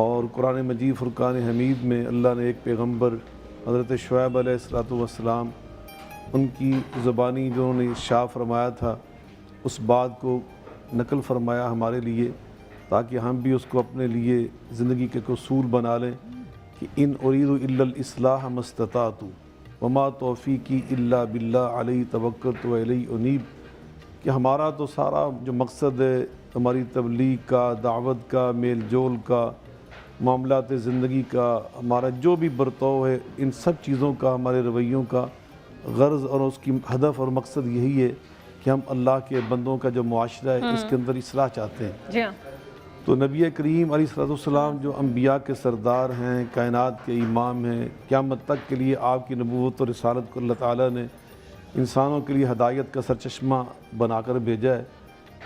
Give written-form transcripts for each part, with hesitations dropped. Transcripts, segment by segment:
اور قرآن مجید فرقان حمید میں اللہ نے ایک پیغمبر حضرت شعیب علیہ الصلوۃ والسلام ان کی زبانی جو انہوں نے ارشاد فرمایا تھا اس بات کو نقل فرمایا ہمارے لیے، تاکہ ہم بھی اس کو اپنے لیے زندگی کے اصول بنا لیں کہ ان اريد الا الاصلاح ما استطعت وما توفیقی الا باللہ علیہ توکلت والیہ انیب، کہ ہمارا تو سارا جو مقصد ہے ہماری تبلیغ کا، دعوت کا، میل جول کا، معاملات زندگی کا، ہمارا جو بھی برتاؤ ہے، ان سب چیزوں کا، ہمارے رویوں کا غرض اور اس کی ہدف اور مقصد یہی ہے کہ ہم اللہ کے بندوں کا جو معاشرہ ہے اس کے اندر اصلاح چاہتے ہیں۔ جی ہاں، تو نبی کریم علیہ الصلوۃ والسلام جو انبیاء کے سردار ہیں، کائنات کے امام ہیں، قیامت تک کے لیے آپ کی نبوت اور رسالت کو اللہ تعالیٰ نے انسانوں کے لیے ہدایت کا سرچشمہ بنا کر بھیجا ہے،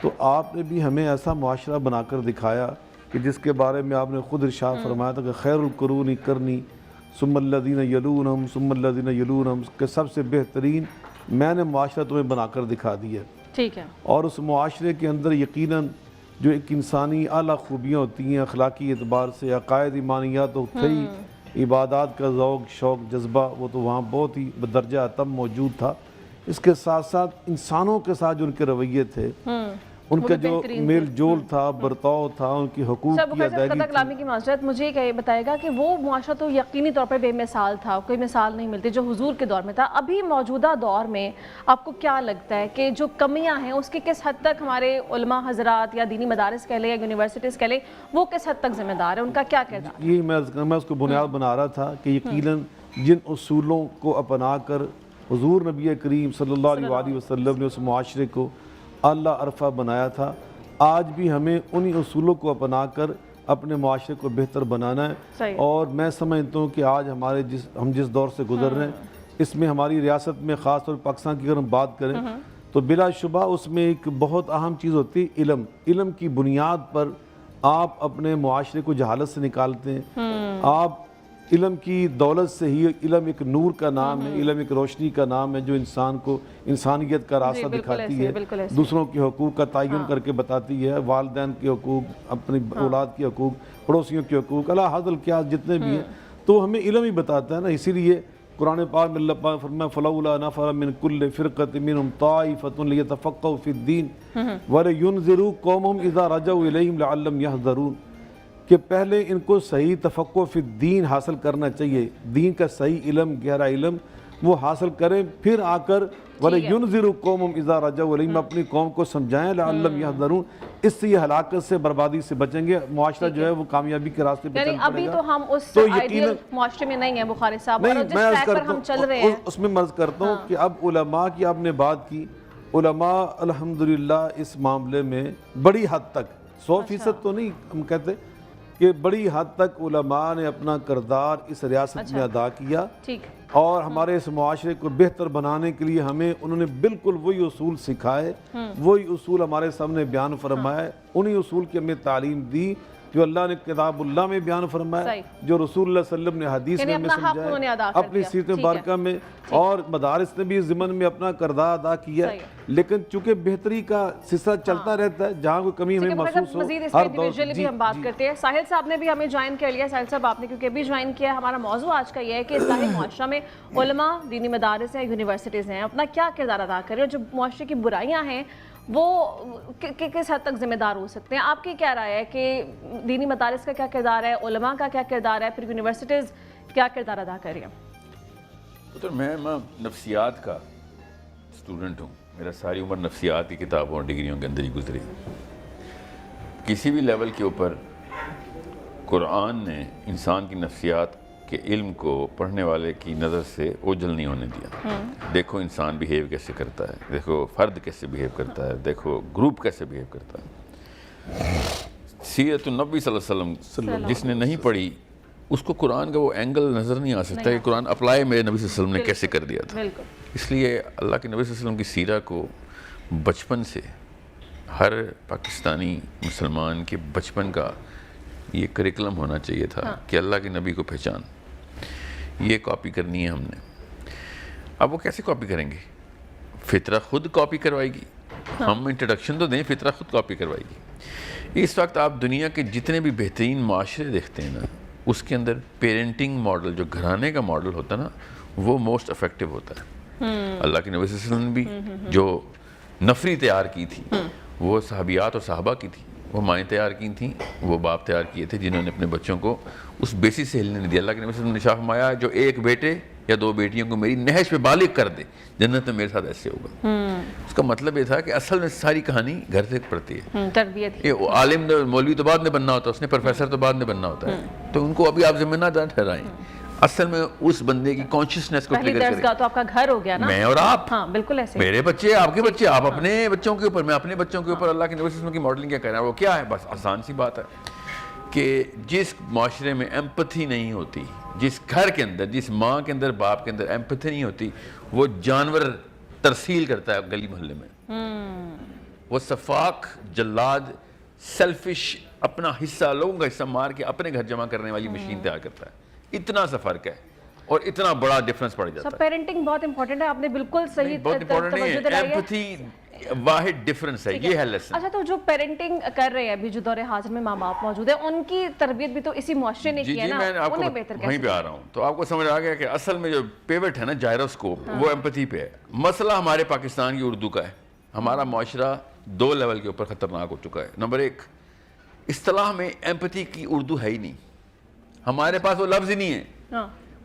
تو آپ نے بھی ہمیں ایسا معاشرہ بنا کر دکھایا کہ جس کے بارے میں آپ نے خود ارشاد فرمایا تھا کہ خیر القرون کرنی ثم الذین یلونہم ثم الذین یلونہم، کہ سب سے بہترین میں نے معاشرہ تمہیں بنا کر دکھا دیا ہے۔ ٹھیک ہے، اور اس معاشرے کے اندر یقیناً جو ایک انسانی اعلیٰ خوبیاں ہوتی ہیں اخلاقی اعتبار سے، عقائد ایمانیات تو تھی، عبادات کا ذوق شوق جذبہ وہ تو وہاں بہت ہی بدرجہ اتم موجود تھا، اس کے ساتھ ساتھ انسانوں کے ساتھ جو ان کے رویے تھے، ان کا جو میل جول تھا، برتاؤ تھا، ان کی حقوق کی ادائیگی قطع کلامی کی معذرت، مجھے یہ بتائے گا کہ وہ معاشرہ تو یقینی طور پر بے مثال تھا، کوئی مثال نہیں ملتی جو حضور کے دور میں تھا۔ ابھی موجودہ دور میں آپ کو کیا لگتا ہے کہ جو کمیاں ہیں اس کی کس حد تک ہمارے علماء حضرات یا دینی مدارس کہہ لیں یا یونیورسٹیز کہہ لیں، وہ کس حد تک ذمہ دار ہے، ان کا کیا کردار؟ یہی میں اس کو بنیاد بنا رہا تھا کہ یقیناً جن اصولوں کو اپنا کر حضور نبی کریم صلی اللہ علیہ وآلہ وسلم نے اس معاشرے کو اعلیٰ عرفہ بنایا تھا، آج بھی ہمیں انہی اصولوں کو اپنا کر اپنے معاشرے کو بہتر بنانا ہے۔ اور میں سمجھتا ہوں کہ آج ہم جس دور سے گزر رہے ہیں اس میں ہماری ریاست میں، خاص طور پاکستان کی اگر ہم بات کریں تو بلا شبہ اس میں ایک بہت اہم چیز ہوتی ہے علم کی بنیاد پر آپ اپنے معاشرے کو جہالت سے نکالتے ہیں، آپ علم کی دولت سے ہی، علم ایک نور کا نام ہے، علم ایک روشنی کا نام ہے جو انسان کو انسانیت کا راستہ دکھاتی ہے، دوسروں کے حقوق کا تعین کر کے بتاتی ہے، والدین کے حقوق، اپنی اولاد کے حقوق، پڑوسیوں کے حقوق، اللہ حضل کیا جتنے بھی ہیں، تو ہمیں علم ہی بتاتا ہے نا۔ اسی لیے قرآن پاک میں اللہ پاک فرمایا فَلَوْلَا نَفَرَ مِن كُلِّ فِرْقَةٍ مِّنْهُمْ طَائِفَةٌ لِيَتَفَقَّهُوا فِي الدِّينِ وَلِيُنذِرُوا قَوْمَهُمْ إِذَا رَجَعُوا إِلَيْهِمْ لَعَلَّهُمْ يَحْذَرُونَ، کہ پہلے ان کو صحیح تفقہ فی الدین حاصل کرنا چاہیے، دین کا صحیح علم، گہرا علم وہ حاصل کریں، پھر آ کر وَلِيُنذِرُوا قَوْمَهُمْ إِذَا رَجَعُوا إِلَيْهِمْ، اپنی قوم کو سمجھائیں لَعَلَّهُمْ يَحْذَرُونَ، اس سے یہ ہلاکت سے، بربادی سے بچیں گے، معاشرہ جو ہے وہ کامیابی کے راستے پہ چل پڑے گا۔ ابھی تو ہم اس آئیڈیل معاشرے میں نہیں ہیں بخاری صاحب، اور جس ٹریک پر ہم چل رہے ہیں اس میں مرض کرتا ہوں کہ اب علماء کی آپ نے بات کی، علماء الحمدللہ اس معاملے میں بڑی حد تک 100% تو نہیں ہم کہتے کہ بڑی حد تک علماء نے اپنا کردار اس ریاست میں ادا کیا، اور ہمارے اس معاشرے کو بہتر بنانے کے لیے ہمیں انہوں نے بالکل وہی اصول سکھائے، وہی اصول ہمارے سامنے بیان فرمائے، انہی اصول کی ہمیں تعلیم دی جو اللہ نے کتاب اللہ میں بیان فرمایا، جو رسول اللہ صلی اللہ علیہ وسلم نے حدیث میں ہمیں سمجھایا، اپنی سیرت مبارکہ میں، اور مدارس نے بھی اس ضمن میں اپنا کردار ادا کیا ہے۔ لیکن چونکہ بہتری کا سلسلہ چلتا رہتا ہے، جہاں کوئی کمی ہمیں محسوس ہو ہر دور بھی ہم بات کرتے ہیں۔ ساحل صاحب نے بھی ہمیں جوائن کر لیا۔ ساحل صاحب آپ نے کیونکہ ابھی جوائن کیا، ہمارا موضوع آج کا یہ ہے کہ اصلاحی معاشرہ میں علماء، دینی مدارس ہیں، یونیورسٹیز ہیں، اپنا کیا کردار ادا کر رہے ہیں، جو معاشرے کی برائیاں ہیں وہ کس حد تک ذمہ دار ہو سکتے ہیں؟ آپ کی کیا رائے ہے کہ دینی مدارس کا کیا کردار ہے، علماء کا کیا کردار ہے، پھر یونیورسٹیز کیا کردار ادا کر رہی ہیں؟ میں نفسیات کا اسٹوڈنٹ ہوں، میرا ساری عمر نفسیات کی کتابوں اور ڈگریوں کے اندر ہی گزری۔ کسی بھی لیول کے اوپر قرآن نے انسان کی نفسیات کے علم کو پڑھنے والے کی نظر سے اوجھل نہیں ہونے دیا۔ دیکھو انسان بیہیو کیسے کرتا ہے، دیکھو فرد کیسے بیہیو کرتا ہے، دیکھو گروپ کیسے بیہیو کرتا ہے۔ سیرت النبی صلی اللہ علیہ وسلم جس نے نہیں پڑھی اس کو قرآن کا وہ اینگل نظر نہیں آ سکتا کہ قرآن اپلائی میرے نبی صلی اللہ علیہ وسلم نے کیسے کر دیا تھا۔ اس لیے اللہ کے نبی صلی اللہ علیہ وسلم کی سیرت کو بچپن سے ہر پاکستانی مسلمان کے بچپن کا یہ کریکلم ہونا چاہیے تھا کہ اللہ کے نبی کو پہچان، یہ کاپی کرنی ہے ہم نے۔ اب وہ کیسے کاپی کریں گے؟ فطرہ خود کاپی کروائے گی، ہم انٹروڈکشن تو دیں، فطرہ خود کاپی کروائے گی۔ اس وقت آپ دنیا کے جتنے بھی بہترین معاشرے دیکھتے ہیں نا, اس کے اندر پیرنٹنگ ماڈل, جو گھرانے کا ماڈل ہوتا ہے نا, وہ موسٹ افیکٹو ہوتا ہے. اللہ کے نبی صلی اللہ علیہ وسلم نے بھی جو نفری تیار کی تھی وہ صحابیات اور صحابہ کی تھی, وہ مائیں تیار کی تھیں, وہ باپ تیار کیے تھے جنہوں نے اپنے بچوں کو اس بیسس سے ہلنے نہیں دیا. اللہ کے نبی صلی اللہ علیہ وسلم نے ارشاد فرمایا, جو ایک بیٹے یا دو بیٹیوں کو میری نہج پہ بالغ کر دے, جنت میں میرے ساتھ ایسے ہوگا. اس کا مطلب یہ تھا کہ اصل میں ساری کہانی گھر سے پڑتی ہے. تربیت. یہ عالم مولوی تو بعد میں بننا ہوتا ہے, اس نے پروفیسر تو بعد میں بننا ہوتا ہے, تو ان کو ابھی آپ ذمہ نہ ٹھہرائیں. اصل میں اس بندے کی کانشیسنیس کو پہلی درسگاہ تو آپ کا گھر ہو گیا نا, میں اور آپ. ہاں بالکل ایسے, میرے بچے, آپ کے بچے, آپ اپنے بچوں کے اوپر, میں اپنے بچوں کے اوپر. اللہ کے نبی صلی اللہ علیہ وسلم کی ماڈلنگ کیا کہہ رہا ہے, وہ کیا ہے؟ بس آسان سی بات ہے کہ جس معاشرے میں ایمپتھی نہیں ہوتی, جس گھر کے اندر, جس ماں کے اندر, باپ کے اندر ایمپتھی نہیں ہوتی, وہ جانور ترسیل کرتا ہے گلی محلے میں. وہ صفاق, جلاد, سیلفش, اپنا حصہ, لوگوں کا حصہ مار کے اپنے گھر جمع کرنے والی مشین تیار کرتا ہے. اتنا سا فرق ہے اور اتنا بڑا ڈفرنس پڑ جاتا ہے. پیرنٹنگ بہت امپورٹنٹ ہے, آپ نے بالکل صحیح بہت امپورٹنٹ نہیں ہے, ایمپتھی واحد ڈفرنس ہے, یہ ہے لیسن. اچھا, تو جو پیرنٹنگ کر رہے ہیں ابھی جو دور حاضر میں ماں باپ موجود ہیں, ان کی تربیت بھی تو اسی معاشرے نے کی ہے نا, میں آپ کو وہیں پہ آ رہا ہوں. تو آپ کو سمجھ آ گیا کہ اصل میں جو پیوٹ ہے نا, جائروسکوپ, وہ ایمپتھی پہ ہے. مسئلہ ہمارے پاکستان کی اردو کا ہے. ہمارا معاشرہ دو لیول کے اوپر خطرناک ہو چکا ہے. نمبر ایک, اصطلاح میں ایمپتھی کی اردو ہے ہی نہیں, ہمارے پاس وہ لفظ ہی نہیں ہے.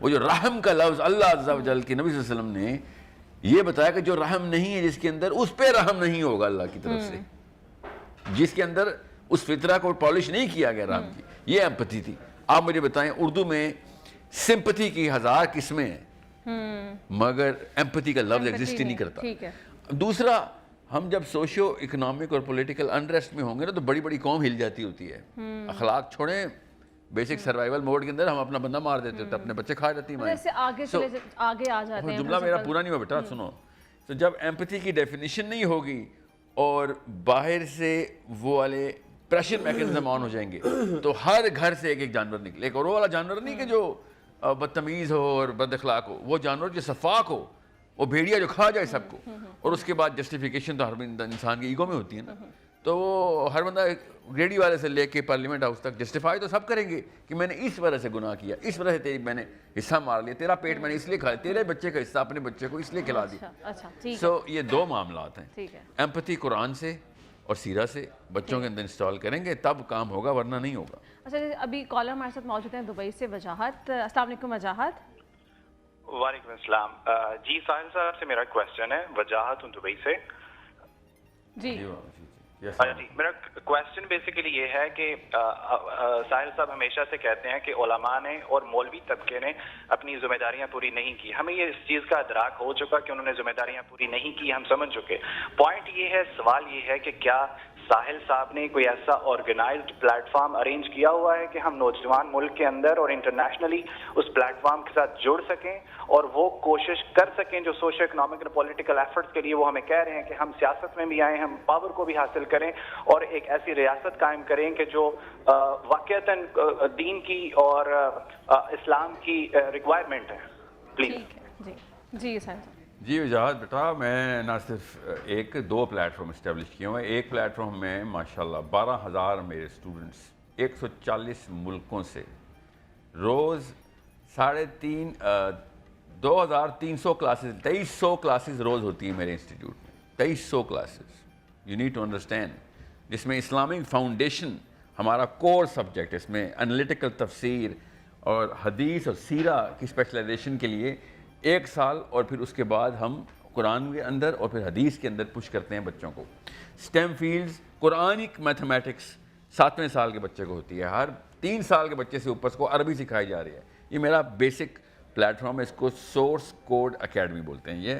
وہ جو رحم کا لفظ اللہ عز و جل کے نبی صلی اللہ علیہ وسلم نے یہ بتایا کہ جو رحم نہیں ہے جس کے اندر, اس پہ رحم نہیں ہوگا اللہ کی طرف سے. جس کے اندر اس فطرہ کو پالش نہیں کیا گیا رحم کی, یہ ایمپتھی تھی. آپ مجھے بتائیں, اردو میں سمپتھی کی 1000 قسمیں ہیں, مگر ایمپتھی کا لفظ ایگزسٹ ہی نہیں کرتا. دوسرا, ہم جب سوشو اکنامک اور پولیٹیکل انریسٹ میں ہوں گے نا, تو بڑی بڑی قوم ہل جاتی ہوتی ہے. اخلاق چھوڑیں, بیسک سروائیول موڈ کے اندر ہم اپنا بندہ مار دیتے ہوتے, اپنے بچے کھا جاتی ہیں. آگے آ جاتے ہیں, جملہ میرا پورا نہیں ہوا بیٹا, سنو. تو جب ایمپتھی کی ڈیفینیشن نہیں ہوگی اور باہر سے وہ والے پریشر میکنزم آن ہو جائیں گے, تو ہر گھر سے ایک ایک جانور نکلے. ایک اور وہ والا جانور نہیں کہ جو بدتمیز ہو اور بد اخلاق ہو, وہ جانور جو صفاق ہو, وہ بھیڑیا جو کھا جائے سب کو. اور اس کے بعد جسٹیفیکیشن تو ہر انسان کے ایگو میں ہوتی ہے نا, تو وہ ہر بندہ ریڈی والے سے لے کے پارلیمنٹ ہاؤس تک جسٹیفائی تو سب کریں گے کہ میں نے اس وجہ سے گناہ کیا, اس وجہ سے تیری میں نے حصہ مار لیا, تیرا پیٹ میں نے اس لیے کھا لیا, تیرے بچے کا حصہ اپنے بچے کو اس لیے کھلا دیا. سو یہ دو معاملات ہیں. ایمپتھی قرآن سے اور سیرہ سے بچوں کے اندر انسٹال کریں گے تب کام ہوگا, ورنہ نہیں ہوگا. اچھا, ابھی کالر ہمارے ساتھ موجود ہیں دبئی سے, وجاہت. السلام علیکم وجاہت. وعلیکم السلام. جی ساحل صاحب سے میرا کویسچن ہے, وجاہت ہوں دبئی سے. جی میرا کویسچن بیسیکلی یہ ہے کہ ساحل صاحب ہمیشہ سے کہتے ہیں کہ علماء نے اور مولوی طبقے نے اپنی ذمہ داریاں پوری نہیں کی. ہمیں یہ اس چیز کا ادراک ہو چکا کہ انہوں نے ذمہ داریاں پوری نہیں کی, ہم سمجھ چکے. پوائنٹ یہ ہے, سوال یہ ہے کہ کیا ساحل صاحب نے کوئی ایسا آرگنائزڈ پلیٹ فارم ارینج کیا ہوا ہے کہ ہم نوجوان ملک کے اندر اور انٹرنیشنلی اس پلیٹ فارم کے ساتھ جڑ سکیں اور وہ کوشش کر سکیں جو سوشو اکنامک اور پولیٹیکل ایفرٹس کے لیے وہ ہمیں کہہ رہے ہیں کہ ہم سیاست میں بھی آئیں, ہم پاور کو بھی حاصل کریں اور ایک ایسی ریاست قائم کریں کہ جو واقعتاً دین کی اور اسلام کی ریکوائرمنٹ ہے. پلیز. جی سر. جی وجاہت بیٹا, میں نہ صرف ایک دو پلیٹ فارم اسٹیبلش کیے ہوئے. ایک پلیٹ فارم میں ماشاءاللہ 12,000 میرے اسٹوڈنٹس 140 ملکوں سے روز 2,300 کلاسز, 2,300 کلاسز روز ہوتی ہیں میرے انسٹیٹیوٹ میں. 2,300 classes, you need to understand, جس میں اسلامک فاؤنڈیشن ہمارا کور سبجیکٹ, اس میں انالیٹیکل تفسیر اور حدیث اور سیرہ کی اسپیشلائزیشن کے لیے 1 سال, اور پھر اس کے بعد ہم قرآن کے اندر اور پھر حدیث کے اندر پش کرتے ہیں بچوں کو. سٹیم فیلڈز, قرآنک میتھمیٹکس 7ویں سال کے بچے کو ہوتی ہے, ہر 3 سال کے بچے سے اوپر کو عربی سکھائی جا رہی ہے. یہ میرا بیسک پلیٹ فارم ہے, اس کو سورس کوڈ اکیڈمی بولتے ہیں. یہ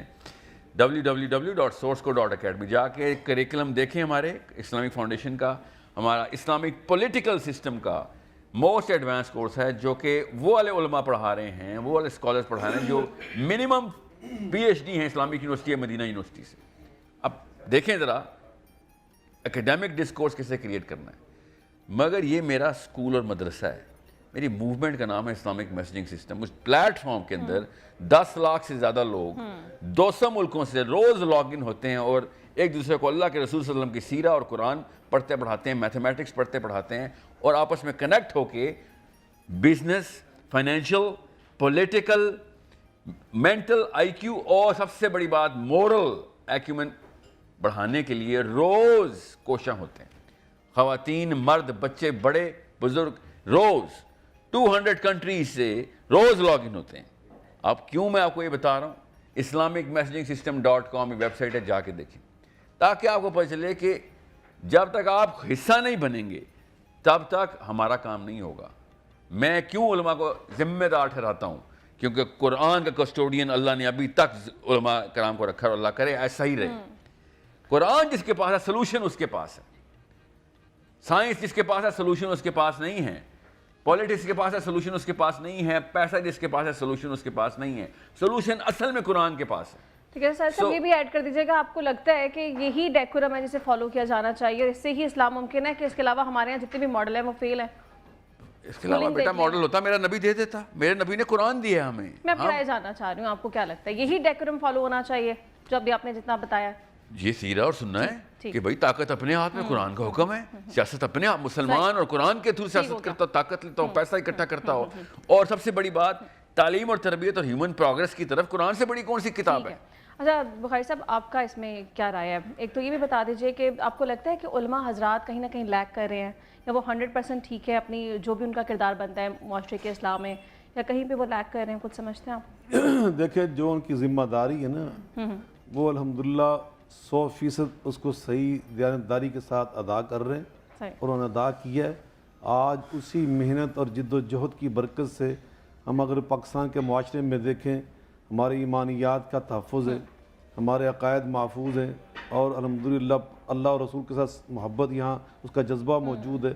www.sourcecode.academy جا کے کریکلم دیکھیں ہمارے اسلامک فاؤنڈیشن کا, ہمارا اسلامک پولیٹیکل سسٹم کا موسٹ ایڈوانس کورس ہے, جو کہ وہ والے علماء پڑھا رہے ہیں, وہ والے اسکالرز پڑھا رہے ہیں جو منیمم PhD ہیں اسلامک یونیورسٹی مدینہ یونیورسٹی سے. اب دیکھیں ذرا اکیڈیمک ڈسکورس کیسے کریٹ کرنا ہے, مگر یہ میرا اسکول اور مدرسہ ہے. میری موومنٹ کا نام ہے اسلامک میسیجنگ سسٹم. اس پلیٹ فارم کے اندر 10 لاکھ سے زیادہ لوگ 200 ملکوں سے روز لاگ ان ہوتے ہیں اور ایک دوسرے کو اللہ کے رسول صلی اللہ علیہ وسلم کی سیرہ اور قرآن پڑھتے پڑھاتے ہیں, میتھمیٹکس پڑھتے پڑھاتے ہیں, اور آپس میں کنیکٹ ہو کے بزنس, فائنینشیل, پولیٹیکل, مینٹل آئی کیو اور سب سے بڑی بات مورل ایکیومن بڑھانے کے لیے روز کوشاں ہوتے ہیں. خواتین, مرد, بچے, بڑے, بزرگ روز 200 کنٹریز سے روز لاگ ان ہوتے ہیں. اب کیوں میں آپ کو یہ بتا رہا ہوں, islamicmessagingsystem.com ویب سائٹ ہے, جا کے دیکھیں تاکہ آپ کو پتہ چلے کہ جب تک آپ حصہ نہیں بنیں گے تب تک ہمارا کام نہیں ہوگا. میں کیوں علماء کو ذمہ دار ٹھہراتا ہوں, کیونکہ قرآن کا کسٹوڈین اللہ نے ابھی تک علماء کرام کو رکھا, اور اللہ کرے ایسا ہی رہے. قرآن جس کے پاس ہے سلوشن اس کے پاس ہے, سائنس جس کے پاس ہے سلوشن اس کے پاس نہیں ہے, پولیٹکس کے پاس ہے سلوشن اس کے پاس نہیں ہے, پیسہ جس کے پاس ہے سلوشن اس کے پاس نہیں ہے. سلوشن اصل میں قرآن کے پاس ہے. ٹھیک ہے سر, یہ بھی ایڈ کر دیجیے گا, آپ کو لگتا ہے کہ یہی ڈیکورم ہے جسے فالو کیا جانا چاہیے اور اس سے ہی اسلام ممکن ہے, کہ اس کے علاوہ ہمارے یہاں جتنے بھی ماڈل ہیں وہ فیل ہیں؟ اس کے علاوہ بیٹا ماڈل ہوتا میرا نبی دے دیتا, میرے نبی نے قرآن دیا ہمیں. میں آپ کی رائے جاننا چاہ رہی ہوں, آپ کو کیا لگتا ہے یہی ڈیکورم فالو ہونا چاہیے جو ابھی آپ نے جتنا بتایا؟ یہ سیرہ اور سننا ہے کہ بھائی طاقت اپنے ہاتھ میں, قرآن کا حکم ہے, سیاست اپنے ہاتھ, مسلمان اور قرآن کے تھرو سیاست کرتا ہو, طاقت لیتا ہو, پیسہ اکٹھا کرتا ہو. اور سب سے بڑی بات تعلیم اور تربیت اور ہیومن پروگریس کی طرف قرآن سے بڑی کون سی کتاب ہے؟ اچھا بخاری صاحب, آپ کا اس میں کیا رائے ہے؟ ایک تو یہ بھی بتا دیجئے کہ آپ کو لگتا ہے کہ علماء حضرات کہیں نہ کہیں لیک کر رہے ہیں, یا وہ 100% ٹھیک ہے اپنی جو بھی ان کا کردار بنتا ہے معاشرے کے اصلاح میں, یا کہیں پہ وہ لیک کر رہے ہیں؟ کچھ سمجھتے ہیں آپ؟ دیکھیں جو ان کی ذمہ داری ہے نا وہ الحمدللہ 100% اس کو صحیح دیانتداری کے ساتھ ادا کر رہے ہیں, اور انہوں نے ادا کیا ہے. آج اسی محنت اور جد و جہد کی برکت سے ہم اگر پاکستان کے معاشرے میں دیکھیں, ہمارے ایمانیات کا تحفظ ہے, ہمارے عقائد محفوظ ہیں, اور الحمدللہ اللہ اور رسول کے ساتھ محبت یہاں اس کا جذبہ موجود ہے.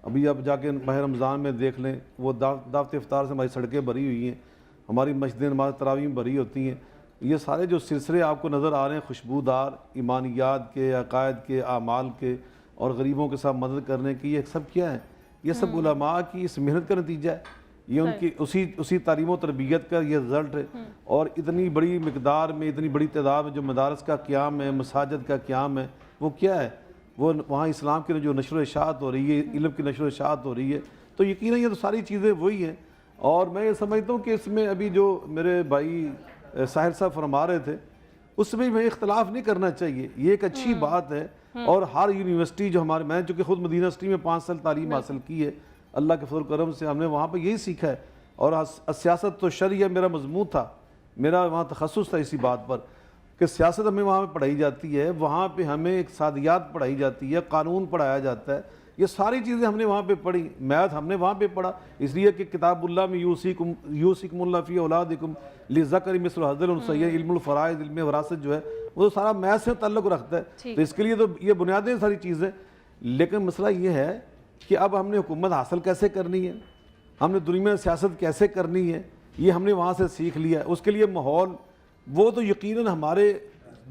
ابھی اب جا کے ماہ رمضان میں دیکھ لیں, وہ دعوت افطار سے ہماری سڑکیں بھری ہوئی ہیں, ہماری مسجدیں نماز تراویح بھری ہوتی ہیں. یہ سارے جو سلسلے آپ کو نظر آ رہے ہیں خوشبودار ایمانیات کے, عقائد کے, اعمال کے, اور غریبوں کے ساتھ مدد کرنے کی, یہ سب کیا ہے؟ یہ سب علماء کی اس محنت کا نتیجہ ہے. یہ ان کی اسی تعلیم و تربیت کا یہ رزلٹ ہے. اور اتنی بڑی مقدار میں, اتنی بڑی تعداد میں جو مدارس کا قیام ہے, مساجد کا قیام ہے, وہ کیا ہے؟ وہ وہاں اسلام کی جو نشر و اشاعت ہو رہی ہے, علم کی نشر و اشاعت ہو رہی ہے. تو یقیناً یہ تو ساری چیزیں وہی ہیں. اور میں یہ سمجھتا ہوں کہ اس میں ابھی جو میرے بھائی ساحر صاحب فرما رہے تھے اس میں بھی اختلاف نہیں کرنا چاہیے, یہ ایک اچھی بات ہے. اور ہر یونیورسٹی جو ہمارے, میں چونکہ خود مدینہ یونیورسٹی میں 5 سال تعلیم حاصل کی ہے, اللہ کے فضل و کرم سے ہم نے وہاں پہ یہی سیکھا ہے. اور سیاست تو شرعیہ میرا مضمون تھا, میرا وہاں تخصص تھا اسی بات پر کہ سیاست ہمیں وہاں پہ پڑھائی جاتی ہے, وہاں پہ ہمیں اقتصادیات پڑھائی جاتی ہے, قانون پڑھایا جاتا ہے. یہ ساری چیزیں ہم نے وہاں پہ پڑھی, میتھ ہم نے وہاں پہ پڑھا, اس لیے کہ کتاب اللہ میں یوصیکم اللہ فی اولادکم للذکر مثل حظ الانثیین, علم الفرائض, علم وراثت جو ہے وہ سارا میتھ سے تعلق رکھتا ہے. تو اس کے لیے تو یہ بنیادیں ساری چیزیں. لیکن مسئلہ یہ ہے کہ اب ہم نے حکومت حاصل کیسے کرنی ہے, ہم نے دنیا میں سیاست کیسے کرنی ہے, یہ ہم نے وہاں سے سیکھ لیا. اس کے لیے ماحول وہ تو یقیناً ہمارے,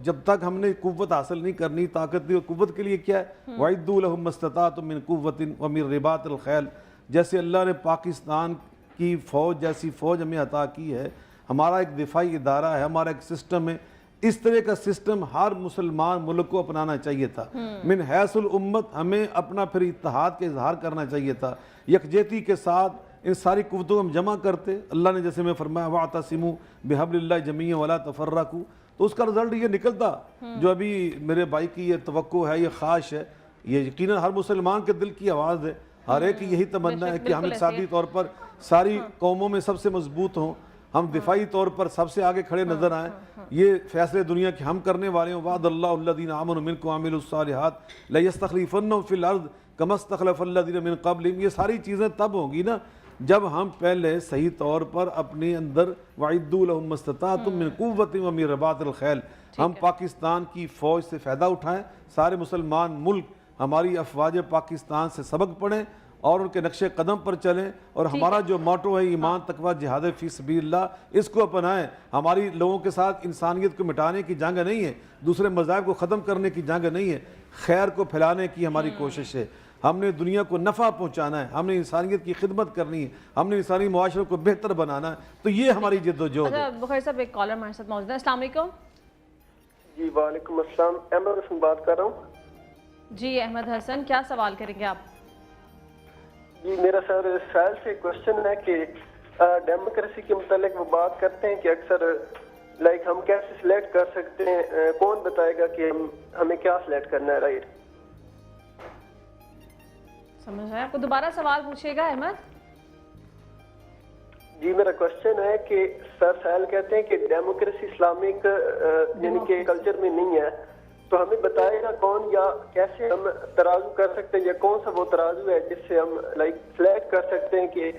جب تک ہم نے قوت حاصل نہیں کرنی, طاقت نہیں, قوت کے لیے کیا ہے؟ وَعِدُّوا لَهُم مَّا اسْتَطَعْتُم مِّن قُوَّةٍ وَمِن رِّبَاطِ الْخَيْلِ. جیسے اللہ نے پاکستان کی فوج جیسی فوج ہمیں عطا کی ہے, ہمارا ایک دفاعی ادارہ ہے, ہمارا ایک سسٹم ہے, اس طرح کا سسٹم ہر مسلمان ملک کو اپنانا چاہیے تھا. من حیث الامت ہمیں اپنا پھر اتحاد کا اظہار کرنا چاہیے تھا, یکجہتی کے ساتھ ان ساری قوتوں کو ہم جمع کرتے. اللہ نے جیسے میں فرمایا وَاعْتَصِمُوا بِحَبْلِ اللَّهِ جَمِيعًا وَلَا تَفَرَّقُوا, تو اس کا رزلٹ یہ نکلتا جو ابھی میرے بھائی کی یہ توقع ہے, یہ خواہش ہے, یہ یقیناً ہر مسلمان کے دل کی آواز ہے, ہر ایک کی یہی تمنا ہے کہ ہم اقتصادی طور پر ساری قوموں میں سب سے مضبوط ہوں, ہم دفاعی طور پر سب سے آگے کھڑے نظر آئیں. یہ فیصلے دنیا کے ہم کرنے والے ہیں. وعد اللہ الذین آمنوا منکم وعملوا الصالحات لیستخلفنہم فی الارض کما استخلف الذین من قبلہم. یہ ساری چیزیں تب ہوں گی نا جب ہم پہلے صحیح طور پر اپنے اندر وَعِدُّوا لَهُم مَّا اسْتَطَعْتُم مِّن قُوَّةٍ وَمِن رِّبَاطِ الْخَيْلِ, ہم پاکستان کی فوج سے فائدہ اٹھائیں, سارے مسلمان ملک ہماری افواج پاکستان سے سبق پڑھیں اور ان کے نقش قدم پر چلیں, اور ہمارا جو موٹو ہے ایمان تقویٰ جہاد فی سبیل اللہ, اس کو اپنائیں. ہماری لوگوں کے ساتھ انسانیت کو مٹانے کی جنگ نہیں ہے, دوسرے مذاہب کو ختم کرنے کی جنگ نہیں ہے, خیر کو پھیلانے کی ہماری کوشش ہے. ہم نے دنیا کو نفع پہنچانا ہے, ہم نے انسانیت کی خدمت کرنی ہے, ہم نے انسانی معاشرے کو بہتر بنانا ہے. تو یہ ہماری جد و جہد ہے. بخاری صاحب ایک کالر ہمارے ساتھ موجود ہے. السلام علیکم. جی وعلیکم السلام، احمد حسن بات کر رہا ہوں. جی احمد حسن، کیا سوال کریں گے آپ؟ جی میرا سر سائل سے کوشچن ہے کہ ڈیموکریسی کے متعلق وہ بات کرتے ہیں کہ اکثر لائک ہم کیسے سلیکٹ کر سکتے ہیں، کون بتائے گا کہ ہمیں کیا سلیکٹ کرنا ہے، رائٹ؟ سمجھ آیا؟ آپ کو دوبارہ سوال پوچھے گا احمد؟ جی میرا کوشچن ہے کہ سر سائل کہتے ہیں کہ ڈیموکریسی اسلامک یعنی کہ کلچر میں نہیں ہے، تو ہمیں بتائے گا کون یا کیسے ہم ترازو کر سکتے ہیں، یا کون سا وہ ترازو ہے جس سے ہم لائک سلیکٹ کر سکتے ہیں کہ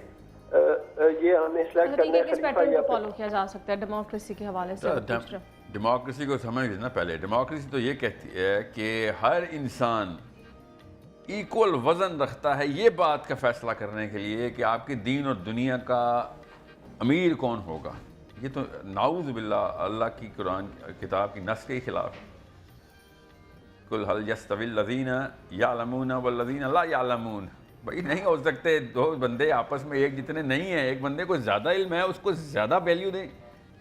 یہ ہمیں سلیکٹ کرنا ہے کس پیٹرن کو فالو کیا جا سکتا ہے ڈیموکریسی کے حوالے سے؟ ڈیموکریسی کو سمجھ لینا پہلے. ڈیموکریسی تو یہ کہتی ہے کہ ہر انسان ایکول وزن رکھتا ہے یہ بات کا فیصلہ کرنے کے لیے کہ آپ کے دین اور دنیا کا امیر کون ہوگا. یہ تو نعوذ باللہ اللہ کی قرآن کتاب کی نص کے خلاف. قل هل يستوي الذين يعلمون والذين لا يعلمون. بھائی نہیں ہو سکتے دو بندے آپس میں ایک جتنے نہیں ہیں. ایک بندے کو زیادہ علم ہے اس کو زیادہ ویلیو دیں,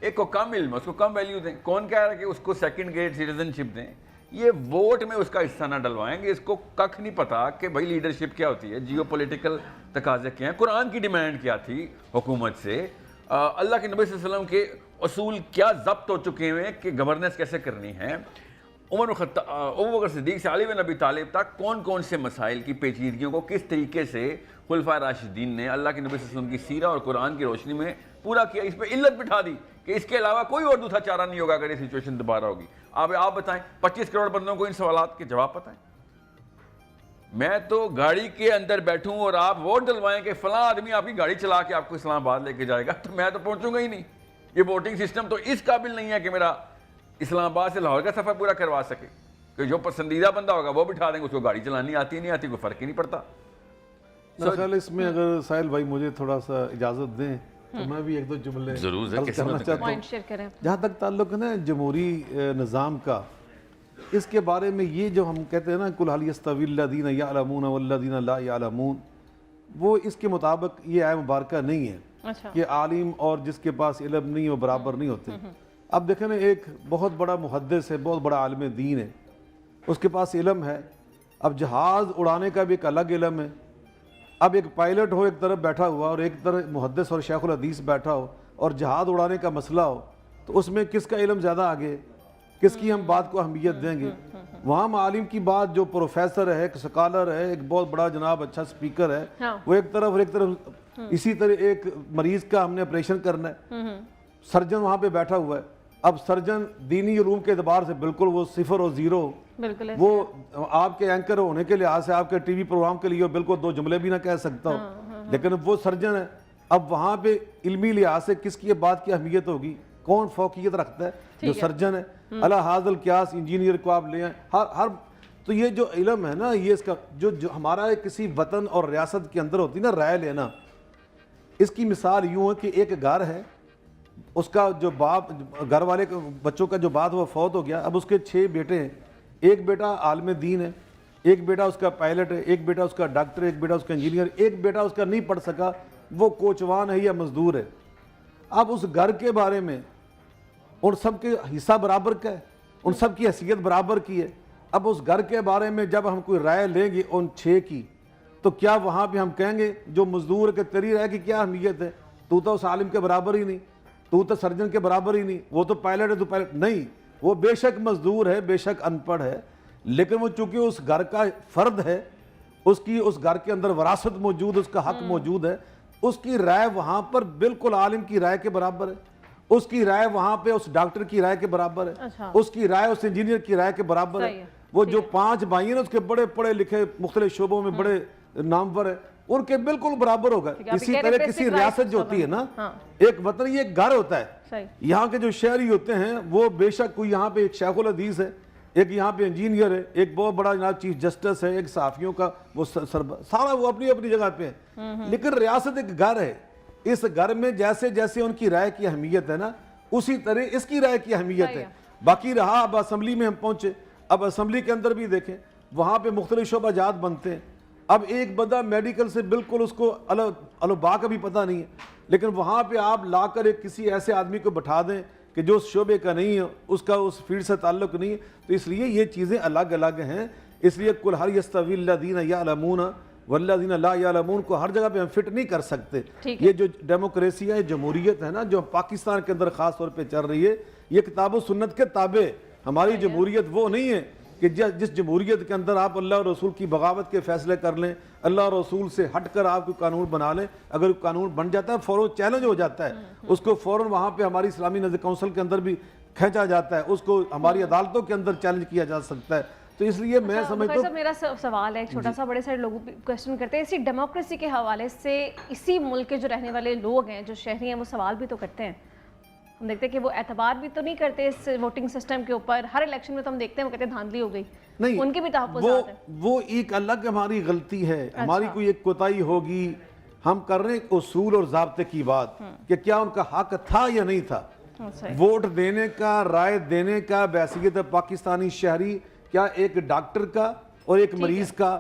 ایک کو کم علم ہے اس کو کم ویلیو دیں. کون کہہ رہا ہے کہ اس کو سیکنڈ گریڈ سٹیزن شپ دیں؟ یہ ووٹ میں اس کا حصہ نہ ڈلوائیں گے. اس کو ککھ نہیں پتا کہ بھائی لیڈرشپ کیا ہوتی ہے, جیو پولیٹیکل تقاضے کیا ہیں, قرآن کی ڈیمانڈ کیا تھی حکومت سے, اللہ کے نبی صلی اللہ علیہ وسلم کے اصول کیا ضبط ہو چکے ہیں کہ گورننس کیسے کرنی ہے. عمر ابوبکر صدیق سے علی بن ابی طالب تک کون کون سے مسائل کی پیچیدگیوں کو کس طریقے سے خلفائے راشدین نے اللہ کے نبی صلی اللہ علیہ وسلم کی سیرہ اور قرآن کی روشنی میں پورا کیا. اس پہ علت بٹھا دی کہ اس کے علاوہ کوئی اور دوسرا چارہ نہیں ہوگا اگر یہ سچویشن دوبارہ ہوگی. آپ بتائیں 25 کروڑ بندوں کو ان سوالات کے جواب پتہ ہیں؟ میں تو گاڑی کے اندر بیٹھوں اور آپ ووٹ ڈلوائیں کہ فلاں آدمی آپ کی گاڑی چلا کے آپ کو اسلام آباد لے کے جائے گا, تو میں تو پہنچوں گا ہی نہیں. یہ ووٹنگ سسٹم تو اس قابل نہیں ہے کہ میرا اسلام آباد سے لاہور کا سفر پورا کروا سکے. کہ جو پسندیدہ بندہ ہوگا وہ بٹھا دیں گے, اس کو گاڑی چلانی آتی نہیں آتی کوئی فرق ہی نہیں پڑتا. میرا خیال ہے اس میں اگر ساحل بھائی مجھے تھوڑا سا اجازت دیں تو میں بھی ایک دو جملے ضرور کرنا چاہتا ہوں. جہاں تک تعلق ہے نا جمہوری نظام کا, اس کے بارے میں یہ جو ہم کہتے ہیں نا قل هل يستوي الذين يعلمون والذين لا يعلمون, وہ اس کے مطابق یہ آیت مبارکہ نہیں ہے کہ عالم اور جس کے پاس علم نہیں وہ برابر نہیں ہوتے. اب دیکھیں نا ایک بہت بڑا محدث ہے, بہت بڑا عالم دین ہے, اس کے پاس علم ہے. اب جہاز اڑانے کا بھی ایک الگ علم ہے. اب ایک پائلٹ ہو ایک طرف بیٹھا ہوا اور ایک طرف محدث اور شیخ الحدیث بیٹھا ہو اور جہاز اڑانے کا مسئلہ ہو, تو اس میں کس کا علم زیادہ آگے, کس کی ہم بات کو اہمیت دیں گے؟ وہاں عالم کی بات جو پروفیسر ہے, ایک سکالر ہے, ایک بہت بڑا جناب اچھا سپیکر ہے, وہ ایک طرف اور ایک طرف. اسی طرح ایک مریض کا ہم نے آپریشن کرنا ہے, سرجن وہاں پہ بیٹھا ہوا ہے. اب سرجن دینی علوم کے اعتبار سے بالکل وہ صفر اور زیرو, وہ آپ کے اینکر ہونے کے لحاظ سے آپ کے ٹی وی پروگرام کے لیے بالکل دو جملے بھی نہ کہہ سکتا ہو, لیکن وہ سرجن ہے. اب وہاں پہ علمی لحاظ سے کس کی بات کی اہمیت ہوگی, کون فوقیت رکھتا ہے؟ جو سرجن ہے. اللہ حاضر القیاس انجینئر کو آپ لے آئیں ہر تو یہ جو علم ہے نا, یہ اس کا جو ہمارا کسی وطن اور ریاست کے اندر ہوتی نا رائے لینا, اس کی مثال یوں ہے کہ ایک گھر ہے, اس کا جو باپ گھر والے بچوں کا جو باپ وہ فوت ہو گیا. اب اس کے 6 بیٹے ہیں, ایک بیٹا عالم دین ہے, ایک بیٹا اس کا پائلٹ ہے, ایک بیٹا اس کا ڈاکٹر, ایک بیٹا اس کا انجینئر, ایک بیٹا اس کا نہیں پڑھ سکا, وہ کوچوان ہے یا مزدور ہے. اب اس گھر کے بارے میں ان سب کے حصہ برابر کا ہے, ان سب کی حیثیت برابر کی ہے. اب اس گھر کے بارے میں جب ہم کوئی رائے لیں گے ان 6 کی, تو کیا وہاں پہ ہم کہیں گے جو مزدور کے تیری رائے کی کیا اہمیت ہے, تو اس عالم کے برابر ہی نہیں, تو سرجن کے برابر ہی نہیں, وہ تو پائلٹ ہے تو پائلٹ نہیں. وہ بے شک مزدور ہے, بے شک ان پڑھ ہے, لیکن وہ چونکہ اس گھر کا فرد ہے, اس کی اس گھر کے اندر وراثت موجود, اس کا حق موجود ہے, اس کی رائے وہاں پر بالکل عالم کی رائے کے برابر ہے, اس کی رائے وہاں پہ اس ڈاکٹر کی رائے کے برابر ہے, اس کی رائے اس انجینئر کی رائے کے برابر ہے. وہ جو 5 بھائی ہیں اس کے بڑے پڑھے لکھے مختلف شعبوں میں بڑے نامور ہیں, ان کے بالکل برابر ہوگا. اسی طرح کسی ریاست جو ہوتی ہے نا, ایک وطن یہ ایک گھر ہوتا ہے, یہاں کے جو شہری ہوتے ہیں وہ بے شک کوئی یہاں پہ ایک شیخ الحدیث ہے, ایک یہاں پہ انجینئر ہے, ایک بہت بڑا جناب چیف جسٹس ہے, ایک صحافیوں کا وہ سارا وہ اپنی اپنی جگہ پہ ہے. لیکن ریاست ایک گھر ہے, اس گھر میں جیسے جیسے ان کی رائے کی اہمیت ہے نا, اسی طرح اس کی رائے کی اہمیت ہے. باقی رہا اب اسمبلی میں ہم پہنچے, اب اسمبلی کے اندر بھی دیکھیں وہاں پہ مختلف شعبہ جات بنتے ہیں. اب ایک بندہ میڈیکل سے بالکل اس کو البا کا بھی پتہ نہیں ہے, لیکن وہاں پہ آپ لا کر ایک کسی ایسے آدمی کو بٹھا دیں کہ جو اس شعبے کا نہیں ہے اس کا اس فیلڈ سے تعلق نہیں ہے. تو اس لیے یہ چیزیں الگ الگ ہیں. اس لیے کل ہر یستوی الذین یعلمون والذین لا یعلمون کو ہر جگہ پہ ہم فٹ نہیں کر سکتے. یہ جو ڈیموکریسی ہے, جمہوریت ہے نا, جو پاکستان کے اندر خاص طور پہ چل رہی ہے, یہ کتاب و سنت کے تابع. ہماری جمہوریت وہ نہیں ہے کہ جس جمہوریت کے اندر آپ اللہ اور رسول کی بغاوت کے فیصلے کر لیں, اللہ اور رسول سے ہٹ کر آپ کو قانون بنا لیں. اگر قانون بن جاتا ہے فوراً چیلنج ہو جاتا ہے, اس کو فوراً وہاں پہ ہماری اسلامی نظر کونسل کے اندر بھی کھینچا جاتا ہے, اس کو ہماری عدالتوں کے اندر چیلنج کیا جا سکتا ہے. تو اس لیے میں سمجھتا ہوں, میرا سوال ہے چھوٹا سا, بڑے سارے لوگ کوشچن کرتے ہیں اسی ڈیموکریسی کے حوالے سے, اسی ملک کے جو رہنے والے لوگ ہیں, جو شہری ہیں, وہ سوال بھی تو کرتے ہیں. ہم دیکھتے ہیں کہ وہ اعتبار بھی تو نہیں کرتے اس ووٹنگ سسٹم کے اوپر. ہر الیکشن میں تو ہم دیکھتے ہیں وہ کہتے ہیں دھاندلی ہو گئی. نہیں, ان کی بھی تحفظات ہیں. وہ ایک الگ ہماری غلطی ہے, ہماری کوئی ایک کوتاہی ہوگی. ہم کر رہے ہیں اصول اور ضابطے کی بات کہ کیا ان کا حق تھا یا نہیں تھا ووٹ دینے کا, رائے دینے کا بحیثیت پاکستانی شہری. کیا ایک ڈاکٹر کا اور ایک مریض کا,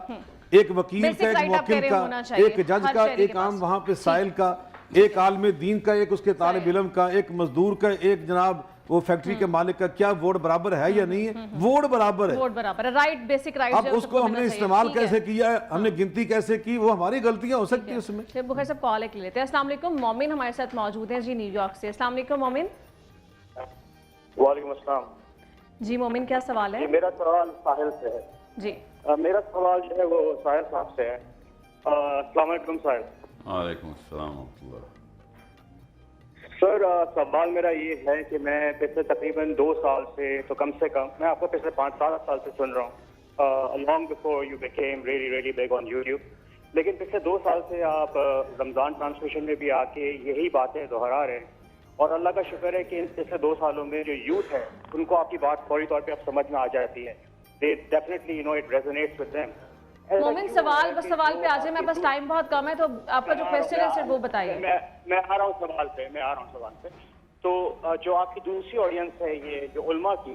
ایک وکیل کا, ایک موکل کا, ایک جج کا, ایک عام وہاں پہ سائل کا, ایک عالم دین کا, ایک اس کے طالب علم کا, ایک مزدور کا, ایک جناب وہ فیکٹری کے مالک کا, کیا ووٹ برابر ہے یا نہیں ہے؟ ووٹ برابر ہے. ووٹ برابر ہے, رائٹ, بیسک رائٹ. اب اس کو ہم نے استعمال کیسے کیا ہے, ہم نے گنتی کیسے کی, وہ ہماری غلطیاں ہو سکتی ہیں اس میں. بخیر صاحب کال ایک لیتے ہیں. السلام علیکم, مومن ہمارے ساتھ موجود ہیں جی نیو یارک سے. السلام علیکم مومن. وعلیکم السلام. جی مومن, کیا سوال ہے؟ میرا سوال ساحل سے ہے. جی میرا سوال جو ہے وہ ساحل صاحب سے ہے. السلام علیکم ساحل. وعلیکم السلام ورحمۃ اللہ. سر سوال میرا یہ ہے کہ میں پچھلے تقریباً 2 سال سے, تو کم سے کم میں آپ کو پچھلے 5-7 سال سے سن رہا ہوں, long before you became really big on YouTube. لیکن پچھلے 2 سال سے آپ رمضان ٹرانسمیشن میں بھی آ کے یہی باتیں دہرا رہے ہیں, اور اللہ کا شکر ہے کہ ان پچھلے 2 سالوں میں جو یوتھ ہے ان کو آپ کی بات فوری طور پہ اب سمجھ میں آ جاتی ہے. They definitely, you know, it resonates with them. مومن سوال پہ آ جائے, میرے پاس ٹائم بہت کم ہے, تو آپ کا جو کویسچن ہے صرف وہ بتائیے. میں آ رہا ہوں سوال پہ. تو جو آپ کی دوسری آڈینس ہے, یہ جو علماء کی,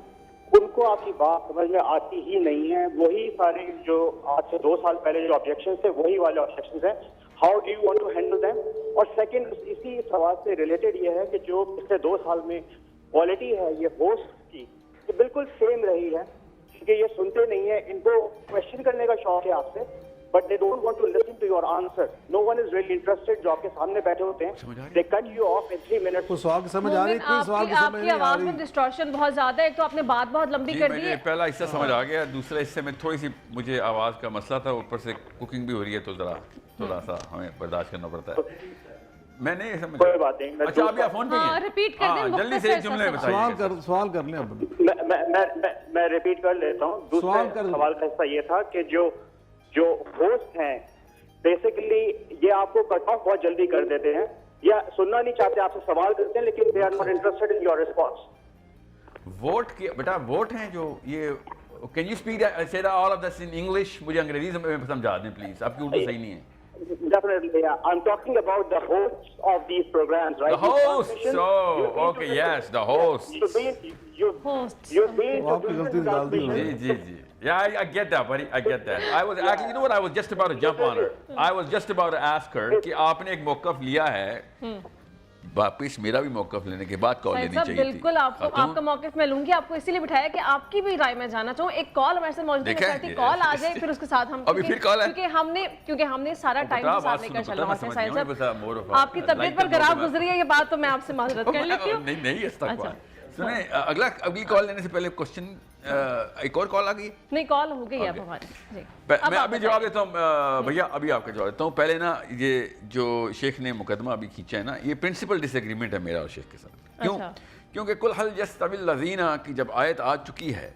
ان کو آپ کی بات سمجھ میں آتی ہی نہیں ہے. وہی سارے جو آج سے 2 سال پہلے جو آبجیکشنز تھے وہی والے آبجیکشنز ہیں. How do you want to handle them? اور سیکنڈ, اسی سوال سے ریلیٹڈ یہ ہے کہ جو پچھلے 2 سال میں کوالٹی ہے یہ ہوسٹ کی, یہ بالکل سیم رہی ہے. کہ یہ سنتے نہیں ہیں, ان کو کویشچن کرنے کا شوق ہے آپ سے, but they don't want to listen to your answer. No one is really interested. جو آپ کے سامنے بیٹھے ہوتے ہیں they cut you off in 3 minutes. کو سوال سمجھ آ رہی ہے, کوئی سوال آپ کی آواز میں ڈسٹورشن بہت زیادہ ہے. ایک تو آپ نے بات بہت لمبی کر دی ہے. پہلا حصہ سمجھ آ گیا, دوسرے حصے میں تھوڑی سی مجھے آواز کا مسئلہ تھا, اوپر سے کوکنگ بھی ہو رہی ہے تو تھوڑا سا ہمیں برداشت کرنا پڑتا ہے. میں نہیں سمجھ. کوئی بات نہیں. اچھا آپ فون پہ ہیں, ریپیٹ کر دیں جلدی سے ایک جملے بتائیے. سوال کر لیں اب. میں ریپیٹ کر لیتا ہوں. دوسرا سوال کا حصہ یہ تھا کہ جو ہوسٹ ہیں بیسیکلی یہ آپ کو کٹ آف بہت جلدی کر دیتے ہیں, یا سننا نہیں چاہتے, آپ سے سوال کرتے ہیں لیکن they are not interested in your response. ووٹ کی بیٹا ووٹ ہیں جو یہ, can you speak all of this in English? مجھے انگریزی میں سمجھا دیں پلیز, آپ کی اردو صحیح نہیں ہے. Definitely, yeah. I'm talking about the hosts of these programs, right? The hosts. Oh, okay, yes, the hosts. You've been آپ کی غلطی نکال دی. جی. Yeah, I get that, buddy. I get that. I was actually, you know what? I was just about to jump on her. I was just about to ask her کہ آپ نے ایک موقف لیا ہے, واپس میرا بھی موقف لینے کے بعد کال لینی چاہیے تھی. بالکل آپ کا موقف میں لوں گی. آپ کو اسی لیے بٹھایا کہ آپ کی بھی رائے میں جاننا چاہوں. ایک کال ہمارے ساتھ موجود ہے, کال آ جائے پھر اس کے ساتھ ہم, کیونکہ ہم نے سارا ٹائم کے ساتھ لے کر چلنا ہوتا ہے. ساحل صاحب آپ کی طبیعت پر گراں گزری ہے, یہ بات تو میں آپ سے معذرت کر لیتی ہوں. نہیں اس تک بات سنیں. اگلی کال لینے سے پہلے کوشچن, ایک اور کال آ گئی. نہیں, کال ہو گئی اب ہماری. میں ابھی جواب دیتا ہوں بھیا, ابھی آپ کا جواب دیتا ہوں. پہلے نا یہ جو شیخ نے مقدمہ ابھی کھینچا ہے نا, یہ پرنسپل ڈس ایگریمنٹ ہے میرا اور شیخ کے ساتھ. کیوں؟ کیونکہ کل حل یستوی الذین کی جب آیت آ چکی ہے,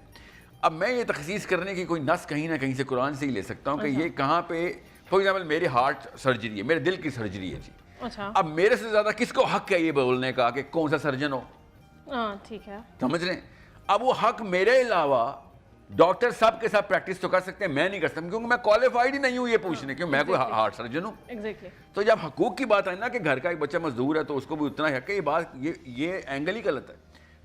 اب میں یہ تخصیص کرنے کی کوئی نص کہیں نہ کہیں سے قرآن سے ہی لے سکتا ہوں کہ یہ کہاں پہ, فار ایگزامپل میری ہارٹ سرجری ہے, میرے دل کی سرجری ہے جی. اب میرے سے زیادہ کس کو حق ہے یہ بولنے کا کہ کون سا سرجن ہو؟ ٹھیک ہے, سمجھ رہے ہیں. اب وہ حق میرے علاوہ ڈاکٹر صاحب کے ساتھ پریکٹس تو کر سکتے ہیں, میں نہیں کر سکتا کیونکہ میں کوالیفائڈ ہی نہیں ہوں یہ پوچھنے کہ میں کوئی ہارٹ سرجن ہوں. تو جب حقوق کی بات آئی نا کہ گھر کا ایک بچہ مزدور ہے تو اس کو بھی اتنا حق ہے, یہ بات یہ اینگل ہی غلط ہے.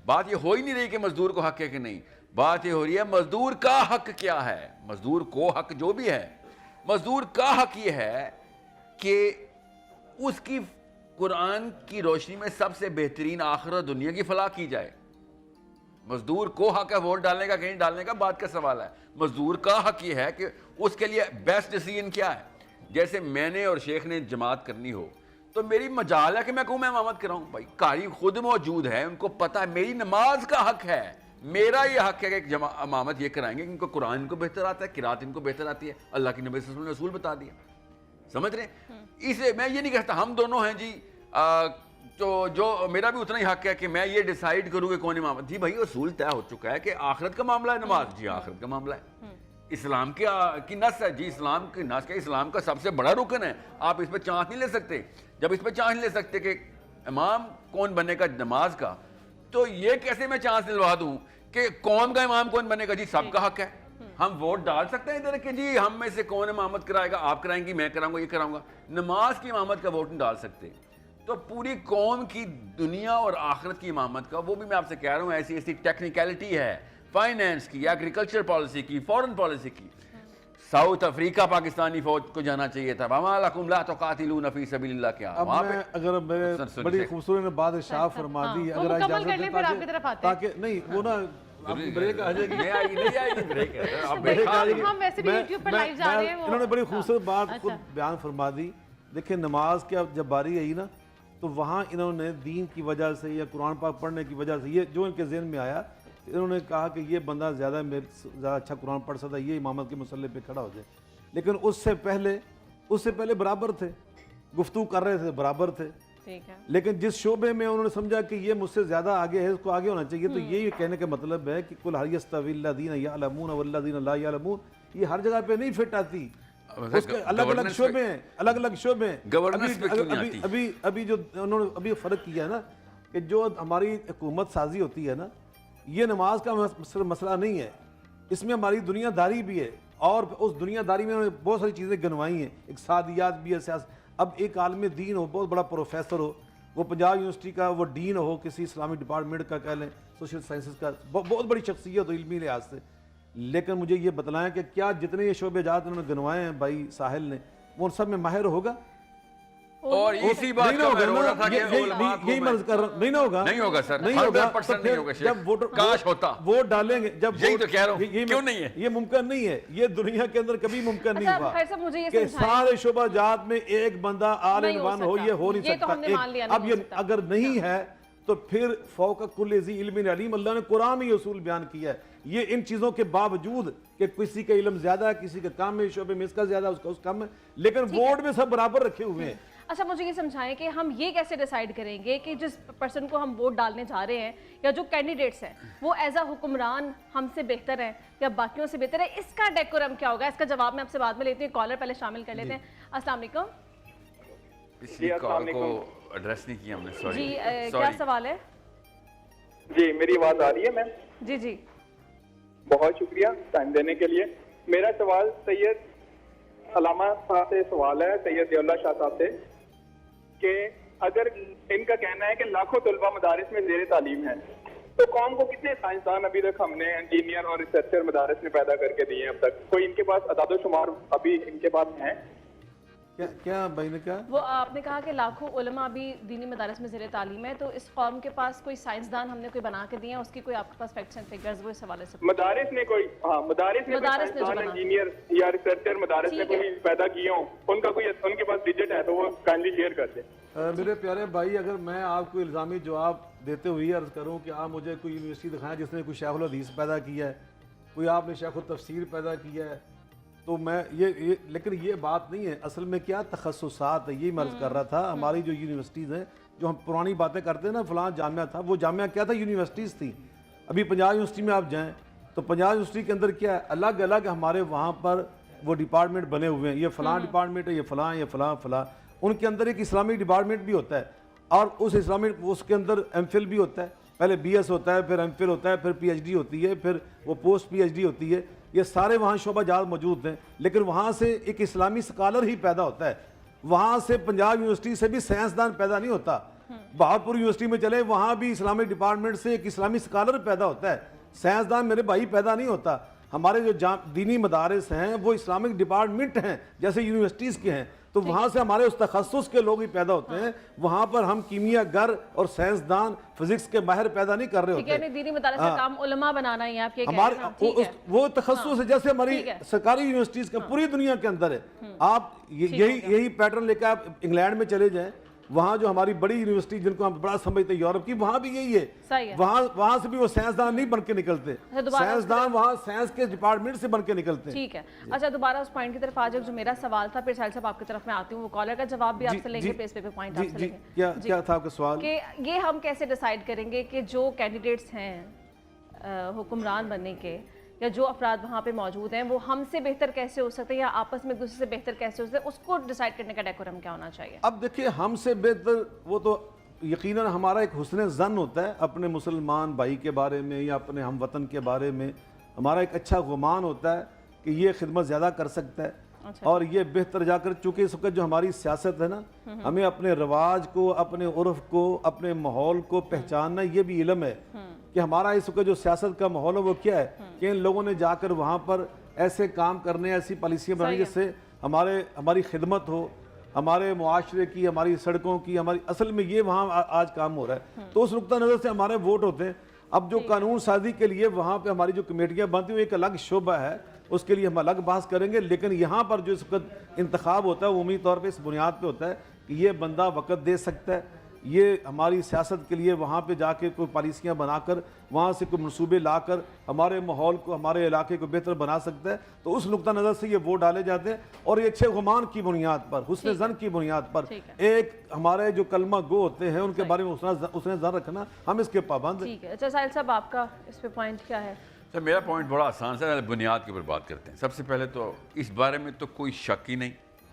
بات یہ ہو ہی نہیں رہی کہ مزدور کو حق ہے کہ نہیں, بات یہ ہو رہی ہے مزدور کا حق کیا ہے. مزدور کو حق جو بھی ہے, مزدور کا حق یہ ہے کہ اس کی قرآن کی روشنی میں سب سے بہترین آخرت دنیا کی فلاح کی جائے. مزدور کو حق ہے ووٹ ڈالنے کا کہ نہیں ڈالنے کا بات کا سوال ہے. مزدور کا حق یہ ہے کہ اس کے لیے بیسٹ ڈیسیجن کیا ہے. جیسے میں نے اور شیخ نے جماعت کرنی ہو تو میری مجال ہے کہ میں کہوں میں امامت کراؤں. بھائی قاری خود موجود ہے, ان کو پتہ ہے میری نماز کا حق ہے, میرا یہ حق ہے کہ امامت یہ کرائیں گے. ان کو قرآن ان کو بہتر آتا ہے, قرات ان کو بہتر آتی ہے, اللہ کی نبی صلی اللہ علیہ وسلم نے اصول بتا دیا. سمجھ رہے ہیں؟ اسے میں یہ نہیں کہتا ہم دونوں ہیں جی تو جو میرا بھی اتنا ہی حق ہے کہ میں یہ ڈیسائیڈ کروں کہ کون امامت. جی بھائی اصول طے ہو چکا ہے کہ آخرت کا معاملہ ہے نماز. جی آخرت کا معاملہ ہے, اسلام کی نس ہے. جی اسلام کی نس کا اسلام کا سب سے بڑا رکن ہے. آپ اس پہ چانس نہیں لے سکتے. جب اس پہ چانس نہیں لے سکتے کہ امام کون بنے گا نماز کا, تو یہ کیسے میں چانس دلوا دوں کہ قوم کا امام کون بنے گا. جی سب کا حق ہے. ہم ووٹ ڈال سکتے ہیں ادھر کہ جی ہم میں سے کون امامت کرائے گا, آپ کرائیں گی, میں کراؤں گا, یہ کراؤں گا. نماز کی امامت کا ووٹ نہیں ڈال سکتے. تو پوری قوم کی دنیا اور آخرت کی امامت کا, وہ بھی میں آپ سے کہہ رہا ہوں ایسی ایسی ٹیکنیکلٹی ہے, فائنینس کی, ایگریکلچر پالیسی کی, فورن پالیسی کی. ساؤتھ افریقہ پاکستانی فوج کو جانا چاہیے تھا. وَمَا لَكُمْ لَا تُقَاتِلُونَ فِي سَبِيلِ اللَّهِ کیا. اب میں اگر میں بڑی خوبصورت نے بات ارشاد فرما دی, اگر مکمل کر لیں پھر آپ کی طرف آتے ہیں. تاکہ نہیں وہ نا آپ کی بریک آ جائے گی. نہیں آئے گی بریک. ہم ویسے بھی یوٹیوب پر لائیو جا رہے ہیں. انہوں نے بڑی خوبصورت بات خود بیان فرما دی. دیکھیں نماز کی جب باری آئی نا تو وہاں انہوں نے دین کی وجہ سے یا قرآن پاک پڑھنے کی وجہ سے یہ جو ان کے ذہن میں آیا, انہوں نے کہا کہ یہ بندہ زیادہ اچھا قرآن پڑھ سکتا ہے, یہ امامت کے مسئلے پہ کھڑا ہو جائے. لیکن اس سے پہلے برابر تھے, گفتگو کر رہے تھے, برابر تھے. لیکن جس شعبے میں انہوں نے سمجھا کہ یہ مجھ سے زیادہ آگے ہے, اس کو آگے ہونا چاہیے, تو یہی کہنے کا مطلب ہے کہ قل هل يستوي الذين يعلمون والذين لا يعلمون, یہ ہر جگہ پہ نہیں فٹ آتی. اس کے الگ الگ شعبے ہیں, الگ الگ شعبے ہیں. ابھی جو انہوں نے ابھی فرق کیا ہے نا کہ جو ہماری حکومت سازی ہوتی ہے نا, یہ نماز کا مسئلہ نہیں ہے, اس میں ہماری دنیا داری بھی ہے, اور اس دنیا داری میں انہوں نے بہت ساری چیزیں گنوائی ہیں, اقتصادیات بھی ہے, سیاست. اب ایک عالم دین ہو, بہت بڑا پروفیسر ہو, وہ پنجاب یونیورسٹی کا وہ ڈین ہو, کسی اسلامی ڈپارٹمنٹ کا کہہ لیں, سوشل سائنسز کا, بہت بڑی شخصیت ہو علمی لحاظ سے. لیکن مجھے یہ بتلائیں کہ کیا جتنے یہ شعبے جات انہوں نے گنوائے ہیں بھائی ساحل نے, وہ ان سب میں ماہر ہوگا؟ اور اسی بات کا میں رو رہا تھا کہ علماء کو یہی مرض کر رہا, نہیں ہوگا, نہیں ہوگا سر, نہیں ہوگا. 100% نہیں ہوگا. جب کاش ہوتا, ووٹ ڈالیں گے, جب یہی تو کہہ رہا ہوں, کیوں نہیں ہے یہ ممکن نہیں ہے, یہ دنیا کے اندر کبھی ممکن نہیں ہوا کہ سارے شعبہ جات میں ایک بندہ آل ان ون ہو, یہ ہو نہیں سکتا. اب یہ اگر نہیں ہے تو پھر فوق کل ذی علم علیم, اللہ نے قرآن میں یہ اصول بیان کیا ہے. یہ ان چیزوں کے باوجود کہ کسی کا علم زیادہ ہے, کسی کا کام ہے, شعبے میں اس کا زیادہ, اس کا اس کام ہے, لیکن ووٹ میں سب برابر رکھے ہوئے ہیں. اچھا مجھے یہ سمجھائیں کہ ہم یہ کیسے ڈیسائیڈ کریں گے کہ جس پرسن کو ہم ووٹ ڈالنے جا رہے ہیں یا جو کینڈیڈیٹس ہیں وہ ایز اے حکمران ہم سے بہتر ہیں یا باقیوں سے بہتر ہے, اس کا ڈیکورم کیا ہوگا؟ اس کا جواب میں آپ سے بعد میں لیتی ہوں, کالر پہلے شامل کر لیتے ہیں. السلام علیکم. پچھلی کال کو ایڈریس نہیں کیا ہم نے, سوری. جی کیا سوال ہے؟ جی میری آواز آ رہی ہے میم؟ جی جی بہت شکریہ ٹائم دینے کے لیے. میرا سوال سید علامہ صاحب سے سوال ہے, سید ضیاء اللہ شاہ صاحب سے, کہ اگر ان کا کہنا ہے کہ لاکھوں طلبہ مدارس میں زیر تعلیم ہیں, تو قوم کو کتنے سائنسدان ابھی تک ہم نے انجینئر اور ریسرچر مدارس میں پیدا کر کے دیے ہیں اب تک؟ کوئی ان کے پاس اعداد و شمار ابھی ان کے پاس ہیں؟ کیا بھائی نے کہا؟ وہ آپ نے کہا کہ لاکھوں علماء بھی دینی مدارس میں زیر تعلیم ہے, تو اس قوم کے پاس کوئی سائنسدان ہم نے کوئی بنا کے دیے ہیں, اس کی کوئی آپ کے پاس فیکٹس اینڈ فگرز وہ اس حوالے سے مدارس نے کوئی, ہاں مدارس نے سائنسدان انجینئر یا ریسرچر مدارس نے کوئی پیدا کیے ہوں, ان کا کوئی ان کے پاس ڈیجٹ ہے تو وہ کائنڈلی شیئر کر دیں. میرے پیارے بھائی, اگر میں آپ کو الزامی جواب دیتے ہوئے عرض کروں کہ آپ مجھے کوئی یونیورسٹی دکھائیں جس نے کوئی شیخ الحدیث پیدا کیا ہے, کوئی آپ نے شیخ التفسیر پیدا کیا ہے, تو میں یہ لیکن یہ بات نہیں ہے. اصل میں کیا تخصصات ہے, یہی مرض کر رہا تھا. ہماری جو یونیورسٹیز ہیں, جو ہم پرانی باتیں کرتے ہیں نا, فلاں جامعہ تھا, وہ جامعہ کیا تھا؟ یونیورسٹیز تھی. ابھی پنجاب یونیورسٹی میں آپ جائیں تو پنجاب یونیورسٹی کے اندر کیا ہے, الگ الگ ہمارے وہاں پر وہ ڈپارٹمنٹ بنے ہوئے ہیں, یہ فلاں ڈپارٹمنٹ ہے, یہ فلاں, یہ فلاں فلاں. ان کے اندر ایک اسلامی ڈپارٹمنٹ بھی ہوتا ہے, اور اس اسلامی اس کے اندر ایم فل بھی ہوتا ہے. پہلے بی ایس ہوتا ہے, پھر ایم فل ہوتا ہے, پھر پی ایچ ڈی ہوتی ہے, پھر وہ پوسٹ پی ایچ ڈی ہوتی ہے. یہ سارے وہاں شعبہ جات موجود ہیں, لیکن وہاں سے ایک اسلامی اسکالر ہی پیدا ہوتا ہے. وہاں سے پنجاب یونیورسٹی سے بھی سائنسدان پیدا نہیں ہوتا. بہاولپور یونیورسٹی میں چلے, وہاں بھی اسلامی ڈپارٹمنٹ سے ایک اسلامی اسکالر پیدا ہوتا ہے, سائنسدان میرے بھائی پیدا نہیں ہوتا. ہمارے جو دینی مدارس ہیں وہ اسلامک ڈپارٹمنٹ ہیں جیسے یونیورسٹیز کے ہیں. تو وہاں سے ہمارے اس تخصص کے لوگ ہی پیدا ہوتے ہیں. وہاں پر ہم کیمیا گر اور سائنسدان فزکس کے ماہر پیدا نہیں کر رہے ہوتے. یعنی دینی مدارس کا کام علماء بنانا ہی آپ یہ کہہ رہے ہیں. ٹھیک ہے, وہ تخصص ہے جیسے ہماری سرکاری یونیورسٹیز کا پوری دنیا کے اندر ہے. آپ یہی پیٹرن لے کے آپ انگلینڈ میں چلے جائیں, وہاں جو ہماری بڑی یونیورسٹی جن کو ہم بڑا سمجھتے ہیں یورپ کی, وہاں بھی یہی ہے. وہاں سے بھی وہ سائنسدان نہیں بن کے نکلتے, سائنسدان وہاں سائنس کے ڈپارٹمنٹ سے بن کے نکلتے ہیں. ٹھیک ہے. اچھا دوبارہ اس پوائنٹ کی طرف آ جاؤ جو میرا سوال تھا, پھر ساحل صاحب آپ کی طرف میں آتی ہوں, وہ کالر کا جواب بھی آپ سے لیں گے, پھر اس پہ پوائنٹ آپ سے لیں گے. کیا تھا آپ کا سوال؟ کہ یہ ہم کیسے ڈیسائیڈ کریں گے کہ جو کینڈیڈیٹس ہیں حکمران بننے کے, یا جو افراد وہاں پہ موجود ہیں, وہ ہم سے بہتر کیسے ہو سکتے ہیں یا آپس میں ایک دوسرے سے بہتر کیسے ہو سکتے ہیں, اس کو ڈیسائیڈ کرنے کا ڈیکورم کیا ہونا چاہیے؟ اب دیکھیے, ہم سے بہتر وہ تو یقیناً ہمارا ایک حسن ظن ہوتا ہے اپنے مسلمان بھائی کے بارے میں یا اپنے ہم وطن کے بارے میں. ہمارا ایک اچھا گمان ہوتا ہے کہ یہ خدمت زیادہ کر سکتا ہے اور یہ بہتر جا کر, چونکہ اس وقت جو ہماری سیاست ہے نا, ہمیں اپنے رواج کو, اپنے عرف کو, اپنے ماحول کو پہچاننا, یہ بھی علم ہے کہ ہمارا اس وقت جو سیاست کا ماحول ہے وہ کیا ہے, کہ ان لوگوں نے جا کر وہاں پر ایسے کام کرنے, ایسی پالیسیاں بنانی جس سے ہماری خدمت ہو, ہمارے معاشرے کی, ہماری سڑکوں کی, ہماری اصل میں یہ وہاں آج کام ہو رہا ہے. تو اس نقطہ نظر سے ہمارے ووٹ ہوتے ہیں. اب جو قانون سازی کے لیے وہاں پہ ہماری جو کمیٹیاں بنتی ہیں, ایک الگ شعبہ ہے, اس کے لیے ہم الگ بحث کریں گے. لیکن یہاں پر جو اس وقت انتخاب ہوتا ہے وہ عمومی طور پہ اس بنیاد پہ ہوتا ہے کہ یہ بندہ وقت دے سکتا ہے, یہ ہماری سیاست کے لیے وہاں پہ جا کے کوئی پالیسیاں بنا کر, وہاں سے کوئی منصوبے لا کر ہمارے ماحول کو, ہمارے علاقے کو بہتر بنا سکتا ہے. تو اس نقطہ نظر سے یہ ووٹ ڈالے جاتے ہیں, اور یہ اچھے گمان کی بنیاد پر, حسن ظن کی بنیاد پر. ایک ہمارے جو کلمہ گو ہوتے ہیں ان کے بارے میں حسن ظن رکھنا, ہم اس کے پابند ہیں. ٹھیک ہے. اچھا ساحل صاحب آپ کا اس پہ پوائنٹ کیا ہے؟ سر میرا پوائنٹ بڑا آسان ہے, بنیاد کے اوپر بات کرتے ہیں. سب سے پہلے تو اس بارے میں تو کوئی شک ہی نہیں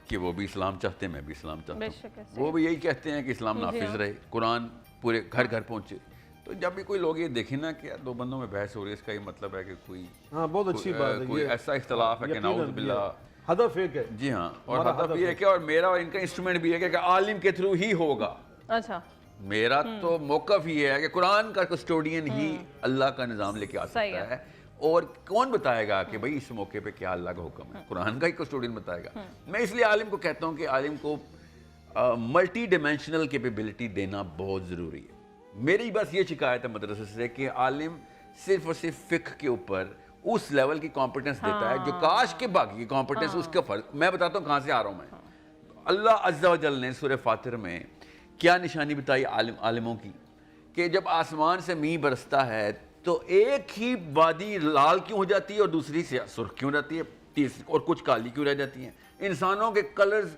کہ وہ بھی اسلام چاہتے ہیں, میں بھی اسلام چاہتا ہوں. وہ بھی یہی کہتے ہیں کہ اسلام نافذ رہے, قرآن پورے گھر گھر پہنچے. تو جب بھی کوئی لوگ یہ دیکھیں نا کہ دو بندوں میں بحث ہو رہی ہے, اس کا یہ مطلب ہے کہ کوئی بہت اچھی بات ہے, کوئی ایسا اختلاف ہے کہ نعوذ باللہ ہدف ایک ہے. جی ہاں, اور ہدف یہ ہے کہ, اور میرا اور ان کا انسٹرومنٹ بھی ہے کہ عالم کے تھرو ہی ہوگا. اچھا, میرا تو موقف یہ ہے کہ قرآن کا کسٹوڈین ہی اللہ کا نظام لے کے آ سکتا ہے. اور کون بتائے گا کہ بھائی اس موقع پہ کیا اللہ کا حکم ہے؟ قرآن کا ہی کسٹوڈین بتائے گا. میں اس لیے عالم کو کہتا ہوں کہ عالم کو ملٹی ڈیمینشنل کیپیبلٹی دینا بہت ضروری ہے. میری بس یہ شکایت ہے مدرسے سے کہ عالم صرف اور صرف فقہ کے اوپر اس لیول کی کمپیٹنس دیتا ہے جو کاش کے باقی کی کمپیٹنس اس کا فرق. میں بتاتا ہوں کہاں سے آ رہا ہوں میں. اللہ عز و جل نے سورہ فاتر میں کیا نشانی بتائی عالموں کی, کہ جب آسمان سے میਂہ برستا ہے تو ایک ہی وادی لال کیوں ہو جاتی ہے اور دوسری سرخ کیوں رہتی ہے, اور کچھ کالی کیوں رہ جاتی ہیں. انسانوں کے کلرز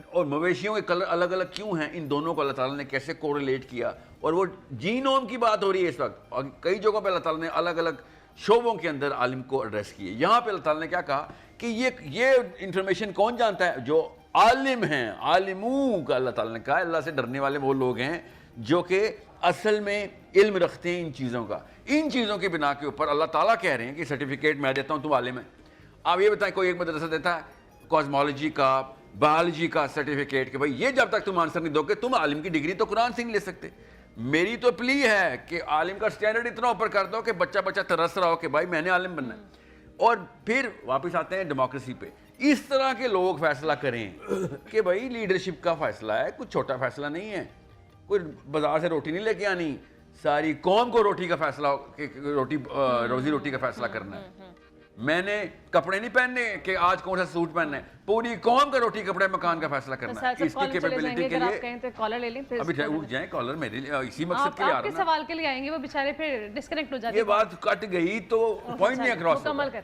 اور مویشیوں کے کلر الگ الگ کیوں ہیں, ان دونوں کو اللہ تعالیٰ نے کیسے کوریلیٹ کیا. اور وہ جینوم کی بات ہو رہی ہے اس وقت, اور کئی جگہوں پہ اللہ تعالیٰ نے الگ الگ شعبوں کے اندر عالم کو ایڈریس کیے. یہاں پہ اللہ تعالیٰ نے کیا کہا کہ یہ انفارمیشن کون جانتا ہے؟ جو عالم ہیں, عالموں کا اللہ تعالیٰ نے کہا. اللہ سے ڈرنے والے وہ لوگ ہیں جو کہ اصل میں علم رکھتے ہیں ان چیزوں کا. ان چیزوں کی بنا کے اوپر اللہ تعالیٰ کہہ رہے ہیں کہ سرٹیفکیٹ میں دیتا ہوں, تم عالم ہے. آپ یہ بتائیں, کوئی ایک مدرسہ دیتا ہے کاسمالوجی کا, بایولوجی کا سرٹیفکیٹ کہ بھائی یہ جب تک تم آنسر نہیں دو گے تم عالم کی ڈگری تو قرآن سے نہیں لے سکتے. میری تو پلی ہے کہ عالم کا سٹینڈرڈ اتنا اوپر کر دو کہ بچہ ترس رہا ہو کہ بھائی میں نے عالم بننا ہے. اور پھر واپس آتے ہیں ڈیموکریسی پہ. اس طرح کے لوگ فیصلہ کریں کہ بھائی لیڈرشپ کا فیصلہ ہے, کچھ چھوٹا فیصلہ نہیں ہے, کوئی بازار سے روٹی نہیں لے کے آنی, ساری قوم کو روٹی کا فیصلہ, روزی روٹی کا فیصلہ کرنا ہے. میں نے کپڑے نہیں پہننے کہ آج کون سا سوٹ پہننا ہے, پوری قوم کا روٹی کپڑے مکان کا فیصلہ کرنا ہے. اس کی کیپیبلٹی کے لیے ابھی اٹھ جائیں کالر, میرے لیے اسی مقصد کے لیے آ رہا ہوں. سوال کے لیے آئیں گے, وہ بیچارے پھر ڈسکنیکٹ ہو جاتے ہیں. یہ بات کٹ گئی تو پوائنٹ نہیں اکراس ہوگا.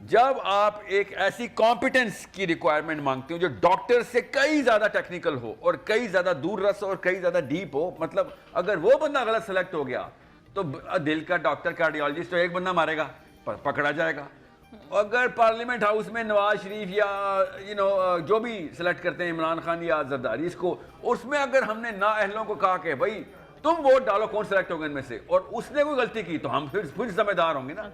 جب آپ ایک ایسی کمپیٹنس کی ریکوائرمنٹ مانگتے ہو جو ڈاکٹر سے کئی زیادہ ٹیکنیکل ہو اور کئی زیادہ دور رس ہو اور کئی زیادہ ڈیپ ہو, مطلب اگر وہ بندہ غلط سلیکٹ ہو گیا تو دل کا ڈاکٹر کارڈیالوجسٹ تو ایک بندہ مارے گا, پکڑا جائے گا. اگر پارلیمنٹ ہاؤس میں نواز شریف یا جو بھی سلیکٹ کرتے ہیں, عمران خان یا زرداری, اس کو اس میں اگر ہم نے نااہلوں کو کہا کہ بھائی تم ووٹ ڈالو کون سلیکٹ ہوگا ان میں سے, اور اس نے کوئی غلطی کی تو ہم پھر ذمہ دار ہوں گے نا.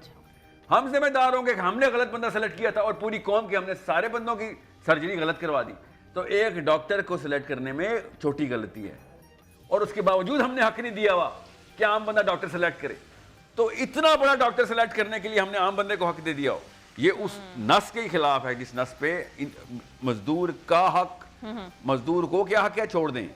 ہم ذمہ دار ہوں گے کہ ہم نے غلط بندہ سلیکٹ کیا تھا اور پوری قوم کی ہم نے سارے بندوں کی سرجری غلط کروا دی. تو ایک ڈاکٹر کو سلیکٹ کرنے میں چھوٹی غلطی ہے, اور اس کے باوجود ہم نے حق نہیں دیا ہوا کہ عام بندہ ڈاکٹر سلیکٹ کرے. تو اتنا بڑا ڈاکٹر سلیکٹ کرنے کے لیے ہم نے عام بندے کو حق دے دیا ہو. یہ اس نس کے خلاف ہے جس نس پہ مزدور کا حق مزدور کو کیا حق ہے چھوڑ دیں,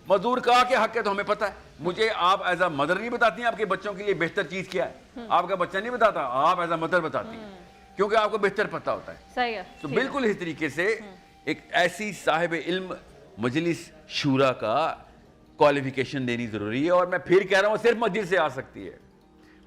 مزدور کا کیا حق ہے تو ہمیں پتہ ہے. مجھے آپ ایز اے مدر نہیں بتاتی ہیں آپ کے بچوں کے لیے بہتر چیز کیا ہے, آپ کا بچہ نہیں بتاتا, آپ ایز اے مدر بتاتی ہیں کیونکہ آپ کو بہتر پتہ ہوتا ہے. صحیح ہے. تو بالکل اس طریقے سے ایک ایسی صاحب علم مجلس شورا کا کوالیفیکیشن دینی ضروری ہے. اور میں پھر کہہ رہا ہوں صرف مسجد سے آ سکتی ہے,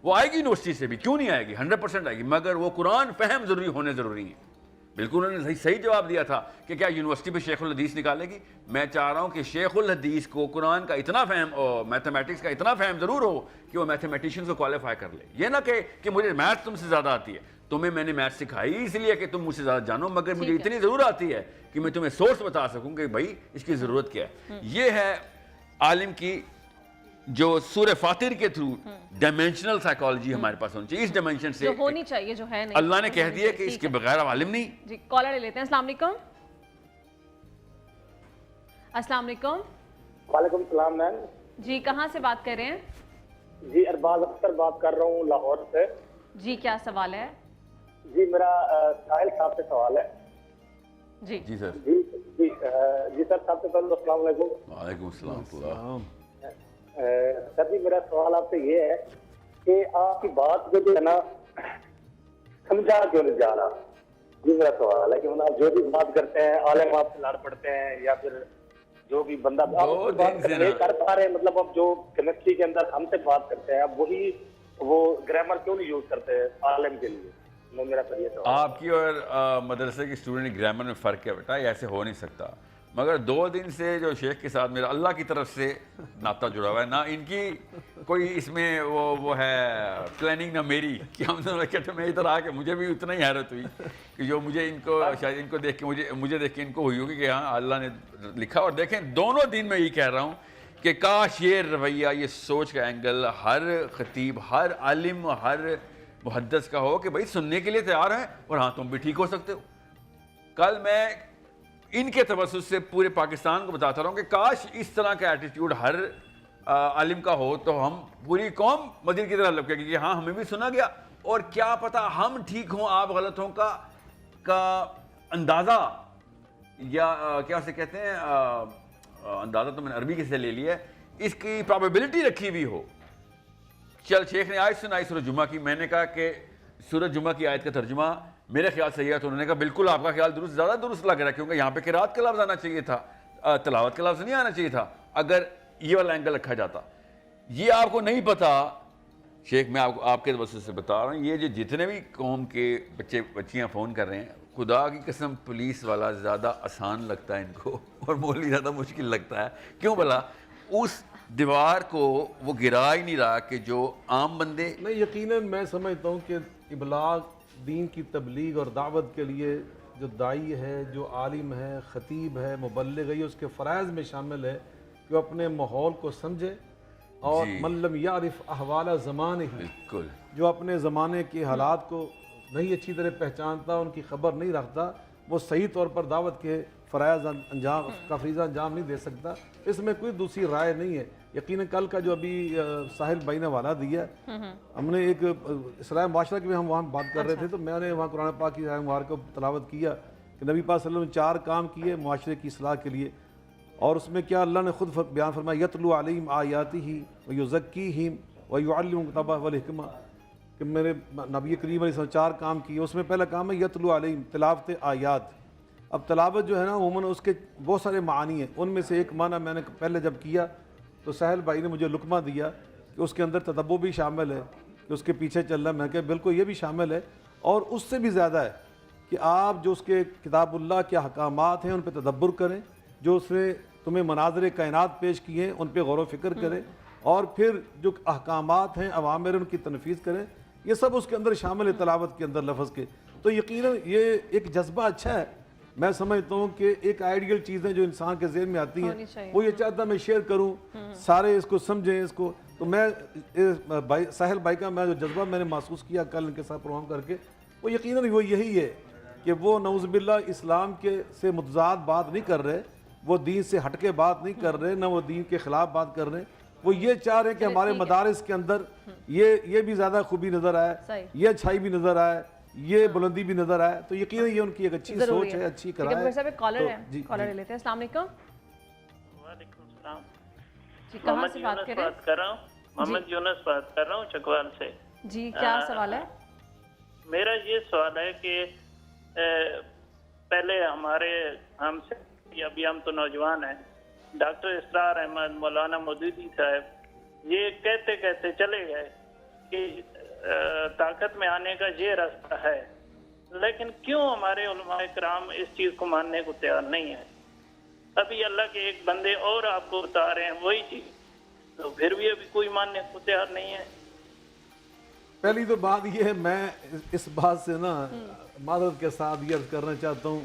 وہ آئے گی یونیورسٹی سے بھی, کیوں نہیں آئے گی, 100% آئے گی, مگر وہ قرآن فہم ضروری ہیں. بالکل انہوں نے صحیح جواب دیا تھا کہ کیا یونیورسٹی پہ شیخ الحدیث نکالے گی. میں چاہ رہا ہوں کہ شیخ الحدیث کو قرآن کا اتنا فہم اور میتھمیٹکس کا اتنا فہم ضرور ہو کہ وہ میتھمیٹیشین کو کوالیفائی کر لے. یہ نہ کہ مجھے میتھ تم سے زیادہ آتی ہے, تمہیں میں نے میتھ سکھائی اس لیے کہ تم مجھ سے زیادہ جانو, مگر مجھے اتنی ضرور آتی ہے کہ میں تمہیں سورس بتا سکوں کہ بھائی اس کی ضرورت کیا ہے. یہ ہے عالم کی جو سورہ فاطر کے تھرو ڈائمینشنل سائیکالوجی ہمارے پاس ہونی چاہیے. اس ڈائمینشن سے جو ہونی چاہیے, جو ہے نہیں, اللہ نے کہہ دیا کہ اس کے بغیر عالم نہیں. جی کالر لے لیتے ہیں. السلام علیکم. السلام علیکم. وعلیکم السلام میم. جی کہاں سے بات کر رہے ہیں؟ جی ارباز اختر بات کر رہا ہوں لاہور سے. جی کیا سوال ہے؟ جی میرا ساحل صاحب سے سوال ہے. جی جی سر. جی سر, سب سے پہلے السلام علیکم. وعلیکم السلام. سر جی میرا سوال آپ سے یہ ہے کہ آپ کی بات کو جو ہے نا سمجھا کیوں نہیں جا رہا. جی میرا سوال ہے کہ آپ جو بھی بات کرتے ہیں عالم آپ سے لڑ پڑتے ہیں یا پھر جو بھی بندہ آپ بات کر پا رہے ہیں, مطلب اب جو کیمسٹری کے اندر ہم سے بات کرتے ہیں اب وہی وہ گرامر کیوں نہیں یوز کرتے عالم کے لیے. وہ میرا سر یہ سوال. آپ کی اور مدرسے کی اسٹوڈنٹ گرامر میں فرق ہے بیٹا, ایسے ہو نہیں سکتا. مگر 2 دن سے جو شیخ کے ساتھ میرا اللہ کی طرف سے ناطہ جڑا ہوا ہے, نہ ان کی کوئی اس میں وہ ہے پلاننگ نہ میری, کہ ہم دونوں کہتے میں ادھر آ کے مجھے بھی اتنا ہی حیرت ہوئی کہ جو مجھے ان کو شاید ان کو دیکھ کے مجھے دیکھ کے ان کو ہوئی ہوگی کہ ہاں اللہ نے لکھا. اور دیکھیں دونوں دن میں یہ کہہ رہا ہوں کہ کاش یہ رویہ, یہ سوچ کا اینگل ہر خطیب, ہر عالم, ہر محدث کا ہو کہ بھائی سننے کے لیے تیار ہیں اور ہاں تم بھی ٹھیک ہو سکتے ہو. کل میں ان کے توسط سے پورے پاکستان کو بتاتا رہا ہوں کہ کاش اس طرح کا ایٹیٹیوڈ ہر عالم کا ہو تو ہم پوری قوم مسجد کی طرح لپکے گی کہ ہاں ہمیں بھی سنا گیا, اور کیا پتہ ہم ٹھیک ہوں آپ غلط ہوں کا اندازہ, یا کیا اسے کہتے ہیں اندازہ تو میں نے عربی کے سے لے لیا ہے, اس کی پرابیبلٹی رکھی ہوئی ہو. چل شیخ نے آیت سنائی سورہ جمعہ کی, میں نے کہا کہ سورہ جمعہ کی آیت کا ترجمہ میرے خیال صحیح ہے, تو انہوں نے کہا بالکل آپ کا خیال درست, زیادہ درست لگ رہا ہے کیونکہ یہاں پہ قرات کا لفظ آنا چاہیے تھا, تلاوت کا لفظ نہیں آنا چاہیے تھا اگر یہ والا اینگل رکھا جاتا. یہ آپ کو نہیں پتا شیخ, میں آپ کے توسط سے بتا رہا ہوں, یہ جو جتنے بھی قوم کے بچے بچیاں فون کر رہے ہیں, خدا کی قسم پولیس والا زیادہ آسان لگتا ہے ان کو اور مولوی زیادہ مشکل لگتا ہے. کیوں بلا اس دیوار کو وہ گرا ہی نہیں رہا کہ جو عام بندے. نہیں یقیناً میں سمجھتا ہوں کہ ابلاغ دین کی تبلیغ اور دعوت کے لیے جو داعی ہے, جو عالم ہے, خطیب ہے, مبلغ ہے, یہ اس کے فرائض میں شامل ہے کہ وہ اپنے ماحول کو سمجھے, اور من لم یعرف احوال زمانے ہی, بالکل جو اپنے زمانے کے حالات کو نہیں اچھی طرح پہچانتا, ان کی خبر نہیں رکھتا, وہ صحیح طور پر دعوت کے فرائض انجام کا فریضہ انجام نہیں دے سکتا. اس میں کوئی دوسری رائے نہیں ہے. یقیناً کل کا جو ابھی ساحل بھائی نے حوالہ دیا, ہم نے ایک اصلاح معاشرہ کی ہم وہاں بات کر رہے تھے, تو میں نے وہاں قرآن پاک کی آیت مبارکہ کو تلاوت کیا کہ نبی پاک صلی اللہ علیہ وسلم نے 4 کام کیے معاشرے کی اصلاح کے لیے, اور اس میں کیا اللہ نے خود بیان فرمایا یتلو علیہم آیاتہ ویزکیہم ویعلمہم الکتاب والحکمہ, کہ میرے نبی کریم علیہ السلام 4 کام کیے. اس میں پہلا کام ہے یتلو علیہم, تلاوت آیات. اب تلاوت جو ہے نا عموماً اس کے بہت سارے معنی ہیں, ان میں سے ایک معنی میں نے پہلے جب کیا تو ساحل بھائی نے مجھے لقمہ دیا کہ اس کے اندر تدبر بھی شامل ہے, کہ اس کے پیچھے چل رہا ہے. میں کہ بالکل یہ بھی شامل ہے, اور اس سے بھی زیادہ ہے کہ آپ جو اس کے کتاب اللہ کے احکامات ہیں ان پہ تدبر کریں, جو اس نے تمہیں مناظر کائنات پیش کیے ہیں ان پہ غور و فکر کریں, اور پھر جو احکامات ہیں اوامر ان کی تنفیذ کریں. یہ سب اس کے اندر شامل ہے تلاوت کے اندر لفظ کے. تو یقیناً یہ ایک جذبہ اچھا ہے. میں سمجھتا ہوں کہ ایک آئیڈیل چیزیں جو انسان کے ذہن میں آتی ہیں وہ یہ چاہتا میں شیئر کروں, سارے اس کو سمجھیں اس کو. تو میں ساحل بھائی کا میں جو جذبہ میں نے محسوس کیا کل ان کے ساتھ پروگرام کر کے, وہ یقیناً وہ یہی ہے کہ وہ نعوذ باللہ اسلام کے سے متضاد بات نہیں کر رہے, وہ دین سے ہٹ کے بات نہیں کر رہے, نہ وہ دین کے خلاف بات کر رہے ہیں. وہ یہ چاہ رہے ہیں کہ ہمارے مدارس کے اندر یہ بھی زیادہ خوبی نظر آئے, یہ اچھائی بھی نظر آئے, یہ بلندی بھی نظر آئے تو یقیناً یہ ان کی ایک اچھی سوچ ہے, اچھی ٹھیک ہے. کرائے. مفتی صاحب ایک کالر ہے, جی کالر لے لیتے ہیں. السلام علیکم. وعلیکم السلام. جی کہاں سے بات کریں؟ بات کر رہا ہوں, محمد یونس بات کر رہا ہوں چکوال سے. جی کیا سوال ہے؟ میرا یہ سوال ہے کہ پہلے ہم سے ابھی ہم تو نوجوان ہیں, ڈاکٹر اسرار احمد, مولانا مودودی صاحب یہ کہتے کہتے چلے گئے کہ طاقت میں آنے کا یہ راستہ ہے, لیکن کیوں ہمارے علماء کرام اس چیز کو ماننے کو تیار نہیں ہے؟ ابھی اللہ کے ایک بندے اور آپ کو بتا رہے ہیں وہی چیز, تو پھر بھی ابھی کوئی ماننے کو تیار نہیں ہے. پہلی تو بات یہ ہے, میں اس بات سے نا معذرت کے ساتھ یہ عرض کرنا چاہتا ہوں,